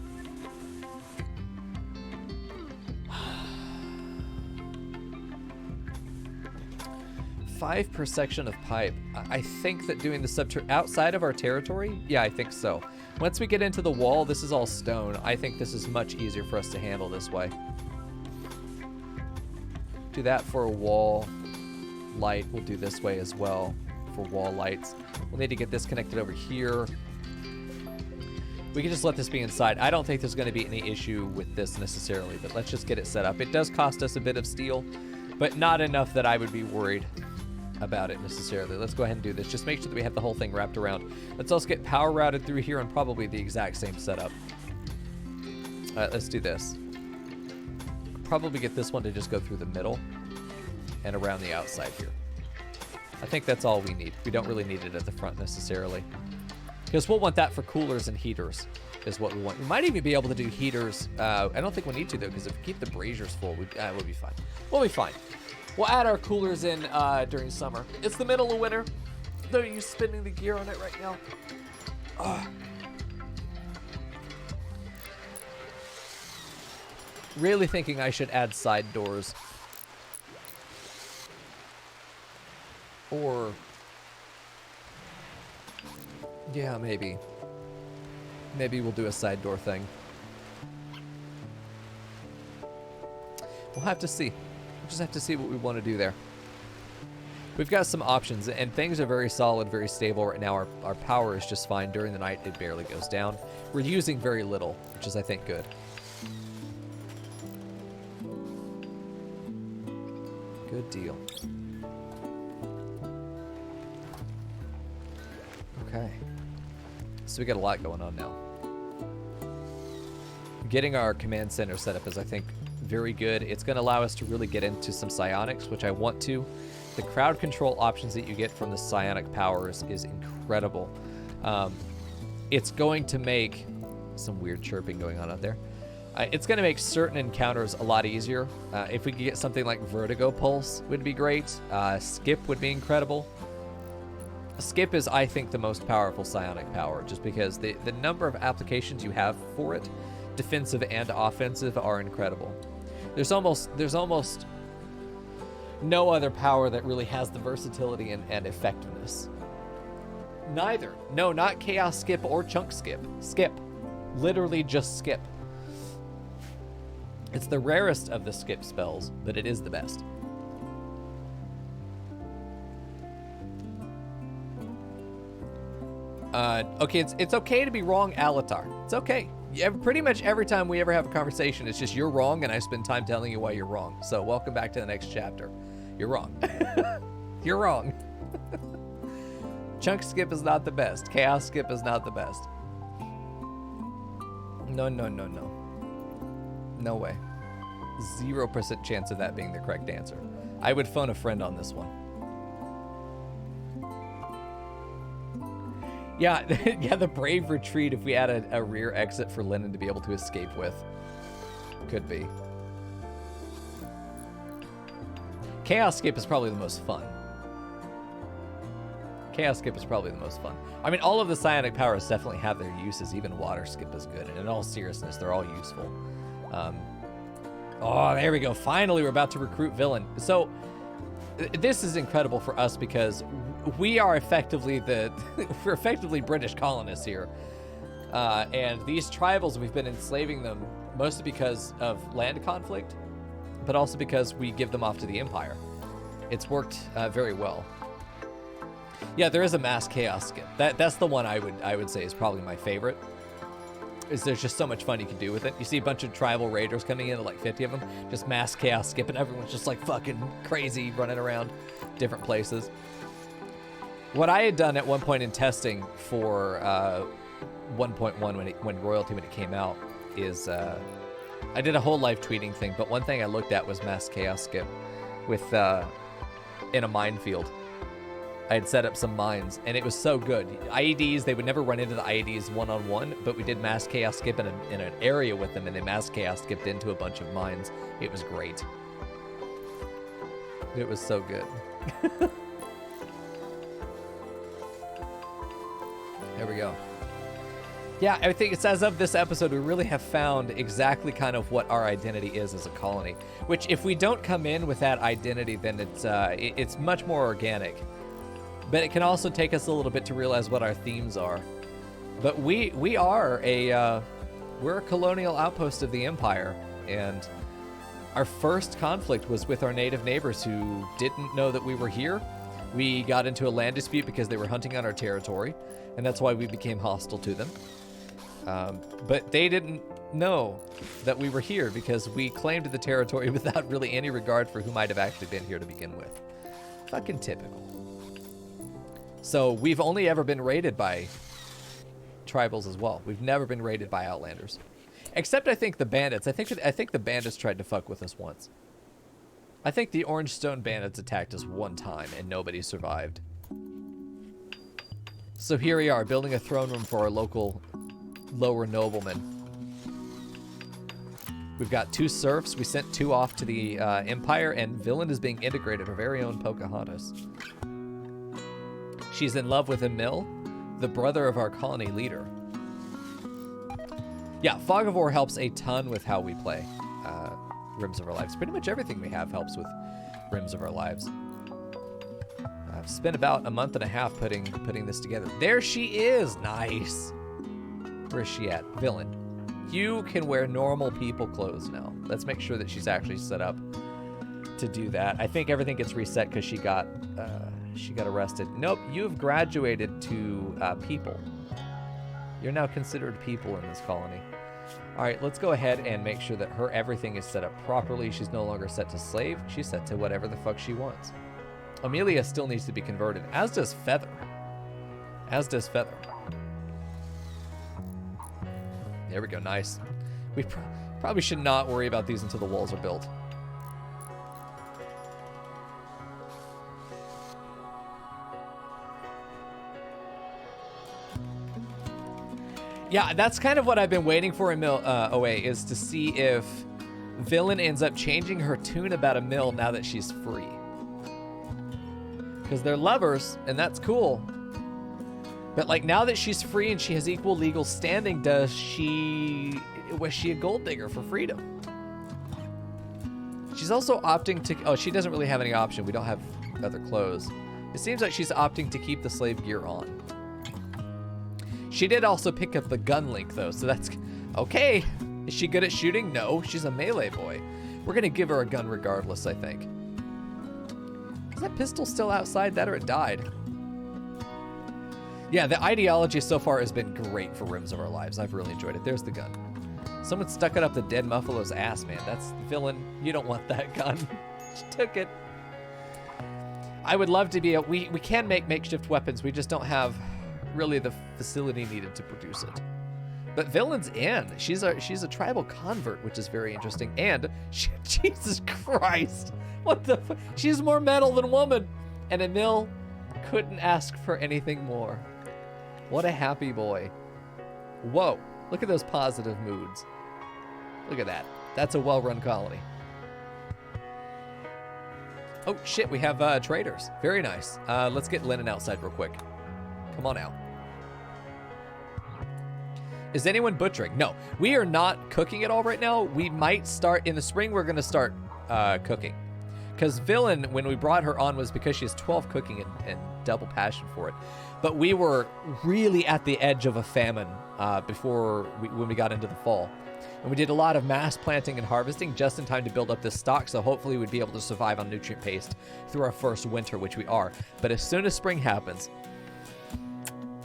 5 per section of pipe. I think that doing the outside of our territory, yeah, I think so. Once we get into the wall, this is all stone. I think this is much easier for us to handle this way. Do that for a wall light. We'll do this way as well for wall lights. We'll need to get this connected over here. We can just let this be inside. I don't think there's going to be any issue with this necessarily, but let's just get it set up. It does cost us a bit of steel, but not enough that I would be worried about it necessarily. Let's go ahead and do this. Just make sure that we have the whole thing wrapped around. Let's also get power routed through here on probably the exact same setup. All right, let's do this. Probably get this one to just go through the middle and around the outside here. I think that's all we need. We don't really need it at the front necessarily, because we'll want that for coolers and heaters is what we want. We might even be able to do heaters. I don't think we need to though, because if we keep the braziers full, we'll be fine. We'll be fine. We'll add our coolers in during summer. It's the middle of winter. No use spinning the gear on it right now. Ugh. Really thinking I should add side doors. Or... yeah, maybe. Maybe we'll do a side door thing. We'll have to see. We'll just have to see what we want to do there. We've got some options, and things are very solid, very stable right now. Our power is just fine. During the night, it barely goes down. We're using very little, which is, I think, good. Good deal. Okay. So we got a lot going on now. Getting our command center set up is, I think, very good. It's going to allow us to really get into some psionics, which I want to. The crowd control options that you get from the psionic powers is incredible. It's going to make some weird chirping going on out there. It's going to make certain encounters a lot easier. If we could get something like Vertigo Pulse would be great. Skip would be incredible. Skip is, I think, the most powerful psionic power, just because the number of applications you have for it, defensive and offensive, are incredible. There's almost no other power that really has the versatility and effectiveness. Neither. No, not Chaos Skip or Chunk Skip. Skip. Literally just skip. It's the rarest of the skip spells, but it is the best. Okay, it's okay to be wrong, Alatar. It's okay. Pretty much every time we ever have a conversation, it's just you're wrong, and I spend time telling you why you're wrong. So welcome back to the next chapter. You're wrong. You're wrong. Chunk Skip is not the best. Chaos Skip is not the best. No. No way. 0% chance of that being the correct answer. I would phone a friend on this one. Yeah, yeah, the Brave Retreat, if we add a rear exit for Lennon to be able to escape with. Could be. Chaos Skip is probably the most fun. Chaos Skip is probably the most fun. I mean, all of the psionic powers definitely have their uses. Even Water Skip is good. And in all seriousness, they're all useful. Oh, there we go. Finally, we're about to recruit Villain. So, this is incredible for us because we are effectively we're effectively British colonists here. And these tribals, we've been enslaving them mostly because of land conflict, but also because we give them off to the Empire. It's worked very well. Yeah, there is a mass Chaos Skip. That's the one I would say is probably my favorite. Is there's just so much fun you can do with it. You see a bunch of tribal raiders coming in, like 50 of them, just mass Chaos Skip, and everyone's just like fucking crazy running around different places. What I had done at one point in testing for 1.1 when Royalty when it came out is I did a whole live tweeting thing, but one thing I looked at was Mass Chaos Skip with in a minefield. I had set up some mines, and it was so good. IEDs, they would never run into the IEDs one-on-one, but we did Mass Chaos Skip in an area with them, and they Mass Chaos Skipped into a bunch of mines. It was great. It was so good. There we go. Yeah, I think it's as of this episode, we really have found exactly kind of what our identity is as a colony. Which, if we don't come in with that identity, then it's much more organic. But it can also take us a little bit to realize what our themes are. But we are we're a colonial outpost of the Empire, and our first conflict was with our native neighbors who didn't know that we were here. We got into a land dispute because they were hunting on our territory, and that's why we became hostile to them. But they didn't know that we were here because we claimed the territory without really any regard for who might have actually been here to begin with. Fucking typical. So we've only ever been raided by tribals as well. We've never been raided by outlanders. Except I think the bandits. I think the bandits tried to fuck with us once. I think the Orange Stone bandits attacked us one time and nobody survived. So here we are, building a throne room for our local lower noblemen. We've got 2 serfs. We sent 2 off to the Empire, and Villain is being integrated, our very own Pocahontas. She's in love with Emil, the brother of our colony leader. Yeah, Fog of War helps a ton with how we play Rims of Our Lives. Pretty much everything we have helps with Rims of Our Lives. I've spent about a month and a half putting this together. There she is! Nice! Where is she at? Villain. You can wear normal people clothes now. Let's make sure that she's actually set up to do that. I think everything gets reset because she got arrested. Nope, you've graduated to people. You're now considered people in this colony. All right, let's go ahead and make sure that her everything is set up properly. She's no longer set to slave. She's set to whatever the fuck she wants. Amelia still needs to be converted, as does Feather. As does Feather. There we go, nice. We probably should not worry about these until the walls are built. Yeah, that's kind of what I've been waiting for in OA, is to see if Villain ends up changing her tune about Emil now that she's free. Because they're lovers, and that's cool. But like now that she's free and she has equal legal standing, was she a gold digger for freedom? She's also opting to, oh, she doesn't really have any option. We don't have other clothes. It seems like she's opting to keep the slave gear on. She did also pick up the gun link though, so that's okay. Is she good at shooting? No, she's a melee boy. We're gonna give her a gun regardless, I think. Is that pistol still outside that, or it died? Yeah, the ideology so far has been great for Rims of Our Lives. I've really enjoyed it. There's the gun. Someone stuck it up the dead Muffalo's ass, man. That's the Villain. You don't want that gun. She took it. I would love to be a, we can make makeshift weapons. We just don't have really the facility needed to produce it. But Villain's in. She's a tribal convert, which is very interesting. And Jesus Christ, what the? She's more metal than woman. And Emil couldn't ask for anything more. What a happy boy. Whoa, look at those positive moods. Look at that. That's a well-run colony. Oh shit, we have traders. Very nice. Let's get Lennon outside real quick. Come on out. Is anyone butchering? No, we are not cooking at all right now. We might start in the spring. We're gonna start cooking. Because Villain, when we brought her on, was because she has 12 cooking and double passion for it. But we were really at the edge of a famine when we got into the fall. And we did a lot of mass planting and harvesting just in time to build up this stock, so hopefully we'd be able to survive on nutrient paste through our first winter, which we are. But as soon as spring happens,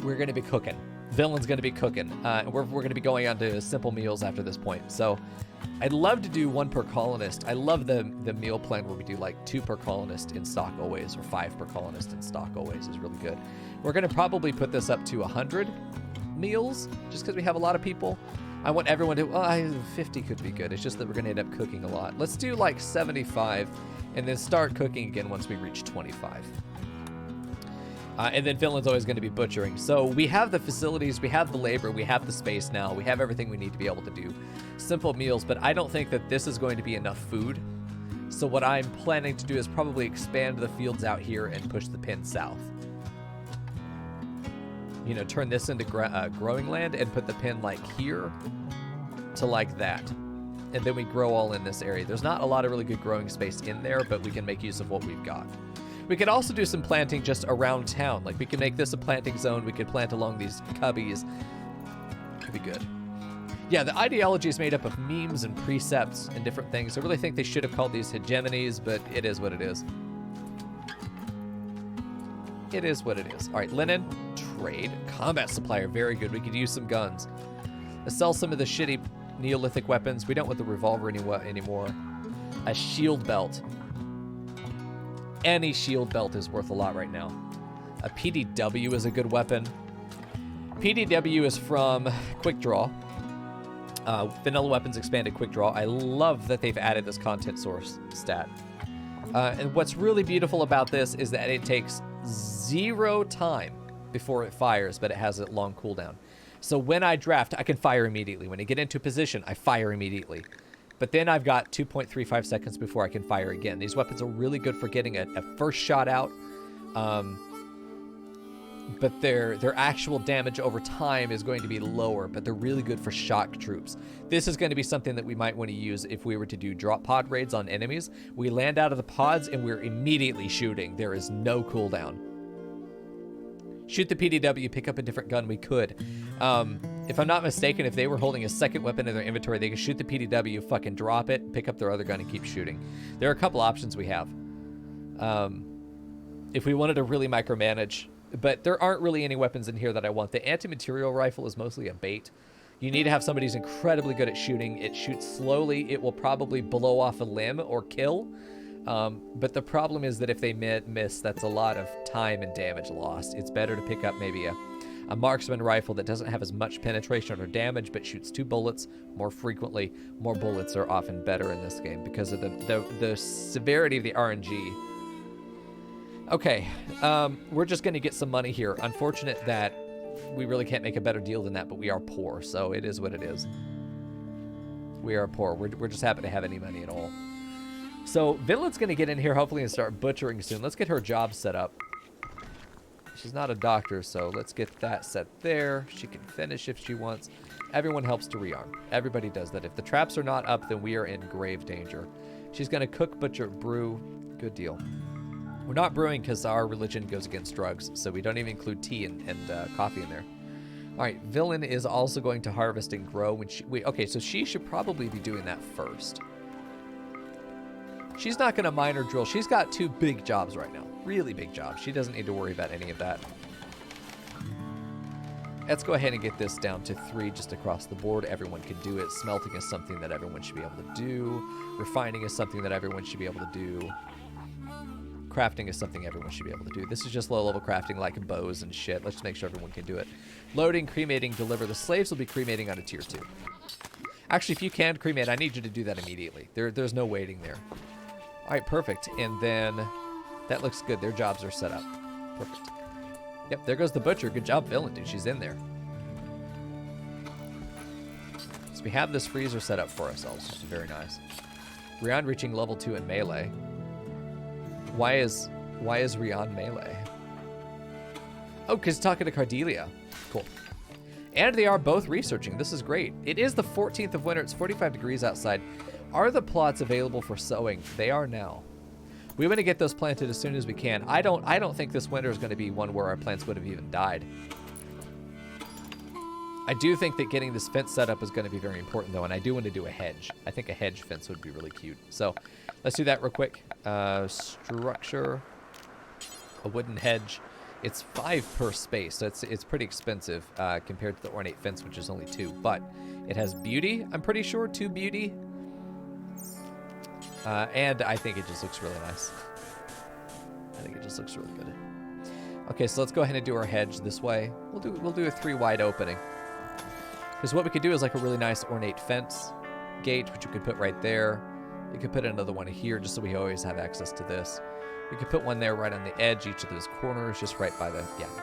we're going to be cooking. Villain's going to be cooking. We're going to be going on to simple meals after this point. So I'd love to do 1 per colonist. I love the meal plan where we do like 2 per colonist in stock always, or 5 per colonist in stock always is really good. We're going to probably put this up to 100 meals just because we have a lot of people. I want everyone to, well, 50 could be good. It's just that we're going to end up cooking a lot. Let's do like 75 and then start cooking again once we reach 25. And then Finland's always going to be butchering. So we have the facilities, we have the labor, we have the space now, we have everything we need to be able to do simple meals, but I don't think that this is going to be enough food. So what I'm planning to do is probably expand the fields out here and push the pin south. You know, turn this into growing land and put the pin like here to like that. And then we grow all in this area. There's not a lot of really good growing space in there, but we can make use of what we've got. We could also do some planting just around town. Like we could make this a planting zone. We could plant along these cubbies. Could be good. Yeah, the ideology is made up of memes and precepts and different things. I really think they should have called these hegemonies, but it is what it is. It is what it is. All right, linen, trade, combat supplier. Very good. We could use some guns. Let's sell some of the shitty Neolithic weapons. We don't want the revolver anymore. A shield belt. Any shield belt is worth a lot right now. A PDW is a good weapon. PDW is from Quick Draw. Vanilla Weapons Expanded Quick Draw. I love that they've added this content source stat. And what's really beautiful about this is that it takes 0 time before it fires, but it has a long cooldown. So when I draft, I can fire immediately. When I get into position, I fire immediately. But then I've got 2.35 seconds before I can fire again. These weapons are really good for getting a first shot out. But their actual damage over time is going to be lower, but they're really good for shock troops. This is going to be something that we might want to use if we were to do drop pod raids on enemies. We land out of the pods and we're immediately shooting. There is no cooldown. Shoot the PDW, pick up a different gun, we could. If I'm not mistaken, if they were holding a second weapon in their inventory, they could shoot the PDW, fucking drop it, pick up their other gun, and keep shooting. There are a couple options we have. If we wanted to really micromanage, but there aren't really any weapons in here that I want. The anti-material rifle is mostly a bait. You need to have somebody who's incredibly good at shooting. It shoots slowly. It will probably blow off a limb or kill. But the problem is that if they miss, that's a lot of time and damage lost. It's better to pick up maybe a marksman rifle that doesn't have as much penetration or damage, but shoots 2 bullets more frequently. More bullets are often better in this game because of the severity of the RNG. Okay, we're just going to get some money here. Unfortunate that we really can't make a better deal than that, but we are poor, so it is what it is. We are poor. We're just happy to have any money at all. So Vinland's going to get in here hopefully and start butchering soon. Let's get her job set up. She's not a doctor, so let's get that set there. She can finish if she wants. Everyone helps to rearm. Everybody does that. If the traps are not up, then we are in grave danger. She's going to cook, butcher, brew. Good deal. We're not brewing because our religion goes against drugs, so we don't even include tea and coffee in there. All right, Villain is also going to harvest and grow. Okay, so she should probably be doing that first. She's not going to mine or drill. She's got 2 big jobs right now. Really big jobs. She doesn't need to worry about any of that. Let's go ahead and get this down to 3 just across the board. Everyone can do it. Smelting is something that everyone should be able to do. Refining is something that everyone should be able to do. Crafting is something everyone should be able to do. This is just low-level crafting like bows and shit. Let's just make sure everyone can do it. Loading, cremating, deliver. The slaves will be cremating on a tier 2. Actually, if you can cremate, I need you to do that immediately. There's no waiting there. All right, perfect. And then that looks good. Their jobs are set up. Perfect. Yep, there goes the butcher. Good job, Villain, dude. She's in there. So we have this freezer set up for ourselves, which is very nice. Rion reaching level 2 in melee. Why is Rion melee? Oh, because talking to Cardelia. Cool. And they are both researching. This is great. It is the 14th of winter. It's 45 degrees outside. Are the plots available for sowing? They are now. We want to get those planted as soon as we can. I don't think this winter is going to be one where our plants would have even died. I do think that getting this fence set up is going to be very important, though, and I do want to do a hedge. I think a hedge fence would be really cute. So let's do that real quick. Structure, a wooden hedge. It's 5 per space, so it's pretty expensive compared to the ornate fence, which is only 2. But it has beauty, I'm pretty sure, 2 beauty. And I think it just looks really nice. I think it just looks really good. Okay, so let's go ahead and do our hedge this way. We'll do a 3 wide opening. Because what we could do is like a really nice ornate fence gate, which you could put right there. You could put another one here just so we always have access to this. We could put one there right on the edge, each of those corners, just right by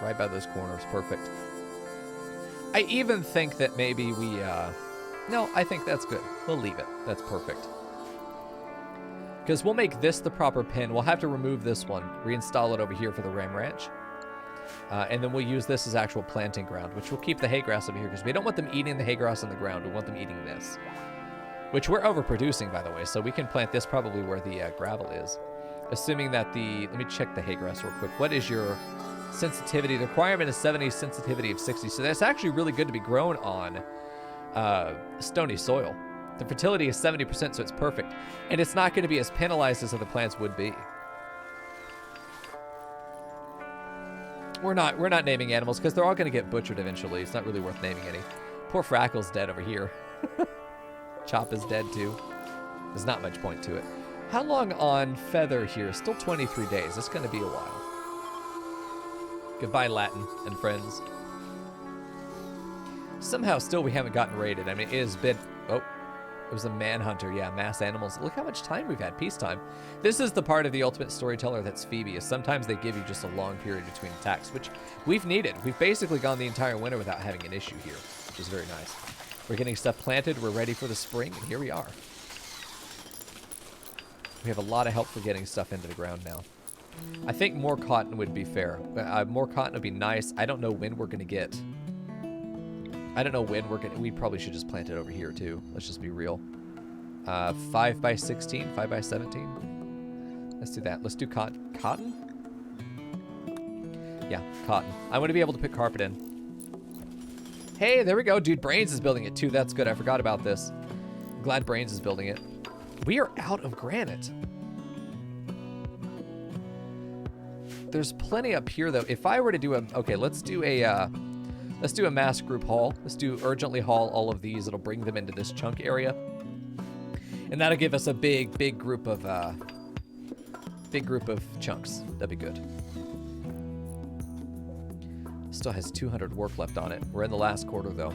right by those corners. Perfect. I even think that maybe we, no, I think that's good. We'll leave it. That's perfect. Because we'll make this the proper pin. We'll have to remove this one, reinstall it over here for the Ram Ranch. And then we'll use this as actual planting ground, which will keep the hay grass over here because we don't want them eating the hay grass on the ground. We want them eating this, which we're overproducing, by the way. So we can plant this probably where the gravel is, assuming that let me check the hay grass real quick. What is your sensitivity? The requirement is 70, sensitivity of 60. So that's actually really good to be grown on stony soil. The fertility is 70%, so it's perfect. And it's not going to be as penalized as other plants would be. We're not naming animals because they're all going to get butchered eventually. It's not really worth naming any. Poor Frackle's dead over here. Chop is dead too. There's not much point to it. How long on Feather here? Still 23 days. It's going to be a while. Goodbye, Latin and friends. Somehow still we haven't gotten raided. I mean, it has been... Oh, it was a manhunter. Yeah, mass animals. Look how much time we've had. Peacetime. This is the part of the ultimate storyteller that's Phoebe, is sometimes they give you just a long period between attacks, which we've needed. We've basically gone the entire winter without having an issue here, which is very nice. We're getting stuff planted. We're ready for the spring, and here we are. We have a lot of help for getting stuff into the ground now. I think more cotton would be fair. More cotton would be nice. I don't know when we're going to get... I don't know when we're going to... We probably should just plant it over here, too. Let's just be real. 5 by 16, 5 by 17. Let's do that. Let's do cotton. Cotton? Yeah, cotton. I want to be able to put carpet in. Hey, there we go. Dude, Brains is building it, too. That's good. I forgot about this. I'm glad Brains is building it. We are out of granite. There's plenty up here, though. If I were to do a... Okay, let's do a mass group haul. Let's do urgently haul all of these. It'll bring them into this chunk area. And that'll give us a big group of chunks. That'd be good. Still has 200 work left on it. We're in the last quarter, though.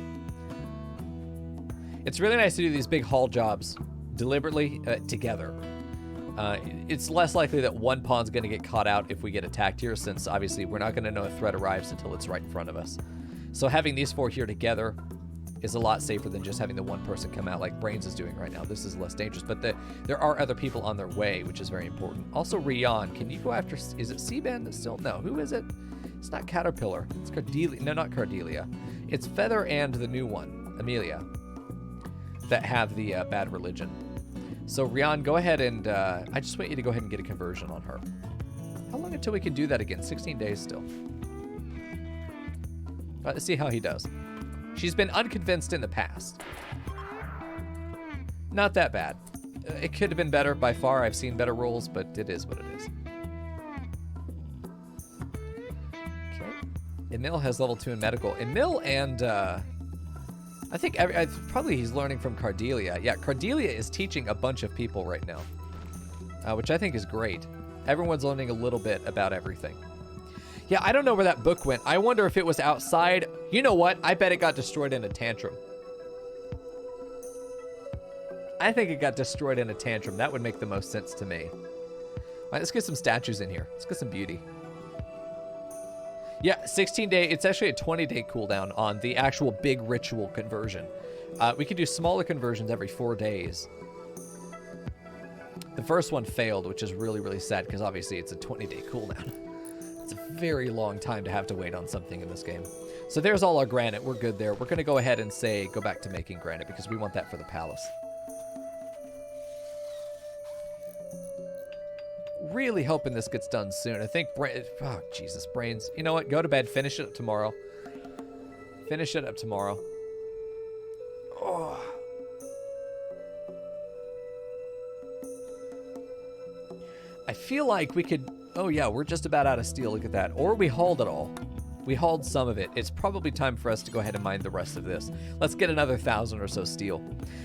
It's really nice to do these big haul jobs deliberately together. It's less likely that one pawn's going to get caught out if we get attacked here, since obviously we're not going to know a threat arrives until it's right in front of us. So having these 4 here together is a lot safer than just having the one person come out like Brains is doing right now. This is less dangerous, but there are other people on their way, which is very important. Also, Rion, can you go after... Is it Seaband still? No, who is it? It's not Caterpillar. It's Cardelia. No, not Cardelia. It's Feather and the new one, Amelia, that have the bad religion. So, Rion, go ahead and... I just want you to go ahead and get a conversion on her. How long until we can do that again? 16 days still. Let's see how he does. She's been unconvinced in the past. Not that bad. It could have been better by far. I've seen better rolls, but it is what it is. Okay. Emil has level 2 in medical. Emil and... I think probably he's learning from Cardelia. Yeah, Cardelia is teaching a bunch of people right now, which I think is great. Everyone's learning a little bit about everything. Yeah, I don't know where that book went. I wonder if it was outside. You know what? I bet it got destroyed in a tantrum. I think it got destroyed in a tantrum. That would make the most sense to me. All right, let's get some statues in here. Let's get some beauty. Yeah, 16-day. It's actually a 20-day cooldown on the actual big ritual conversion. We could do smaller conversions every 4 days. The first one failed, which is really, really sad because obviously it's a 20-day cooldown. It's a very long time to have to wait on something in this game. So there's all our granite. We're good there. We're going to go ahead and say go back to making granite because we want that for the palace. Really hoping this gets done soon. I think... Oh, Jesus, Brains. You know what? Go to bed. Finish it up tomorrow. Finish it up tomorrow. Oh. I feel like we could... Oh yeah, we're just about out of steel. Look at that. Or we hauled it all. We hauled some of it. It's probably time for us to go ahead and mine the rest of this. Let's get another 1,000 or so steel.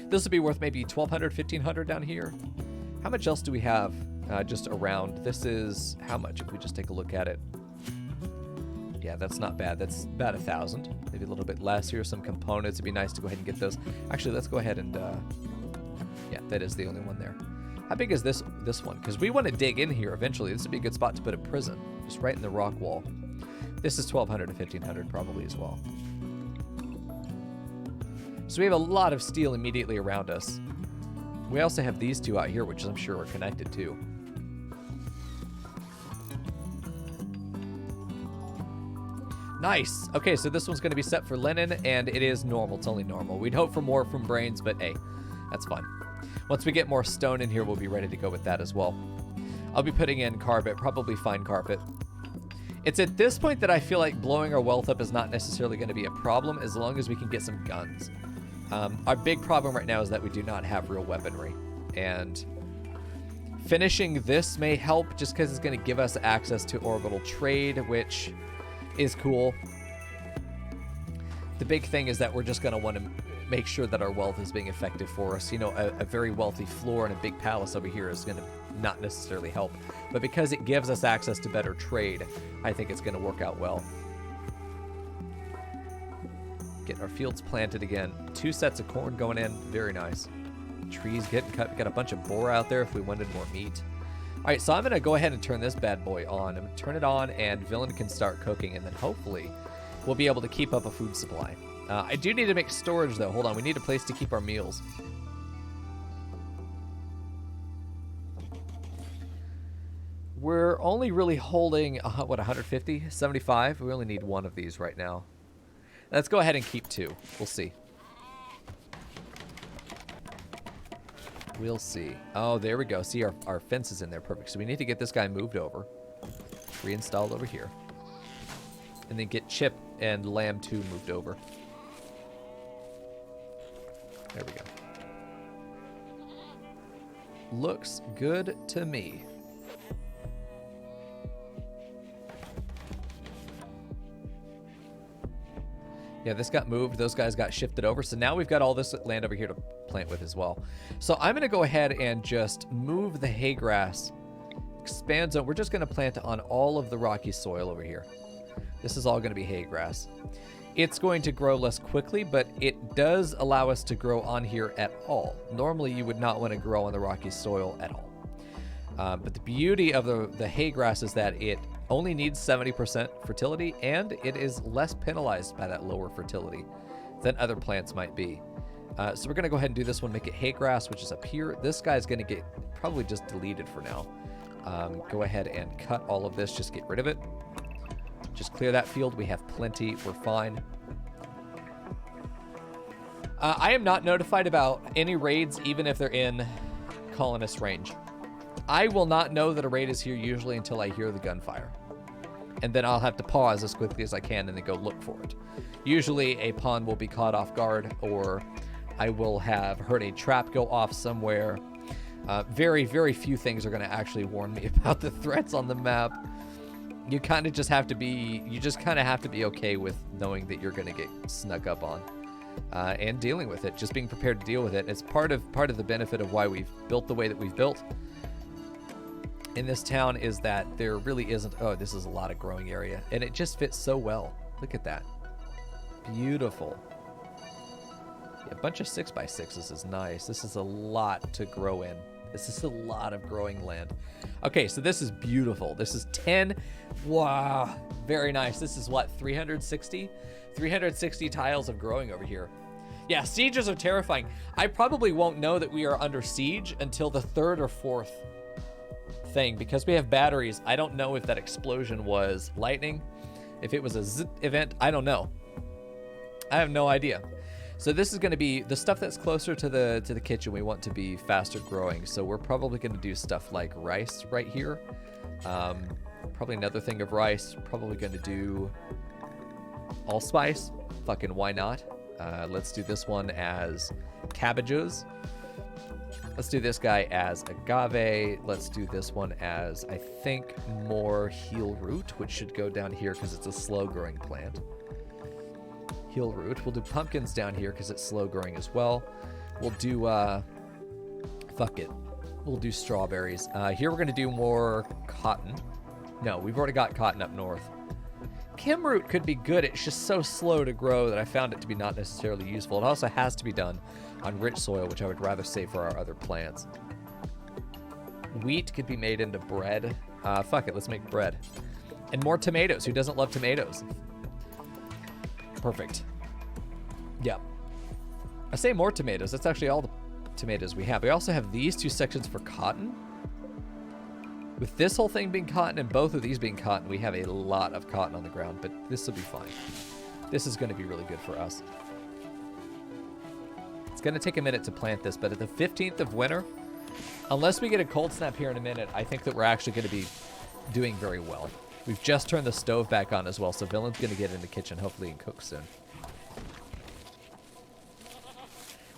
This would be worth maybe 1,200, 1,500 down here. How much else do we have just around? This is how much if we just take a look at it. Yeah, that's not bad. That's about 1,000, maybe a little bit less. Here are some components. It'd be nice to go ahead and get those. Actually, let's go ahead and, yeah, that is the only one there. How big is this one? Because we want to dig in here eventually. This would be a good spot to put a prison, just right in the rock wall. This is 1,200 to 1,500 probably as well. So we have a lot of steel immediately around us. We also have these two out here, which I'm sure are connected too. Nice. Okay, so this one's going to be set for linen, and it is normal. It's only normal. We'd hope for more from brains, but hey, that's fine. Once we get more stone in here, we'll be ready to go with that as well. I'll be putting in carpet, probably fine carpet. It's at this point that I feel like blowing our wealth up is not necessarily going to be a problem as long as we can get some guns. Our big problem right now is that we do not have real weaponry. And finishing this may help just because it's going to give us access to orbital trade, which is cool. The big thing is that we're just going to want to make sure that our wealth is being effective for us. You know, a very wealthy floor and a big palace over here is going to not necessarily help. But because it gives us access to better trade, I think it's going to work out well. Getting our fields planted again. 2 sets of corn going in. Very nice. Trees getting cut. We got a bunch of boar out there if we wanted more meat. All right, so I'm going to go ahead and turn this bad boy on. I'm going to turn it on, and Villain can start cooking, and then hopefully we'll be able to keep up a food supply. I do need to make storage, though. Hold on. We need a place to keep our meals. We're only really holding, what, 150? 75? We only need 1 of these right now. Let's go ahead and keep 2. We'll see. We'll see. Oh, there we go. See, our fence is in there. Perfect. So we need to get this guy moved over. Reinstalled over here. And then get Chip and Lamb 2 moved over. There we go. Looks good to me. Yeah, this got moved. Those guys got shifted over. So now we've got all this land over here to plant with as well. So I'm going to go ahead and just move the hay grass. Expand zone. We're just going to plant on all of the rocky soil over here. This is all going to be hay grass. It's going to grow less quickly, but it does allow us to grow on here at all. Normally, you would not want to grow on the rocky soil at all. But the beauty of the hay grass is that it only needs 70% fertility, and it is less penalized by that lower fertility than other plants might be. So we're going to go ahead and do this one, make it hay grass, which is up here. This guy's going to get probably just deleted for now. Go ahead and cut all of this, just get rid of it. Just clear that field. We have plenty. We're fine. I am not notified about any raids, even if they're in colonist range. I will not know that a raid is here usually until I hear the gunfire. And then I'll have to pause as quickly as I can and then go look for it. Usually a pawn will be caught off guard, or I will have heard a trap go off somewhere. Very, very few things are going to actually warn me about the threats on the map. You kind of just have to be, okay with knowing that you're going to get snuck up on. And dealing with it, just being prepared to deal with it. It's part of the benefit of why we've built the way that we've built in this town, is that there really isn't, oh, this is a lot of growing area, and it just fits so well. Look at that. Beautiful. Yeah, a bunch of 6x6s is nice. This is a lot to grow in. This is a lot of growing land. Okay, so this is beautiful. This is 10. Wow, very nice. This is what, 360? 360 tiles of growing over here. Yeah, sieges are terrifying. I probably won't know that we are under siege until the 3rd or 4th thing, because we have batteries. I don't know if that explosion was lightning, if it was a zip event. I don't know. I have no idea. So this is going to be the stuff that's closer to the kitchen. We want to be faster growing, so we're probably going to do stuff like rice right here. Probably another thing of rice. Probably going to do allspice. Fucking why not? Let's do this one as cabbages. Let's do this guy as agave. Let's do this one as, I think, more heel root, which should go down here because it's a slow growing plant. Heel root. We'll do pumpkins down here because it's slow growing as well. We'll do, fuck it. We'll do strawberries. Here we're going to do more cotton. No, we've already got cotton up north. Kim root could be good. It's just so slow to grow that I found it to be not necessarily useful. It also has to be done on rich soil, which I would rather save for our other plants. Wheat could be made into bread. Fuck it, let's make bread. And more tomatoes. Who doesn't love tomatoes? Perfect. Yep. I say more tomatoes. That's actually all the tomatoes we have. We also have these two sections for cotton. With this whole thing being cotton and both of these being cotton, we have a lot of cotton on the ground, but this will be fine. This is going to be really good for us. It's going to take a minute to plant this, but at the 15th of winter, unless we get a cold snap here in a minute, I think that we're actually going to be doing very well. We've just turned the stove back on as well, so Villain's going to get in the kitchen hopefully and cook soon.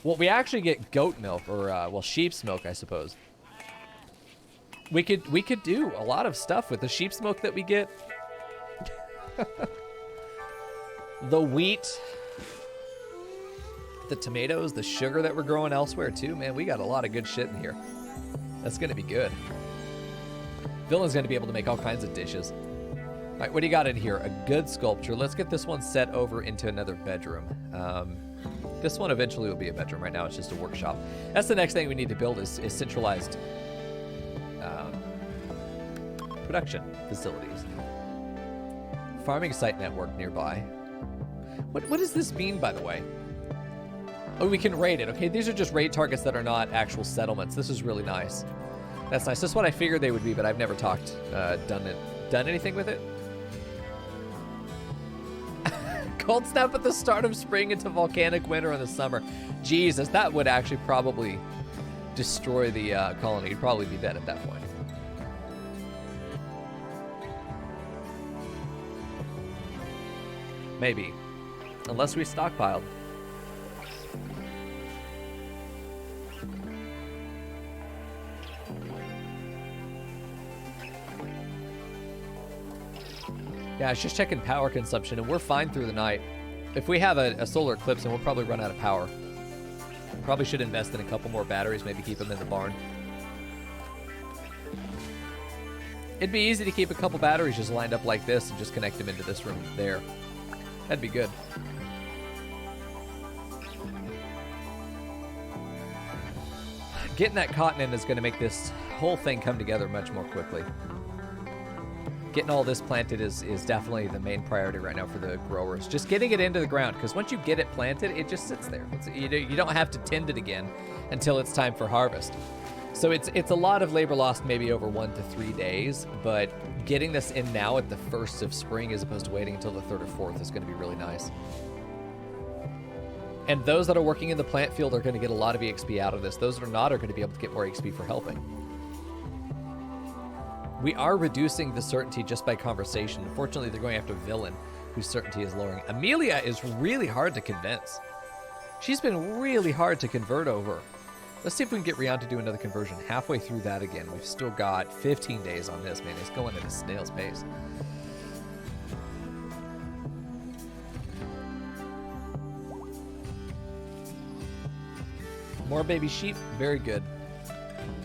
Well, we actually get goat milk, or, well, sheep's milk, I suppose. We could do a lot of stuff with the sheep's milk that we get. The wheat, the tomatoes, the sugar that we're growing elsewhere too. Man, we got a lot of good shit in here. That's going to be good. Villain's going to be able to make all kinds of dishes. All right, what do you got in here? A good sculpture. Let's get this one set over into another bedroom. This one eventually will be a bedroom. Right now it's just a workshop. That's the next thing we need to build is centralized production facilities. Farming site network nearby. What does this mean, by the way? Oh, we can raid it. Okay, these are just raid targets that are not actual settlements. This is really nice. That's nice. That's what I figured they would be, but I've never done anything with it. Cold snap at the start of spring into volcanic winter in the summer. Jesus, that would actually probably destroy the colony. You'd probably be dead at that point. Maybe. Unless we stockpiled. Yeah, I was just checking power consumption, and we're fine through the night. If we have a solar eclipse, then we'll probably run out of power. Probably should invest in a couple more batteries, maybe keep them in the barn. It'd be easy to keep a couple batteries just lined up like this and just connect them into this room there. That'd be good. Getting that cotton in is going to make this whole thing come together much more quickly. Getting all this planted is definitely the main priority right now for the growers. Just getting it into the ground, because once you get it planted, it just sits there. You don't have to tend it again until it's time for harvest. So it's a lot of labor lost maybe over 1 to 3 days, but getting this in now at the 1st of spring as opposed to waiting until the 3rd or 4th is going to be really nice. And those that are working in the plant field are going to get a lot of EXP out of this. Those that are not are going to be able to get more XP for helping. We are reducing the certainty just by conversation. Unfortunately, they're going after Villain, whose certainty is lowering. Amelia is really hard to convince. She's been really hard to convert over. Let's see if we can get Rian to do another conversion. Halfway through that again. We've still got 15 days on this, man. It's going at a snail's pace. More baby sheep. Very good.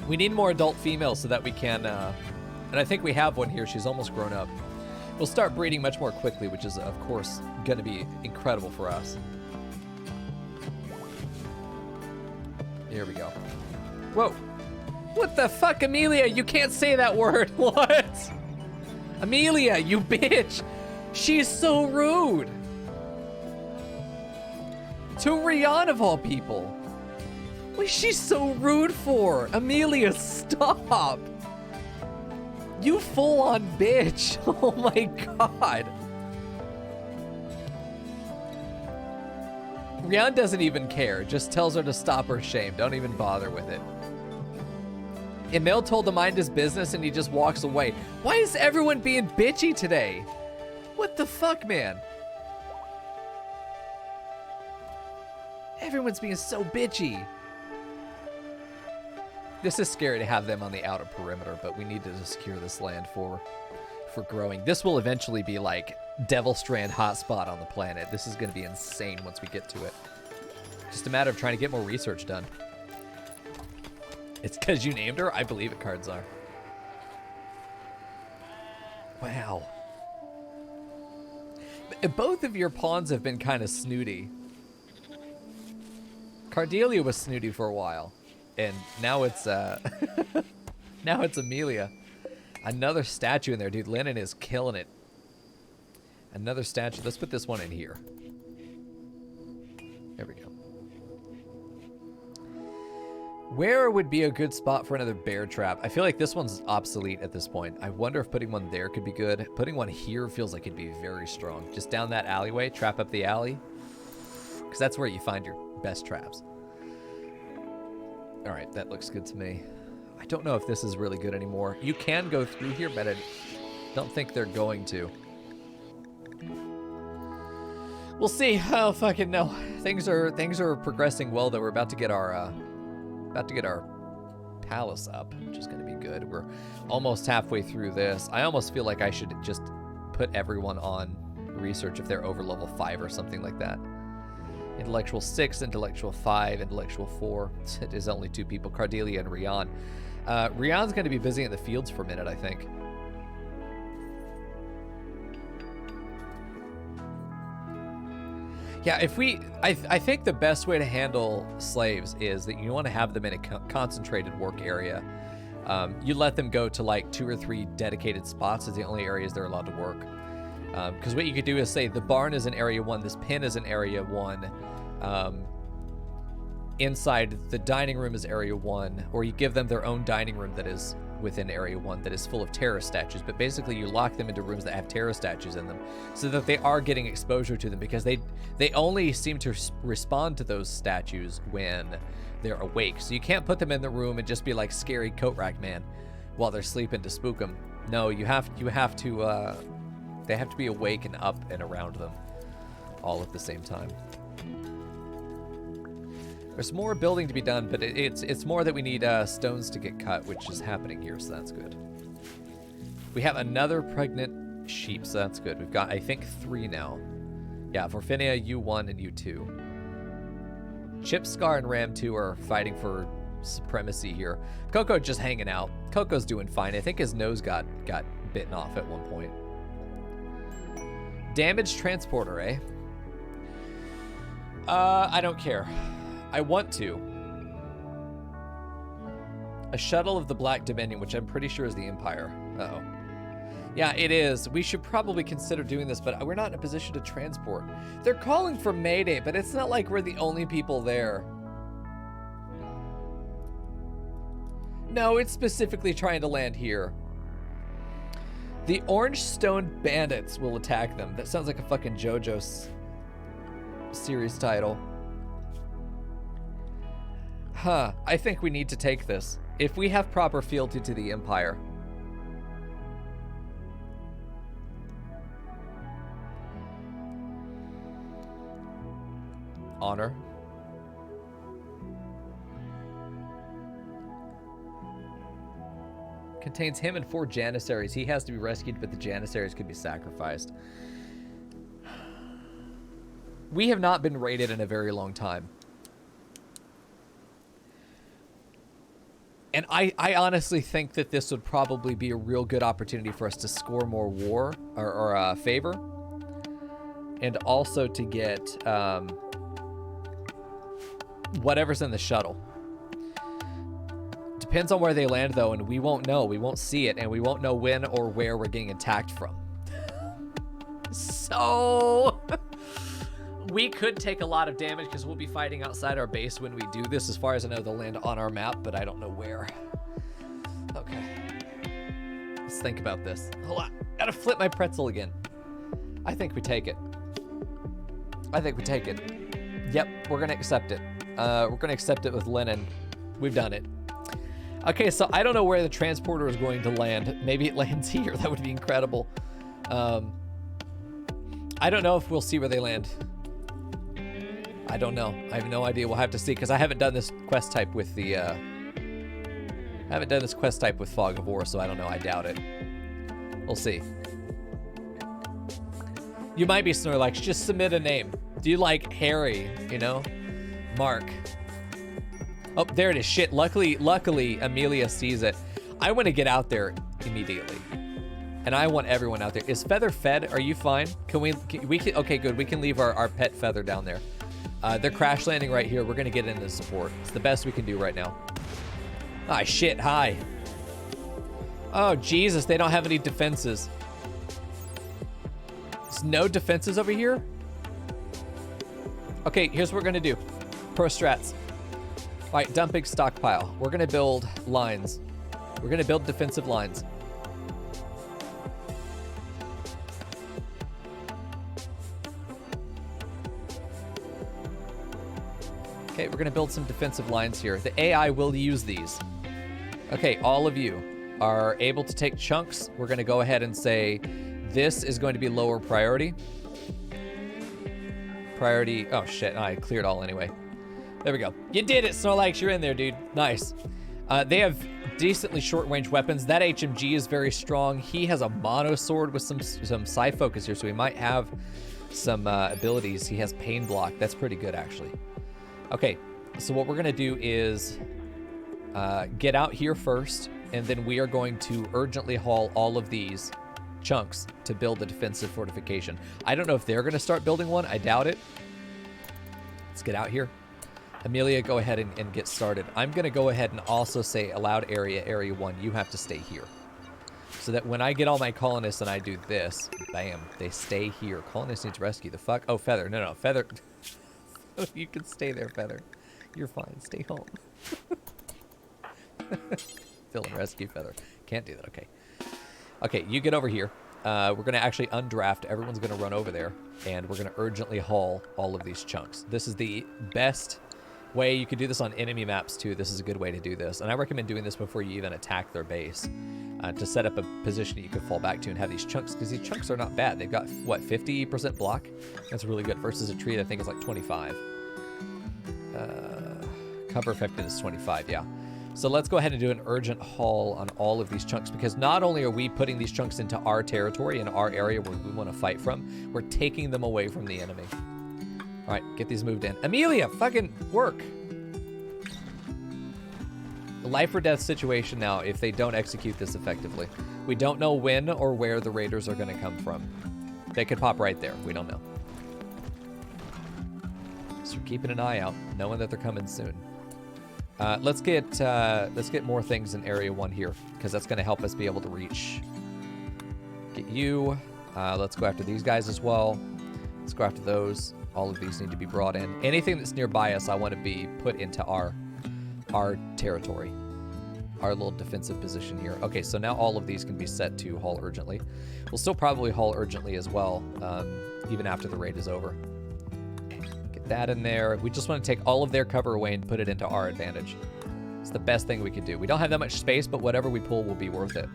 We need more adult females so that we can... and I think we have one here. She's almost grown up. We'll start breeding much more quickly, which is, of course, going to be incredible for us. Here we go. Whoa. What the fuck, Amelia? You can't say that word. What? Amelia, you bitch. She's so rude. To Rian, of all people. What is she so rude for? Amelia, stop. You full-on bitch. Oh my god. Rian doesn't even care. Just tells her to stop her shame. Don't even bother with it. Emil told to mind his business and he just walks away. Why is everyone being bitchy today? What the fuck, man? Everyone's being so bitchy. This is scary to have them on the outer perimeter, but we need to secure this land for growing. This will eventually be like Devil Strand hotspot on the planet. This is going to be insane once we get to it. Just a matter of trying to get more research done. It's because you named her? I believe it, Cardzar. Wow. Both of your pawns have been kind of snooty. Cardelia was snooty for a while, and now it's now it's Amelia. Another statue in there, dude. Lennon is killing it. Another statue. Let's put this one in here. There we go. Where would be a good spot for another bear trap? I feel like this one's obsolete at this point. I wonder if putting one there could be good. Putting one here feels like it'd be very strong. Just down that alleyway, trap up the alley. Because that's where you find your best traps. All right, that looks good to me. I don't know if this is really good anymore. You can go through here, but I don't think they're going to. We'll see. Oh, fucking no. Things are progressing well, though. We're about to get our palace up, which is going to be good. We're almost halfway through this. I almost feel like I should just put everyone on research if they're over level 5 or something like that. Intellectual 6, Intellectual 5, Intellectual 4. It is only 2 people, Cardelia and Rian. Rian's going to be busy in the fields for a minute, I think. Yeah, if we... I think the best way to handle slaves is that you want to have them in a concentrated work area. You let them go to like 2 or 3 dedicated spots as the only areas they're allowed to work. Because what you could do is say the barn is in area 1, this pen is in area 1, inside the dining room is area 1, or you give them their own dining room that is within area 1 that is full of terror statues, but basically you lock them into rooms that have terror statues in them so that they are getting exposure to them, because they only seem to respond to those statues when they're awake. So you can't put them in the room and just be like scary coat rack man while they're sleeping to spook them. No, you have to they have to be awake and up and around them all at the same time. There's more building to be done, but it's more that we need stones to get cut, which is happening here, so that's good. We have another pregnant sheep, so that's good. We've got, I think, 3 now. Yeah, Forfinia, U1, and U2. Chip, Scar, and Ram 2 are fighting for supremacy here. Coco just hanging out. Coco's doing fine. I think his nose got bitten off at one point. Damaged transporter, eh? I don't care. I want to. A shuttle of the Black Dominion, which I'm pretty sure is the Empire. Uh-oh. Yeah, it is. We should probably consider doing this, but we're not in a position to transport. They're calling for Mayday, but it's not like we're the only people there. No, it's specifically trying to land here. The Orange Stone Bandits will attack them. That sounds like a fucking JoJo's series title. Huh, I think we need to take this. If we have proper fealty to the Empire. Honor. Contains him and 4 Janissaries. He has to be rescued, but the Janissaries could be sacrificed. We have not been raided in a very long time. And I honestly think that this would probably be a real good opportunity for us to score more war or favor. And also to get whatever's in the shuttle. Depends on where they land, though, and we won't know. We won't see it, and we won't know when or where we're getting attacked from. So... we could take a lot of damage because we'll be fighting outside our base when we do this. As far as I know, they'll land on our map, but I don't know where. Okay. Let's think about this. Hold on. Gotta flip my pretzel again. I think we take it. I think we take it. Yep, we're gonna accept it. We're gonna accept it with Lennon. We've done it. Okay, so I don't know where the transporter is going to land. Maybe it lands here. That would be incredible. I don't know if we'll see where they land. I don't know. I have no idea. We'll have to see, because I haven't done this quest type with the I haven't done this quest type with Fog of War, so I don't know. I doubt it. We'll see. You might be Snorlax. Just submit a name. Do you like Harry? You know? Mark. Oh, there it is. Shit. Luckily, Amelia sees it. I want to get out there immediately. And I want everyone out there. Is Feather fed? Are you fine? We can, okay, good. We can leave our pet Feather down there. They're crash landing right here. We're going to get into support. It's the best we can do right now. Ah, shit. Hi. Oh, Jesus. They don't have any defenses. There's no defenses over here? Okay, here's what we're going to do. Pro strats. All right, dumping stockpile. We're going to build lines. We're going to build defensive lines. Okay, we're going to build some defensive lines here. The AI will use these. Okay, all of you are able to take chunks. We're going to go ahead and say this is going to be lower priority. Priority. Oh, shit. I cleared all anyway. There we go. You did it, Snorlax. You're in there, dude. Nice. They have decently short-range weapons. That HMG is very strong. He has a mono sword with some psi focus here, so he might have some abilities. He has pain block. That's pretty good, actually. Okay, so what we're going to do is get out here first, and then we are going to urgently haul all of these chunks to build a defensive fortification. I don't know if they're going to start building one. I doubt it. Let's get out here. Amelia, go ahead and get started. I'm going to go ahead and also say allowed area 1, you have to stay here. So that when I get all my colonists and I do this, bam, they stay here. Colonist needs rescue. The fuck? Oh, Feather. No, Feather. You can stay there, Feather. You're fine. Stay home. Fill and rescue, Feather. Can't do that. Okay. Okay, you get over here. We're going to actually undraft. Everyone's going to run over there. And we're going to urgently haul all of these chunks. This is the best way. You could do this on enemy maps too. This is a good way to do this. And I recommend doing this before you even attack their base. To set up a position that you could fall back to and have these chunks. Because these chunks are not bad. They've got, what, 50% block? That's really good. Versus a tree that I think is like 25. Cover effectiveness is 25, yeah. So let's go ahead and do an urgent haul on all of these chunks, because not only are we putting these chunks into our territory, in our area where we want to fight from, we're taking them away from the enemy. All right, get these moved in. Amelia, fucking work. A life or death situation now if they don't execute this effectively. We don't know when or where the raiders are going to come from. They could pop right there. We don't know. So we're keeping an eye out, knowing that they're coming soon. Let's get more things in area 1 here, because that's going to help us be able to reach. Get you. Let's go after these guys as well. Let's go after those. All of these need to be brought in. Anything that's nearby us, I want to be put into our territory, our little defensive position here. Okay, so now all of these can be set to haul urgently. We'll still probably haul urgently as well, even after the raid is over. That in there. We just want to take all of their cover away and put it into our advantage. It's the best thing we could do. We don't have that much space, but whatever we pull will be worth it.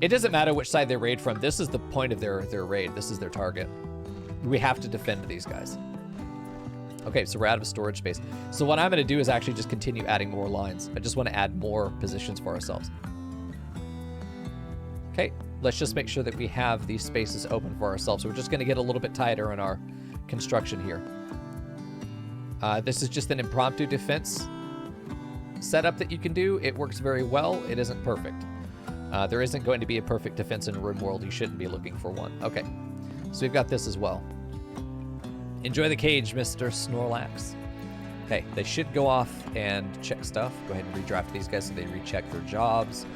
It doesn't matter which side they raid from. This is the point of their raid. This is their target. We have to defend these guys. Okay, so we're out of storage space. So what I'm going to do is actually just continue adding more lines. I just want to add more positions for ourselves. Okay, let's just make sure that we have these spaces open for ourselves. So we're just going to get a little bit tighter in our construction here. This is just an impromptu defense setup that you can do. It works very well. It isn't perfect. There isn't going to be a perfect defense in RimWorld. You shouldn't be looking for one. Okay, so we've got this as well. Enjoy the cage, Mr. Snorlax. Okay, they should go off and check stuff. Go ahead and redraft these guys so they recheck their jobs.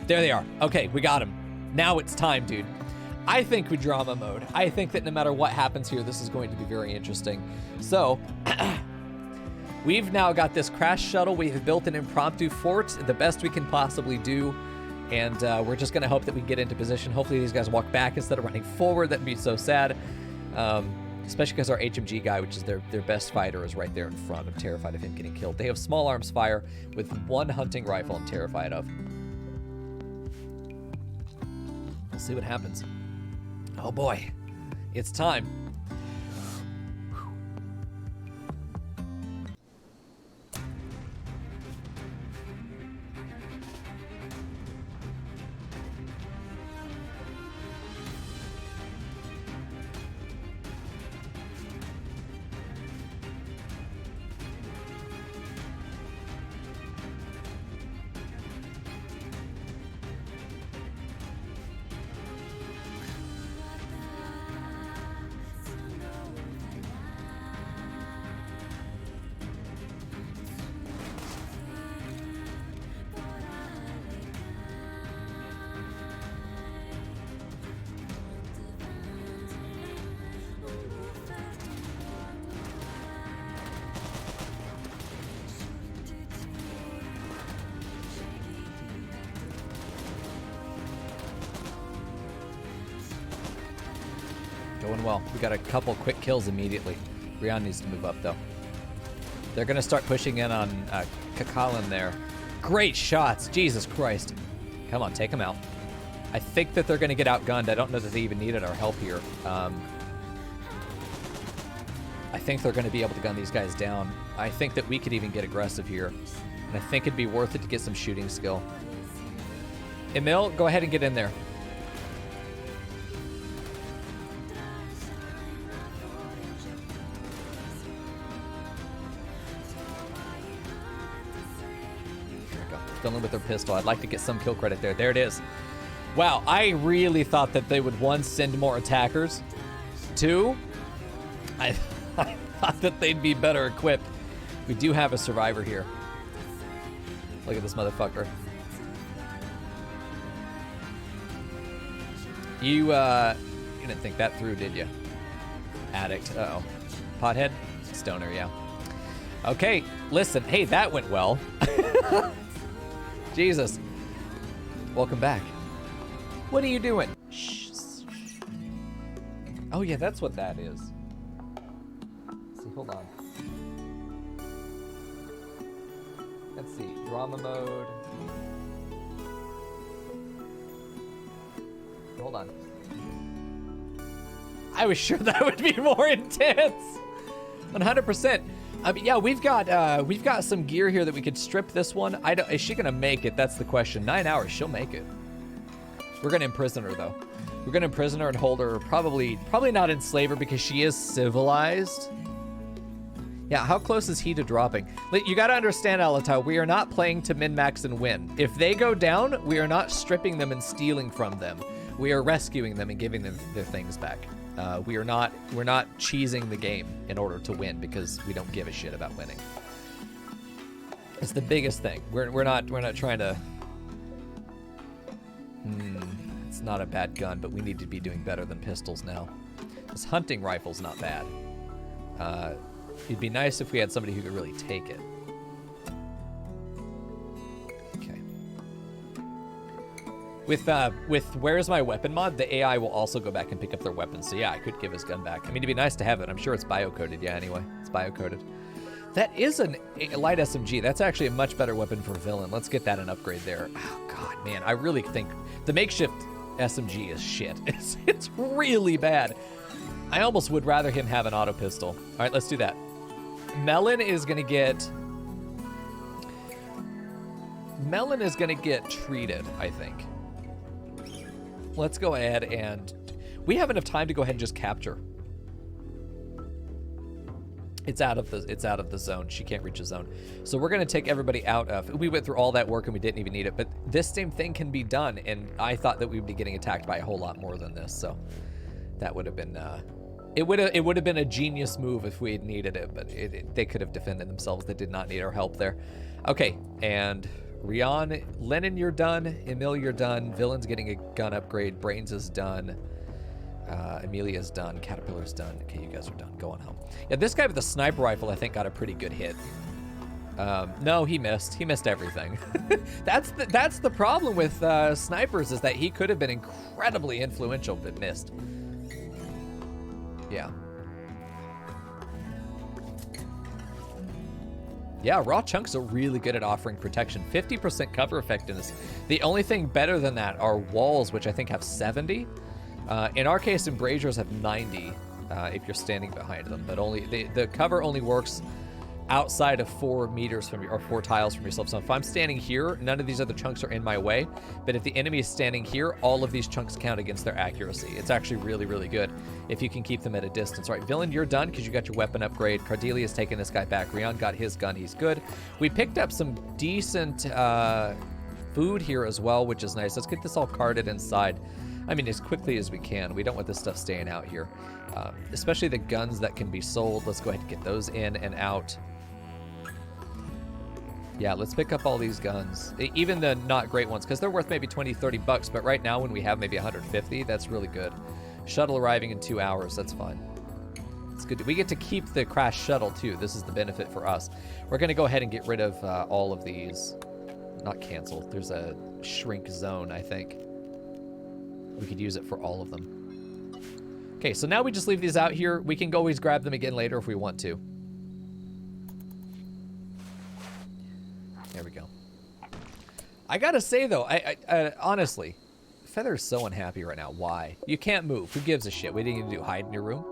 There they are. Okay, we got them. Now it's time, dude. I think we drama mode. I think that no matter what happens here, this is going to be very interesting. So, we've now got this crash shuttle. We have built an impromptu fort, the best we can possibly do. And we're just going to hope that we get into position. Hopefully these guys walk back instead of running forward. That'd be so sad. Especially because our HMG guy, which is their best fighter, is right there in front. I'm terrified of him getting killed. They have small arms fire with 1 hunting rifle I'm terrified of. We'll see what happens. Oh boy, it's time. going well. We got a couple quick kills immediately. Rion needs to move up, though. They're going to start pushing in on Kakalin there. Great shots. Jesus Christ. Come on, take them out. I think that they're going to get outgunned. I don't know that they even needed our help here. I think they're going to be able to gun these guys down. I think that we could even get aggressive here. And I think it'd be worth it to get some shooting skill. Emil, go ahead and get in there. There we go. Filling with their pistol. I'd like to get some kill credit there. There it is. Wow, I really thought that they would, one, send more attackers. Two, I thought that they'd be better equipped. We do have a survivor here. Look at this motherfucker. You didn't think that through, did you? Addict. Uh-oh. Pothead? Stoner, yeah. Okay, listen. Hey, that went well. Jesus. Welcome back. What are you doing? Shh. Oh, yeah, that's what that is. Let's see, hold on. Let's see. Drama mode. Hold on. I was sure that would be more intense. 100%. Yeah, we've got some gear here that we could strip this one. Is she gonna make it? That's the question. 9 hours, she'll make it. We're gonna imprison her though. We're gonna imprison her and hold her. Probably not enslave her because she is civilized. Yeah, how close is he to dropping? You gotta understand, Alatai, we are not playing to min-max and win. If they go down, we are not stripping them and stealing from them. We are rescuing them and giving them their things back. We're not cheesing the game in order to win because we don't give a shit about winning. It's the biggest thing. We're not trying to. It's not a bad gun, but we need to be doing better than pistols now. This hunting rifle's not bad. It'd be nice if we had somebody who could really take it. Okay. With Where's My Weapon mod, the AI will also go back and pick up their weapons. So yeah, I could give his gun back. I mean, it'd be nice to have it. I'm sure it's biocoded. Yeah, anyway, it's biocoded. That is a light SMG. That's actually a much better weapon for Villain. Let's get that an upgrade there. Oh, God, man. I really think the makeshift SMG is shit. It's really bad. I almost would rather him have an auto pistol. All right, let's do that. Melon is going to get treated, I think. Let's go ahead and... We have enough time to go ahead and just capture. It's out of the zone. She can't reach the zone. So we're going to take everybody out of... We went through all that work and we didn't even need it. But this same thing can be done. And I thought that we would be getting attacked by a whole lot more than this. So that would have been... It would have been a genius move if we had needed it. But they could have defended themselves. They did not need our help there. Okay. And Rion, Lennon, you're done. Emil, you're done. Villain's getting a gun upgrade. Brains is done. Amelia's done. Caterpillar's done. Okay, you guys are done. Go on home. Yeah, this guy with the sniper rifle, I think, got a pretty good hit. No, he missed. He missed everything. That's the problem with snipers, is that he could have been incredibly influential but missed. Yeah. Yeah, raw chunks are really good at offering protection. 50% cover effectiveness. The only thing better than that are walls, which I think have 70. In our case, embrasures have 90 if you're standing behind them, but only the cover only works outside of 4 meters from your, or 4 tiles from yourself. So if I'm standing here, none of these other chunks are in my way. But if the enemy is standing here, all of these chunks count against their accuracy. It's actually really, really good if you can keep them at a distance. All right, Villain, you're done because you got your weapon upgrade. Cardelia's taking this guy back. Rion got his gun. He's good. We picked up some decent food here as well, which is nice. Let's get this all carted inside. I mean, as quickly as we can. We don't want this stuff staying out here. Especially the guns that can be sold. Let's go ahead and get those in and out. Yeah, let's pick up all these guns. Even the not great ones, because they're worth maybe 20, 30 bucks. But right now, when we have maybe 150, that's really good. Shuttle arriving in 2 hours. That's fine. It's good. We get to keep the crash shuttle, too. This is the benefit for us. We're going to go ahead and get rid of all of these. Not cancel. There's a shrink zone, I think. We could use it for all of them. Okay, so now we just leave these out here. We can always grab them again later if we want to. There we go. I gotta say, though, I honestly, Feather's so unhappy right now. Why? You can't move. Who gives a shit? What do you need to do? Hide in your room?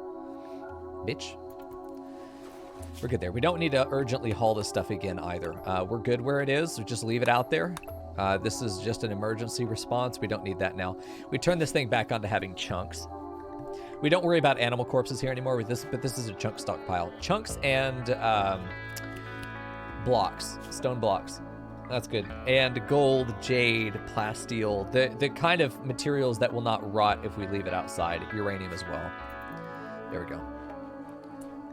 Bitch. We're good there. We don't need to urgently haul this stuff again either. We're good where it is. So just leave it out there. This is just an emergency response. We don't need that now. We turn this thing back on to having chunks. We don't worry about animal corpses here anymore with this, but this is a chunk stockpile. Chunks and blocks, stone blocks. That's good. And gold, jade, plasteel, the kind of materials that will not rot if we leave it outside. Uranium as well. There we go.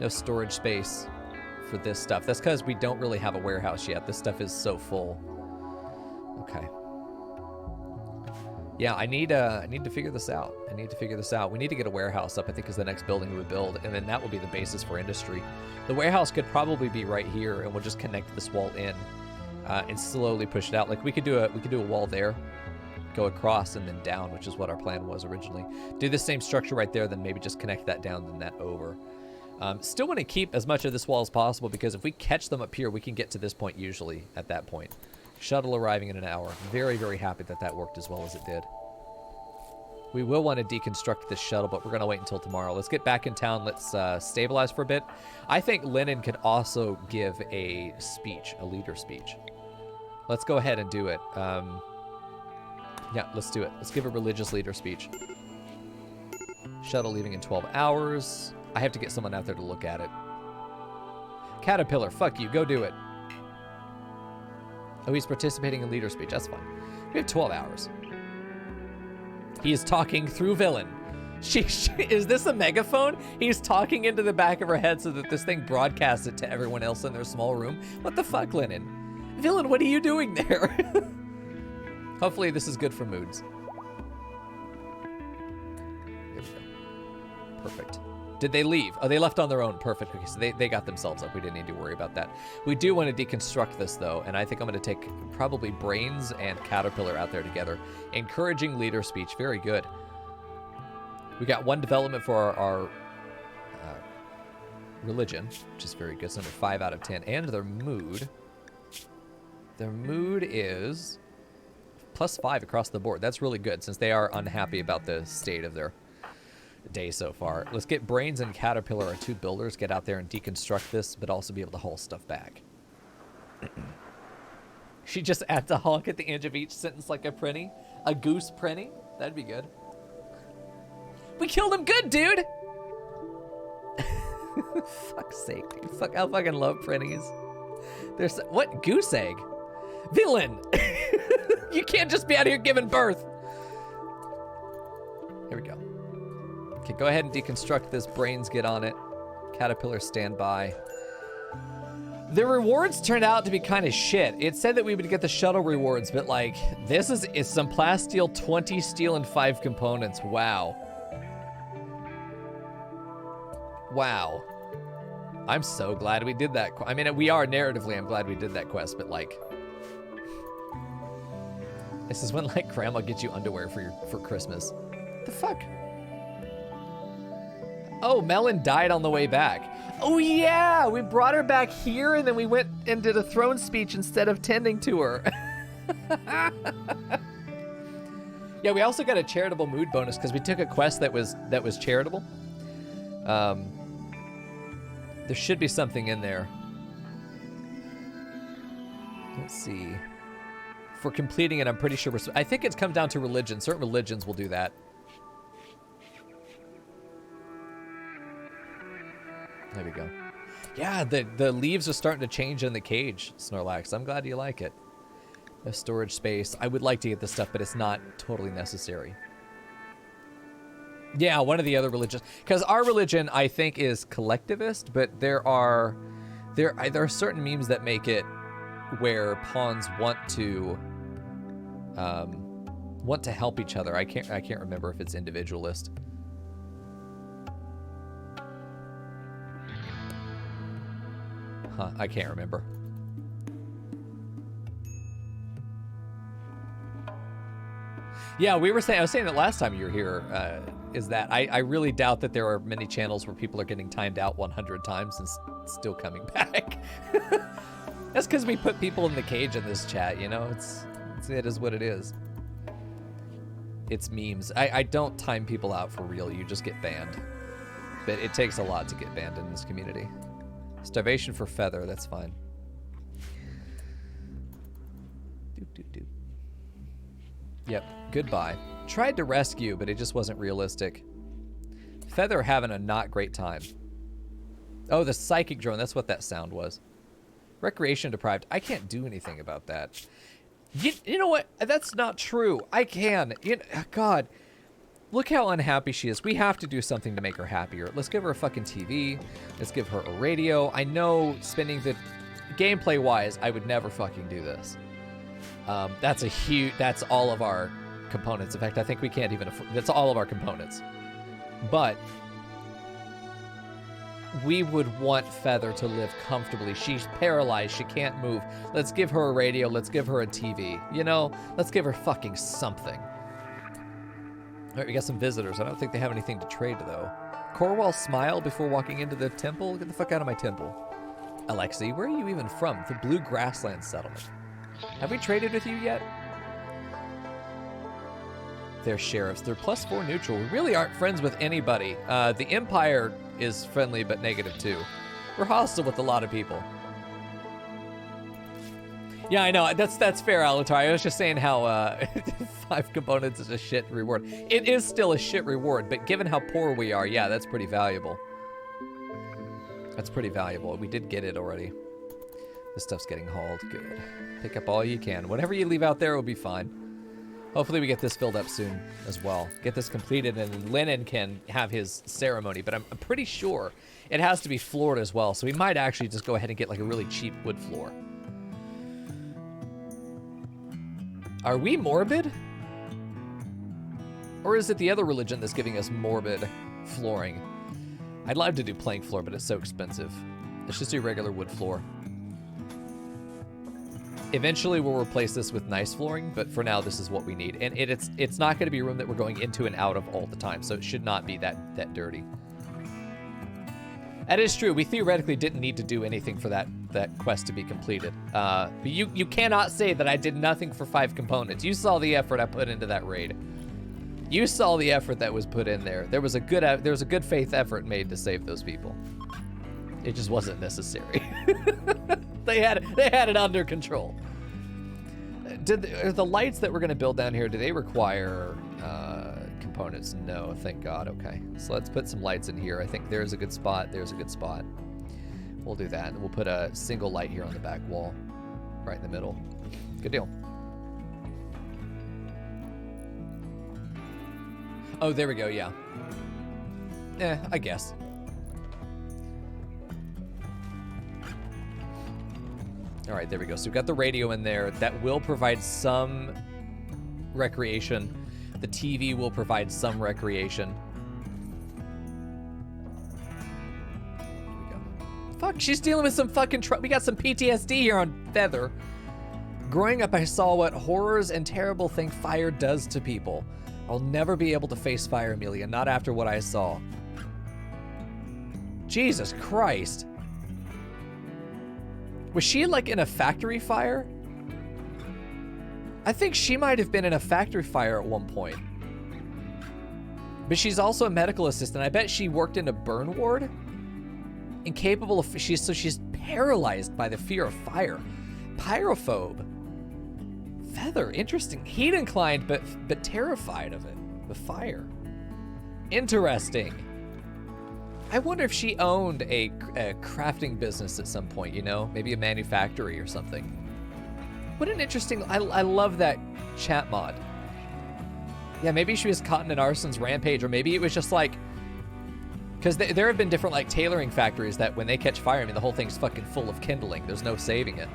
No storage space for this stuff. That's because we don't really have a warehouse yet. This stuff is so full. Okay. Yeah, I need to figure this out. We need to get a warehouse up, I think, is the next building we would build, and then that will be the basis for industry. The warehouse could probably be right here, and we'll just connect this wall in and slowly push it out. Like we could do a wall there, go across and then down, which is what our plan was originally. Do the same structure right there, then maybe just connect that down, then that over. Still want to keep as much of this wall as possible because if we catch them up here, we can get to this point usually at that point. Shuttle arriving in an hour. Very, very happy that that worked as well as it did. We will want to deconstruct this shuttle, but we're going to wait until tomorrow. Let's get back in town. Let's stabilize for a bit. I think Lennon could also give a speech, a leader speech. Let's go ahead and do it. Yeah, let's do it. Let's give a religious leader speech. Shuttle leaving in 12 hours. I have to get someone out there to look at it. Caterpillar, fuck you. Go do it. Oh, he's participating in leader speech. That's fine. We have 12 hours. He is talking through Villain. Is this a megaphone? He's talking into the back of her head so that this thing broadcasts it to everyone else in their small room. What the fuck, Lennon? Villain, what are you doing there? Hopefully this is good for moods. There we go. Perfect. Did they leave? Oh, they left on their own. Perfect. Okay, so they got themselves up. We didn't need to worry about that. We do want to deconstruct this, though, and I think I'm going to take probably Brains and Caterpillar out there together. Encouraging leader speech. Very good. We got one development for our religion, which is very good. It's number 5 out of 10. And their mood. Their mood is +5 across the board. That's really good, since they are unhappy about the state of their day so far. Let's get Brains and Caterpillar, our 2 builders, get out there and deconstruct this, but also be able to haul stuff back. She just adds a honk at the end of each sentence like a prinny. A goose prinny. That'd be good. We killed him good, dude! Fuck's sake, dude. Fuck, I fucking love prinnies. There's... What? Goose egg? Villain! You can't just be out here giving birth! Here we go. Okay, go ahead and deconstruct this. Brains, get on it. Caterpillar, stand by. The rewards turned out to be kind of shit. It said that we would get the shuttle rewards, but like, this is some plasteel, 20 steel, and 5 components. Wow. Wow. I'm so glad we did that. I mean, we are narratively, I'm glad we did that quest, but like, this is when like grandma gets you underwear for Christmas. What the fuck? Oh, Melon died on the way back. Oh yeah, we brought her back here and then we went and did a throne speech instead of tending to her. Yeah, we also got a charitable mood bonus because we took a quest that was charitable. There should be something in there. Let's see. For completing it, I'm pretty sure I think it's come down to religion. Certain religions will do that. There we go. Yeah, the leaves are starting to change in the cage, Snorlax. I'm glad you like it. No storage space. I would like to get this stuff, but it's not totally necessary. Yeah, one of the other religions. Because our religion, I think, is collectivist, but there are certain memes that make it where pawns want to help each other. I can't remember if it's individualist. Huh, I can't remember. Yeah, I was saying that last time you were here, is that I really doubt that there are many channels where people are getting timed out 100 times and still coming back. That's because we put people in the cage in this chat, you know? It is what it is. It's memes. I don't time people out for real. You just get banned. But it takes a lot to get banned in this community. Starvation for Feather, that's fine. Doop, doop, doop. Yep, goodbye. Tried to rescue, but it just wasn't realistic. Feather having a not great time. Oh, the psychic drone, that's what that sound was. Recreation deprived. I can't do anything about that. You know what? That's not true. I can. God. Look how unhappy she is. We have to do something to make her happier. Let's give her a fucking TV. Let's give her a radio. I know spending the... Gameplay-wise, I would never fucking do this. That's a huge... That's all of our components. In fact, I think we can't even... That's all of our components. But... we would want Feather to live comfortably. She's paralyzed. She can't move. Let's give her a radio. Let's give her a TV. You know? Let's give her fucking something. All right, we got some visitors. I don't think they have anything to trade, though. Corwall smile before walking into the temple? Get the fuck out of my temple. Alexi, where are you even from? The Blue Grassland Settlement. Have we traded with you yet? They're sheriffs. They're +4 neutral. We really aren't friends with anybody. The Empire is friendly, but negative, too. We're hostile with a lot of people. Yeah, I know. That's fair, Alatar. I was just saying how 5 components is a shit reward. It is still a shit reward, but given how poor we are, yeah, that's pretty valuable. That's pretty valuable. We did get it already. This stuff's getting hauled. Good. Pick up all you can. Whatever you leave out there will be fine. Hopefully we get this filled up soon as well. Get this completed, and Lennon can have his ceremony, but I'm pretty sure it has to be floored as well, so we might actually just go ahead and get like a really cheap wood floor. Are we morbid? Or is it the other religion that's giving us morbid flooring? I'd love to do plank floor, but it's so expensive. Let's just do regular wood floor. Eventually we'll replace this with nice flooring, but for now this is what we need. And it's not going to be a room that we're going into and out of all the time, so it should not be that dirty. That is true. We theoretically didn't need to do anything for that quest to be completed. But you cannot say that I did nothing for 5 components. You saw the effort I put into that raid. You saw the effort that was put in there. There was a good faith effort made to save those people. It just wasn't necessary. They had it under control. The lights that we're going to build down here, do they require components? No, thank God. Okay, so let's put some lights in here. I think there's a good spot. There's a good spot. We'll do that. And we'll put a single light here on the back wall, right in the middle. Good deal. Oh, there we go. Yeah. I guess. All right, there we go. So we've got the radio in there. That will provide some recreation. The TV will provide some recreation. Here we go. Fuck, she's dealing with some fucking we got some PTSD here on Feather. Growing up, I saw what horrors and terrible thing fire does to people. I'll never be able to face fire, Amelia, not after what I saw. Jesus Christ. Was she like in a factory fire? I think she might have been in a factory fire at one point. But she's also a medical assistant. I bet she worked in a burn ward. Incapable of, so she's paralyzed by the fear of fire. Pyrophobe. Feather, interesting. Heat inclined, but terrified of it. The fire. Interesting. I wonder if she owned a crafting business at some point, you know? Maybe a manufactory or something. What an interesting... I love that chat mod. Yeah, maybe she was caught in an arson's rampage, or maybe it was just like... Because there have been different, like, tailoring factories that when they catch fire, I mean, the whole thing's fucking full of kindling. There's no saving it.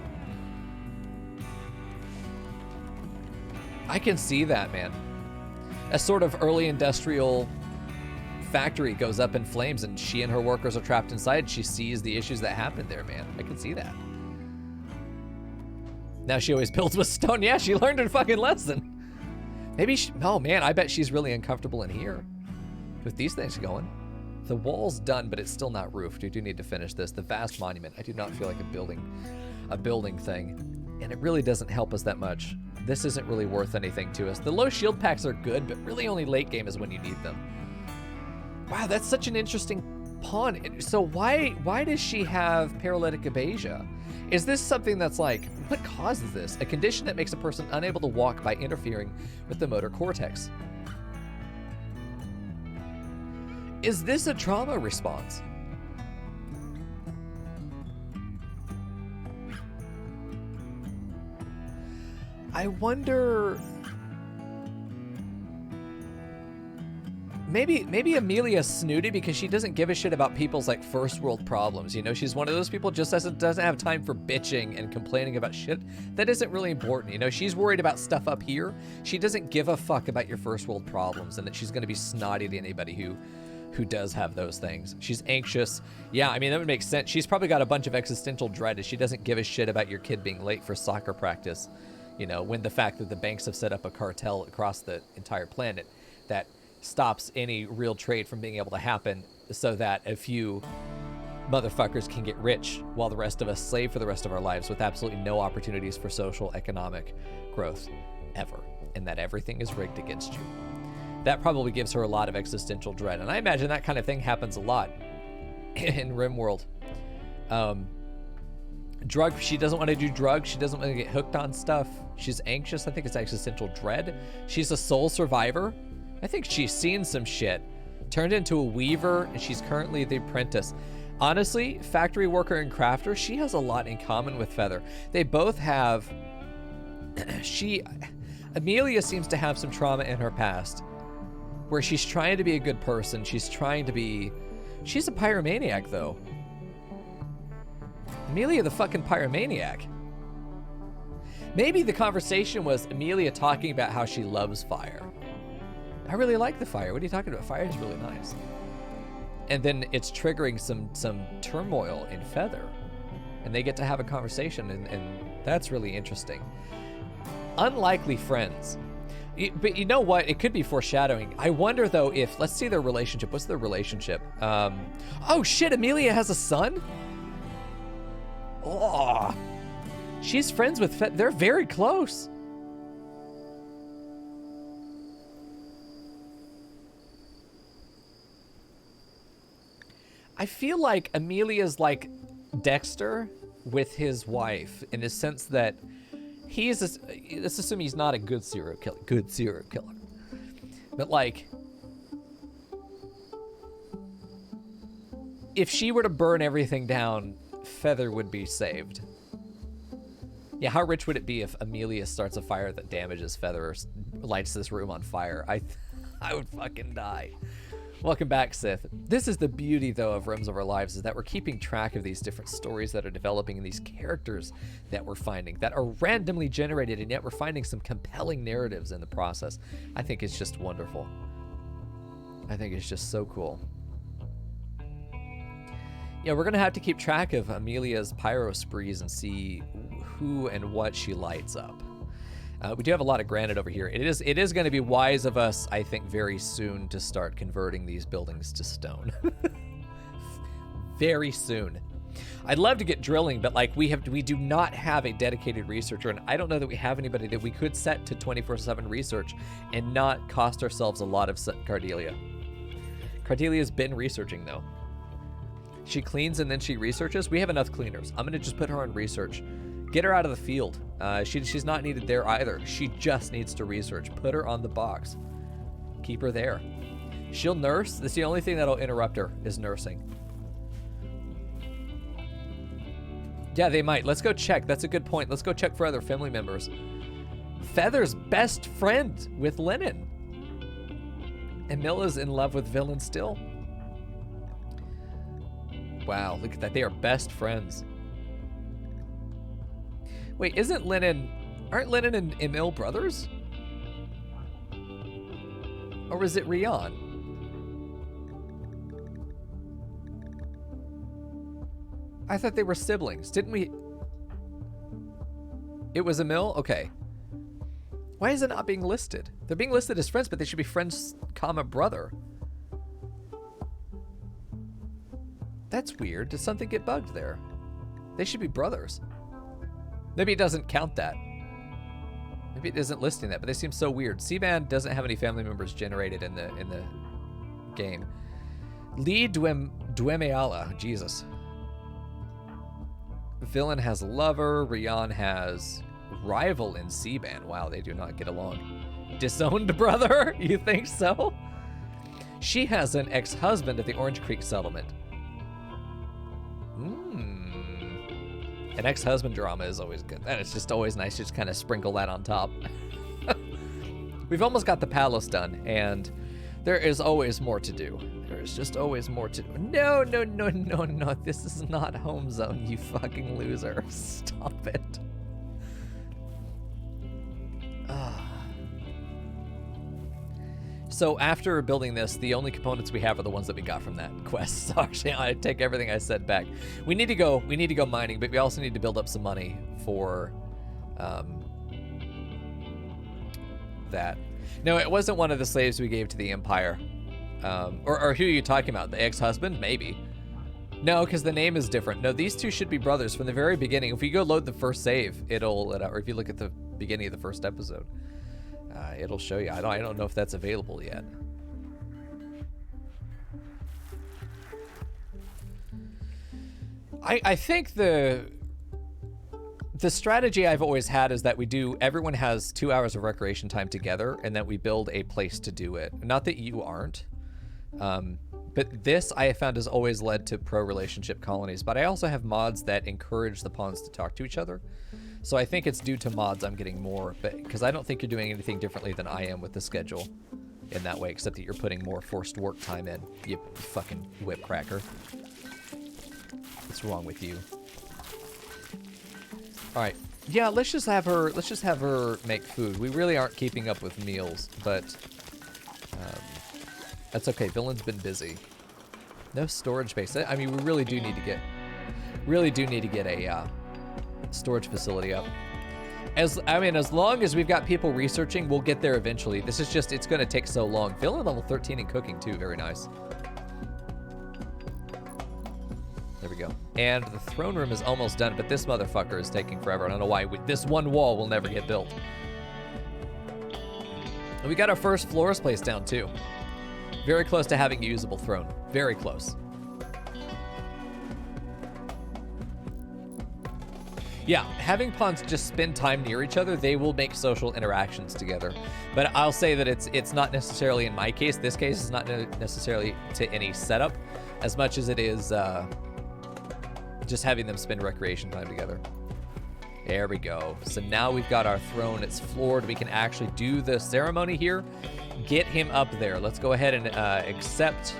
I can see that, man. A sort of early industrial factory goes up in flames and she and her workers are trapped inside. She sees the issues that happened there, man. I can see that. Now she always builds with stone. Yeah, she learned her fucking lesson. Maybe she, oh man, I bet she's really uncomfortable in here. with these things going. The wall's done, but it's still not roofed. We do need to finish this. The vast monument. I do not feel like a building thing. And it really doesn't help us that much. This isn't really worth anything to us. The low shield packs are good, but really only late game is when you need them. Wow, that's such an interesting pawn. So why does she have paralytic aphasia? Is this something that's like, what causes this? A condition that makes a person unable to walk by interfering with the motor cortex. Is this a trauma response? I wonder... Maybe Amelia's snooty because she doesn't give a shit about people's like first world problems. You know, she's one of those people just doesn't have time for bitching and complaining about shit that isn't really important. You know, she's worried about stuff up here. She doesn't give a fuck about your first world problems and that she's going to be snotty to anybody who does have those things. She's anxious. Yeah, I mean, that would make sense. She's probably got a bunch of existential dread as she doesn't give a shit about your kid being late for soccer practice. You know, when the fact that the banks have set up a cartel across the entire planet that stops any real trade from being able to happen so that a few motherfuckers can get rich while the rest of us slave for the rest of our lives with absolutely no opportunities for social economic growth ever, and that everything is rigged against you. That probably gives her a lot of existential dread, and I imagine that kind of thing happens a lot in RimWorld. She doesn't want to do drugs. She doesn't want to get hooked on stuff. She's anxious. I think it's existential dread. She's a soul survivor. I think she's seen some shit. Turned into a weaver, and she's currently the apprentice. Honestly, factory worker and crafter, she has a lot in common with Feather. They both have... Amelia seems to have some trauma in her past, where she's trying to be a good person. She's a pyromaniac, though. Amelia the fucking pyromaniac. Maybe the conversation was Amelia talking about how she loves fire. I really like the fire. What are you talking about? Fire is really nice. And then it's triggering some turmoil in Feather. And they get to have a conversation, and that's really interesting. Unlikely friends. But you know what? It could be foreshadowing. I wonder, though, if... Let's see their relationship. What's their relationship? Oh, shit! Amelia has a son? Oh. She's friends with Feather. They're very close. I feel like Amelia's like Dexter with his wife in the sense that let's assume he's not a good serial killer. But like, if she were to burn everything down, Feather would be saved. Yeah, how rich would it be if Amelia starts a fire that damages Feather or lights this room on fire? I would fucking die. Welcome back, Sith. This is the beauty, though, of Realms of Our Lives, is that we're keeping track of these different stories that are developing and these characters that we're finding that are randomly generated, and yet we're finding some compelling narratives in the process. I think it's just wonderful. I think it's just so cool. Yeah, we're going to have to keep track of Amelia's pyro sprees and see who and what she lights up. We do have a lot of granite over here. It is going to be wise of us, I think, very soon to start converting these buildings to stone. Very soon. I'd love to get drilling, but like we do not have a dedicated researcher, and I don't know that we have anybody that we could set to 24/7 research and not cost ourselves a lot of Cardelia. Cardelia's been researching, though. She cleans and then she researches. We have enough cleaners. I'm going to just put her on research. Get her out of the field. She's not needed there either. She just needs to research. Put her on the box. Keep her there. She'll nurse. That's the only thing that'll interrupt her is nursing. Yeah, they might. Let's go check. That's a good point. Let's go check for other family members. Feather's best friend with Lennon. Emilla's in love with Villain still. Wow, look at that. They are best friends. Wait, aren't Lennon and Emil brothers? Or was it Rian? I thought they were siblings. Didn't we? It was Emil? Okay. Why is it not being listed? They're being listed as friends, but they should be friends, comma, brother. That's weird. Did something get bugged there? They should be brothers. Maybe it doesn't count that. Maybe it isn't listing that, but they seem so weird. Seaman doesn't have any family members generated in the game. Lee Duemeala, Jesus. Villain has lover. Rian has rival in Seaban. Wow, they do not get along. Disowned brother? You think so? She has an ex-husband at the Orange Creek settlement. An ex-husband drama is always good. And it's just always nice to just kind of sprinkle that on top. We've almost got the palace done, and there is always more to do. There's just always more to do. No. This is not home zone, you fucking loser. Stop it. So after building this, the only components we have are the ones that we got from that quest. So actually, I take everything I said back. We need to go mining, but we also need to build up some money for that. No, it wasn't one of the slaves we gave to the Empire. Or who are you talking about? The ex-husband? Maybe. No, because the name is different. No, these two should be brothers from the very beginning. If you go load the first save, or if you look at the beginning of the first episode, it'll show you. I don't know if that's available yet. I think the strategy I've always had is that everyone has 2 hours of recreation time together, and that we build a place to do it. Not that you aren't. But this I have found has always led to pro-relationship colonies. But I also have mods that encourage the pawns to talk to each other. So I think it's due to mods I'm getting more, because I don't think you're doing anything differently than I am with the schedule in that way, except that you're putting more forced work time in, you fucking whip cracker. What's wrong with you? All right, yeah, let's just have her make food. We really aren't keeping up with meals, but that's okay. Villain's been busy. No storage space. I mean, we really do need to get a storage facility up. As long as we've got people researching, we'll get there eventually. This is just, it's going to take so long. Villain level 13 in cooking too. Very nice. There we go. And the throne room is almost done, but this motherfucker is taking forever. I don't know why. This one wall will never get built. And we got our first florist place down too. Very close to having a usable throne. Very close. Yeah, having pawns just spend time near each other, they will make social interactions together. But I'll say that it's not necessarily in my case. This case is not necessarily to any setup as much as it is just having them spend recreation time together. There we go. So now we've got our throne. It's floored. We can actually do the ceremony here. Get him up there. Let's go ahead and accept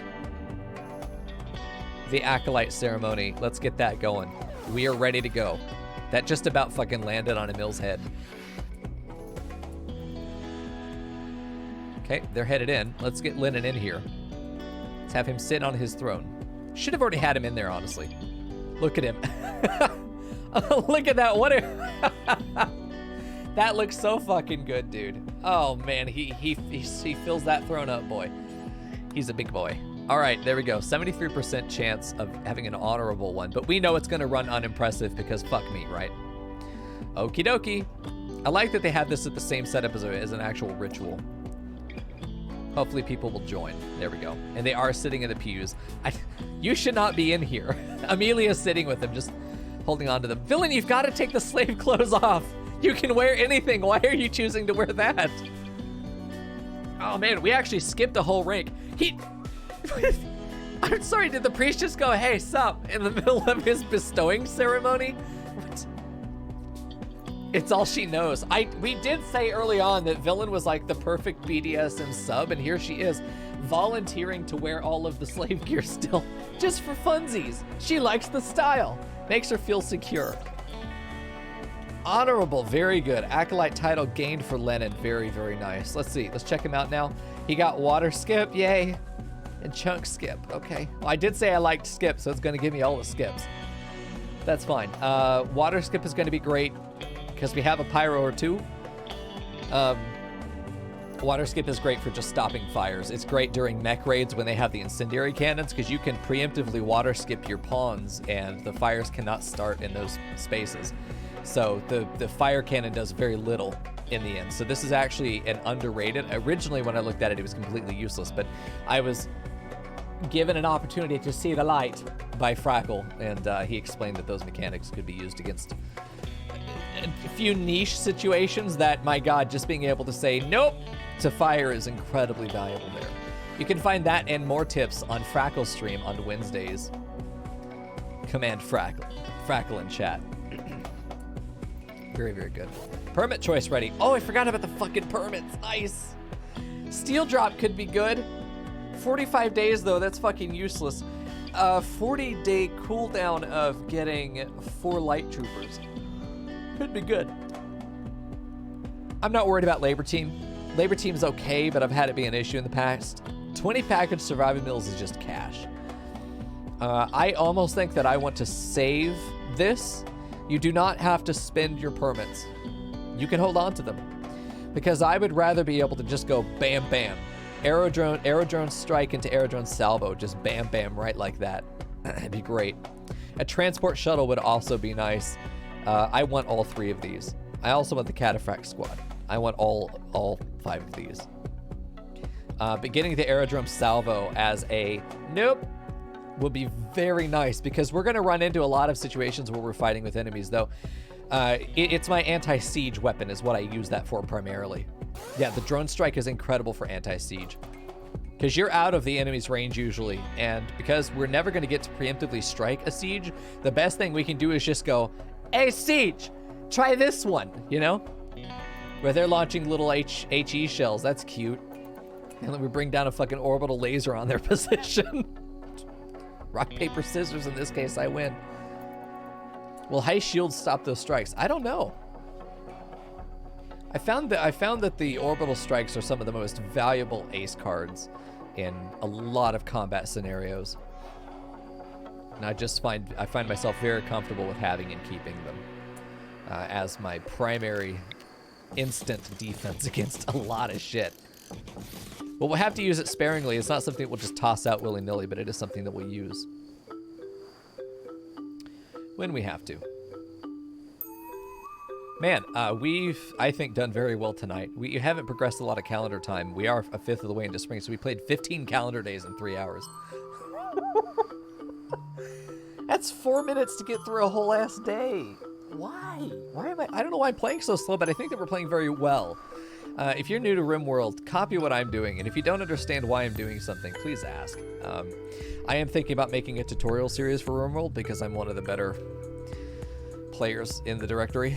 the Acolyte ceremony. Let's get that going. We are ready to go. That just about fucking landed on Emil's head. Okay, they're headed in. Let's get Lennon in here. Let's have him sit on his throne. Should have already had him in there, honestly. Look at him. Look at that. What that looks so fucking good, dude. Oh man, he fills that throne up, boy. He's a big boy. All right, there we go. 73% chance of having an honorable one, but we know it's gonna run unimpressive because fuck me, right? Okie dokie. I like that they have this at the same setup as an actual ritual. Hopefully people will join. There we go. And they are sitting in the pews. You should not be in here. Amelia's sitting with them, just holding on to them. Villain, you've got to take the slave clothes off. You can wear anything. Why are you choosing to wear that? Oh man, we actually skipped a whole rank. I'm sorry, did the priest just go, hey, sup, in the middle of his bestowing ceremony? What? It's all she knows. We did say early on that Villain was like the perfect BDSM sub, and here she is, volunteering to wear all of the slave gear still, just for funsies. She likes the style. Makes her feel secure. Honorable, very good. Acolyte title gained for Lennon, very, very nice. Let's see, let's check him out now. He got water skip, yay. And chunk skip, okay. Well, I did say I liked skip, so it's gonna give me all the skips. That's fine. Water skip is gonna be great because we have a pyro or two. Water skip is great for just stopping fires. It's great during mech raids when they have the incendiary cannons, because you can preemptively water skip your pawns and the fires cannot start in those spaces. So the fire cannon does very little in the end. So this is actually an underrated. Originally when I looked at it, it was completely useless, but I was given an opportunity to see the light by Frackle, and he explained that those mechanics could be used against a few niche situations that, my God, just being able to say nope to fire is incredibly valuable there. You can find that and more tips on Frackle's stream on Wednesdays. Command Frackle in chat. Very, very good. Permit choice ready. Oh, I forgot about the fucking permits. Nice. Steel drop could be good. 45 days, though, that's fucking useless. 40-day cooldown of getting 4 light troopers. Could be good. I'm not worried about Labor Team. Labor Team's okay, but I've had it be an issue in the past. 20 package surviving meals is just cash. I almost think that I want to save this. You do not have to spend your permits. You can hold on to them. Because I would rather be able to just go bam, bam. Aerodrone strike into aerodrone salvo. Just bam, bam, right like that. It'd be great. A transport shuttle would also be nice. I want all 3 of these. I also want the Cataphract squad. I want all 5 of these. But getting the aerodrome salvo as a nope would be very nice, because we're going to run into a lot of situations where we're fighting with enemies, though. It's my anti-siege weapon is what I use that for primarily. Yeah, the drone strike is incredible for anti-siege, because you're out of the enemy's range usually, and because we're never going to get to preemptively strike a siege, the best thing we can do is just go, hey, siege, try this one, you know? Where they're launching little HE shells. That's cute. And then we bring down a fucking orbital laser on their position. Rock, paper, scissors. In this case, I win. Will high shields stop those strikes? I don't know. I found that the orbital strikes are some of the most valuable ace cards in a lot of combat scenarios. And I find myself very comfortable with having and keeping them as my primary instant defense against a lot of shit. But we'll have to use it sparingly. It's not something that we'll just toss out willy-nilly, but it is something that we'll use when we have to. Man, we've, I think, done very well tonight. We haven't progressed a lot of calendar time. We are a fifth of the way into spring, so we played 15 calendar days in 3 hours. That's 4 minutes to get through a whole ass day. Why? I don't know why I'm playing so slow, but I think that we're playing very well. If you're new to RimWorld, copy what I'm doing, and if you don't understand why I'm doing something, please ask. I am thinking about making a tutorial series for RimWorld because I'm one of the better players in the directory.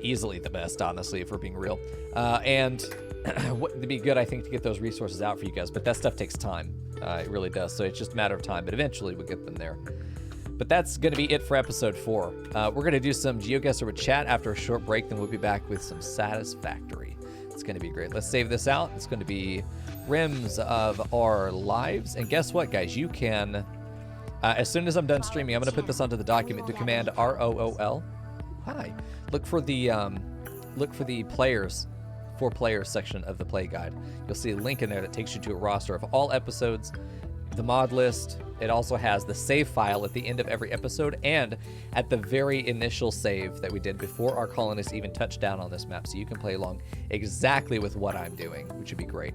Easily the best, honestly, if we're being real. And it'd be good, I think, to get those resources out for you guys, but that stuff takes time. It really does, so it's just a matter of time, but eventually we'll get them there. But that's going to be it for episode 4. We're going to do some GeoGuessr with chat after a short break, then we'll be back with some Satisfactory. It's going to be great. Let's save this out. It's going to be Rims of Our Lives. And guess what, guys? You can, as soon as I'm done streaming, I'm going to put this onto the document to command ROOL. Hi. Look for the players, for players section of the play guide. You'll see a link in there that takes you to a roster of all episodes, the mod list. It also has the save file at the end of every episode and at the very initial save that we did before our colonists even touched down on this map, so you can play along exactly with what I'm doing, which would be great.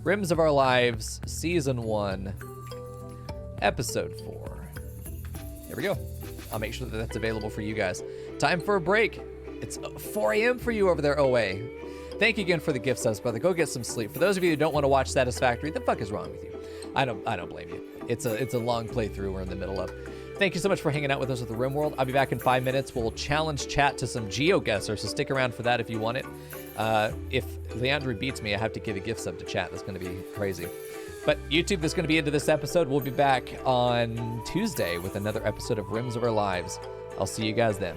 Rims of Our Lives, Season 1, Episode 4. There we go. I'll make sure that that's available for you guys. Time for a break. It's 4 a.m. for you over there, OA. Thank you again for the gift subs, brother. Go get some sleep. For those of you who don't want to watch Satisfactory, the fuck is wrong with you? I don't blame you. It's a long playthrough we're in the middle of. Thank you so much for hanging out with us at the RimWorld. I'll be back in 5 minutes. We'll challenge chat to some GeoGuessr, so stick around for that if you want it. If Leandro beats me, I have to give a gift sub to chat. That's going to be crazy. But YouTube, that's going to be into this episode. We'll be back on Tuesday with another episode of Rims of Our Lives. I'll see you guys then.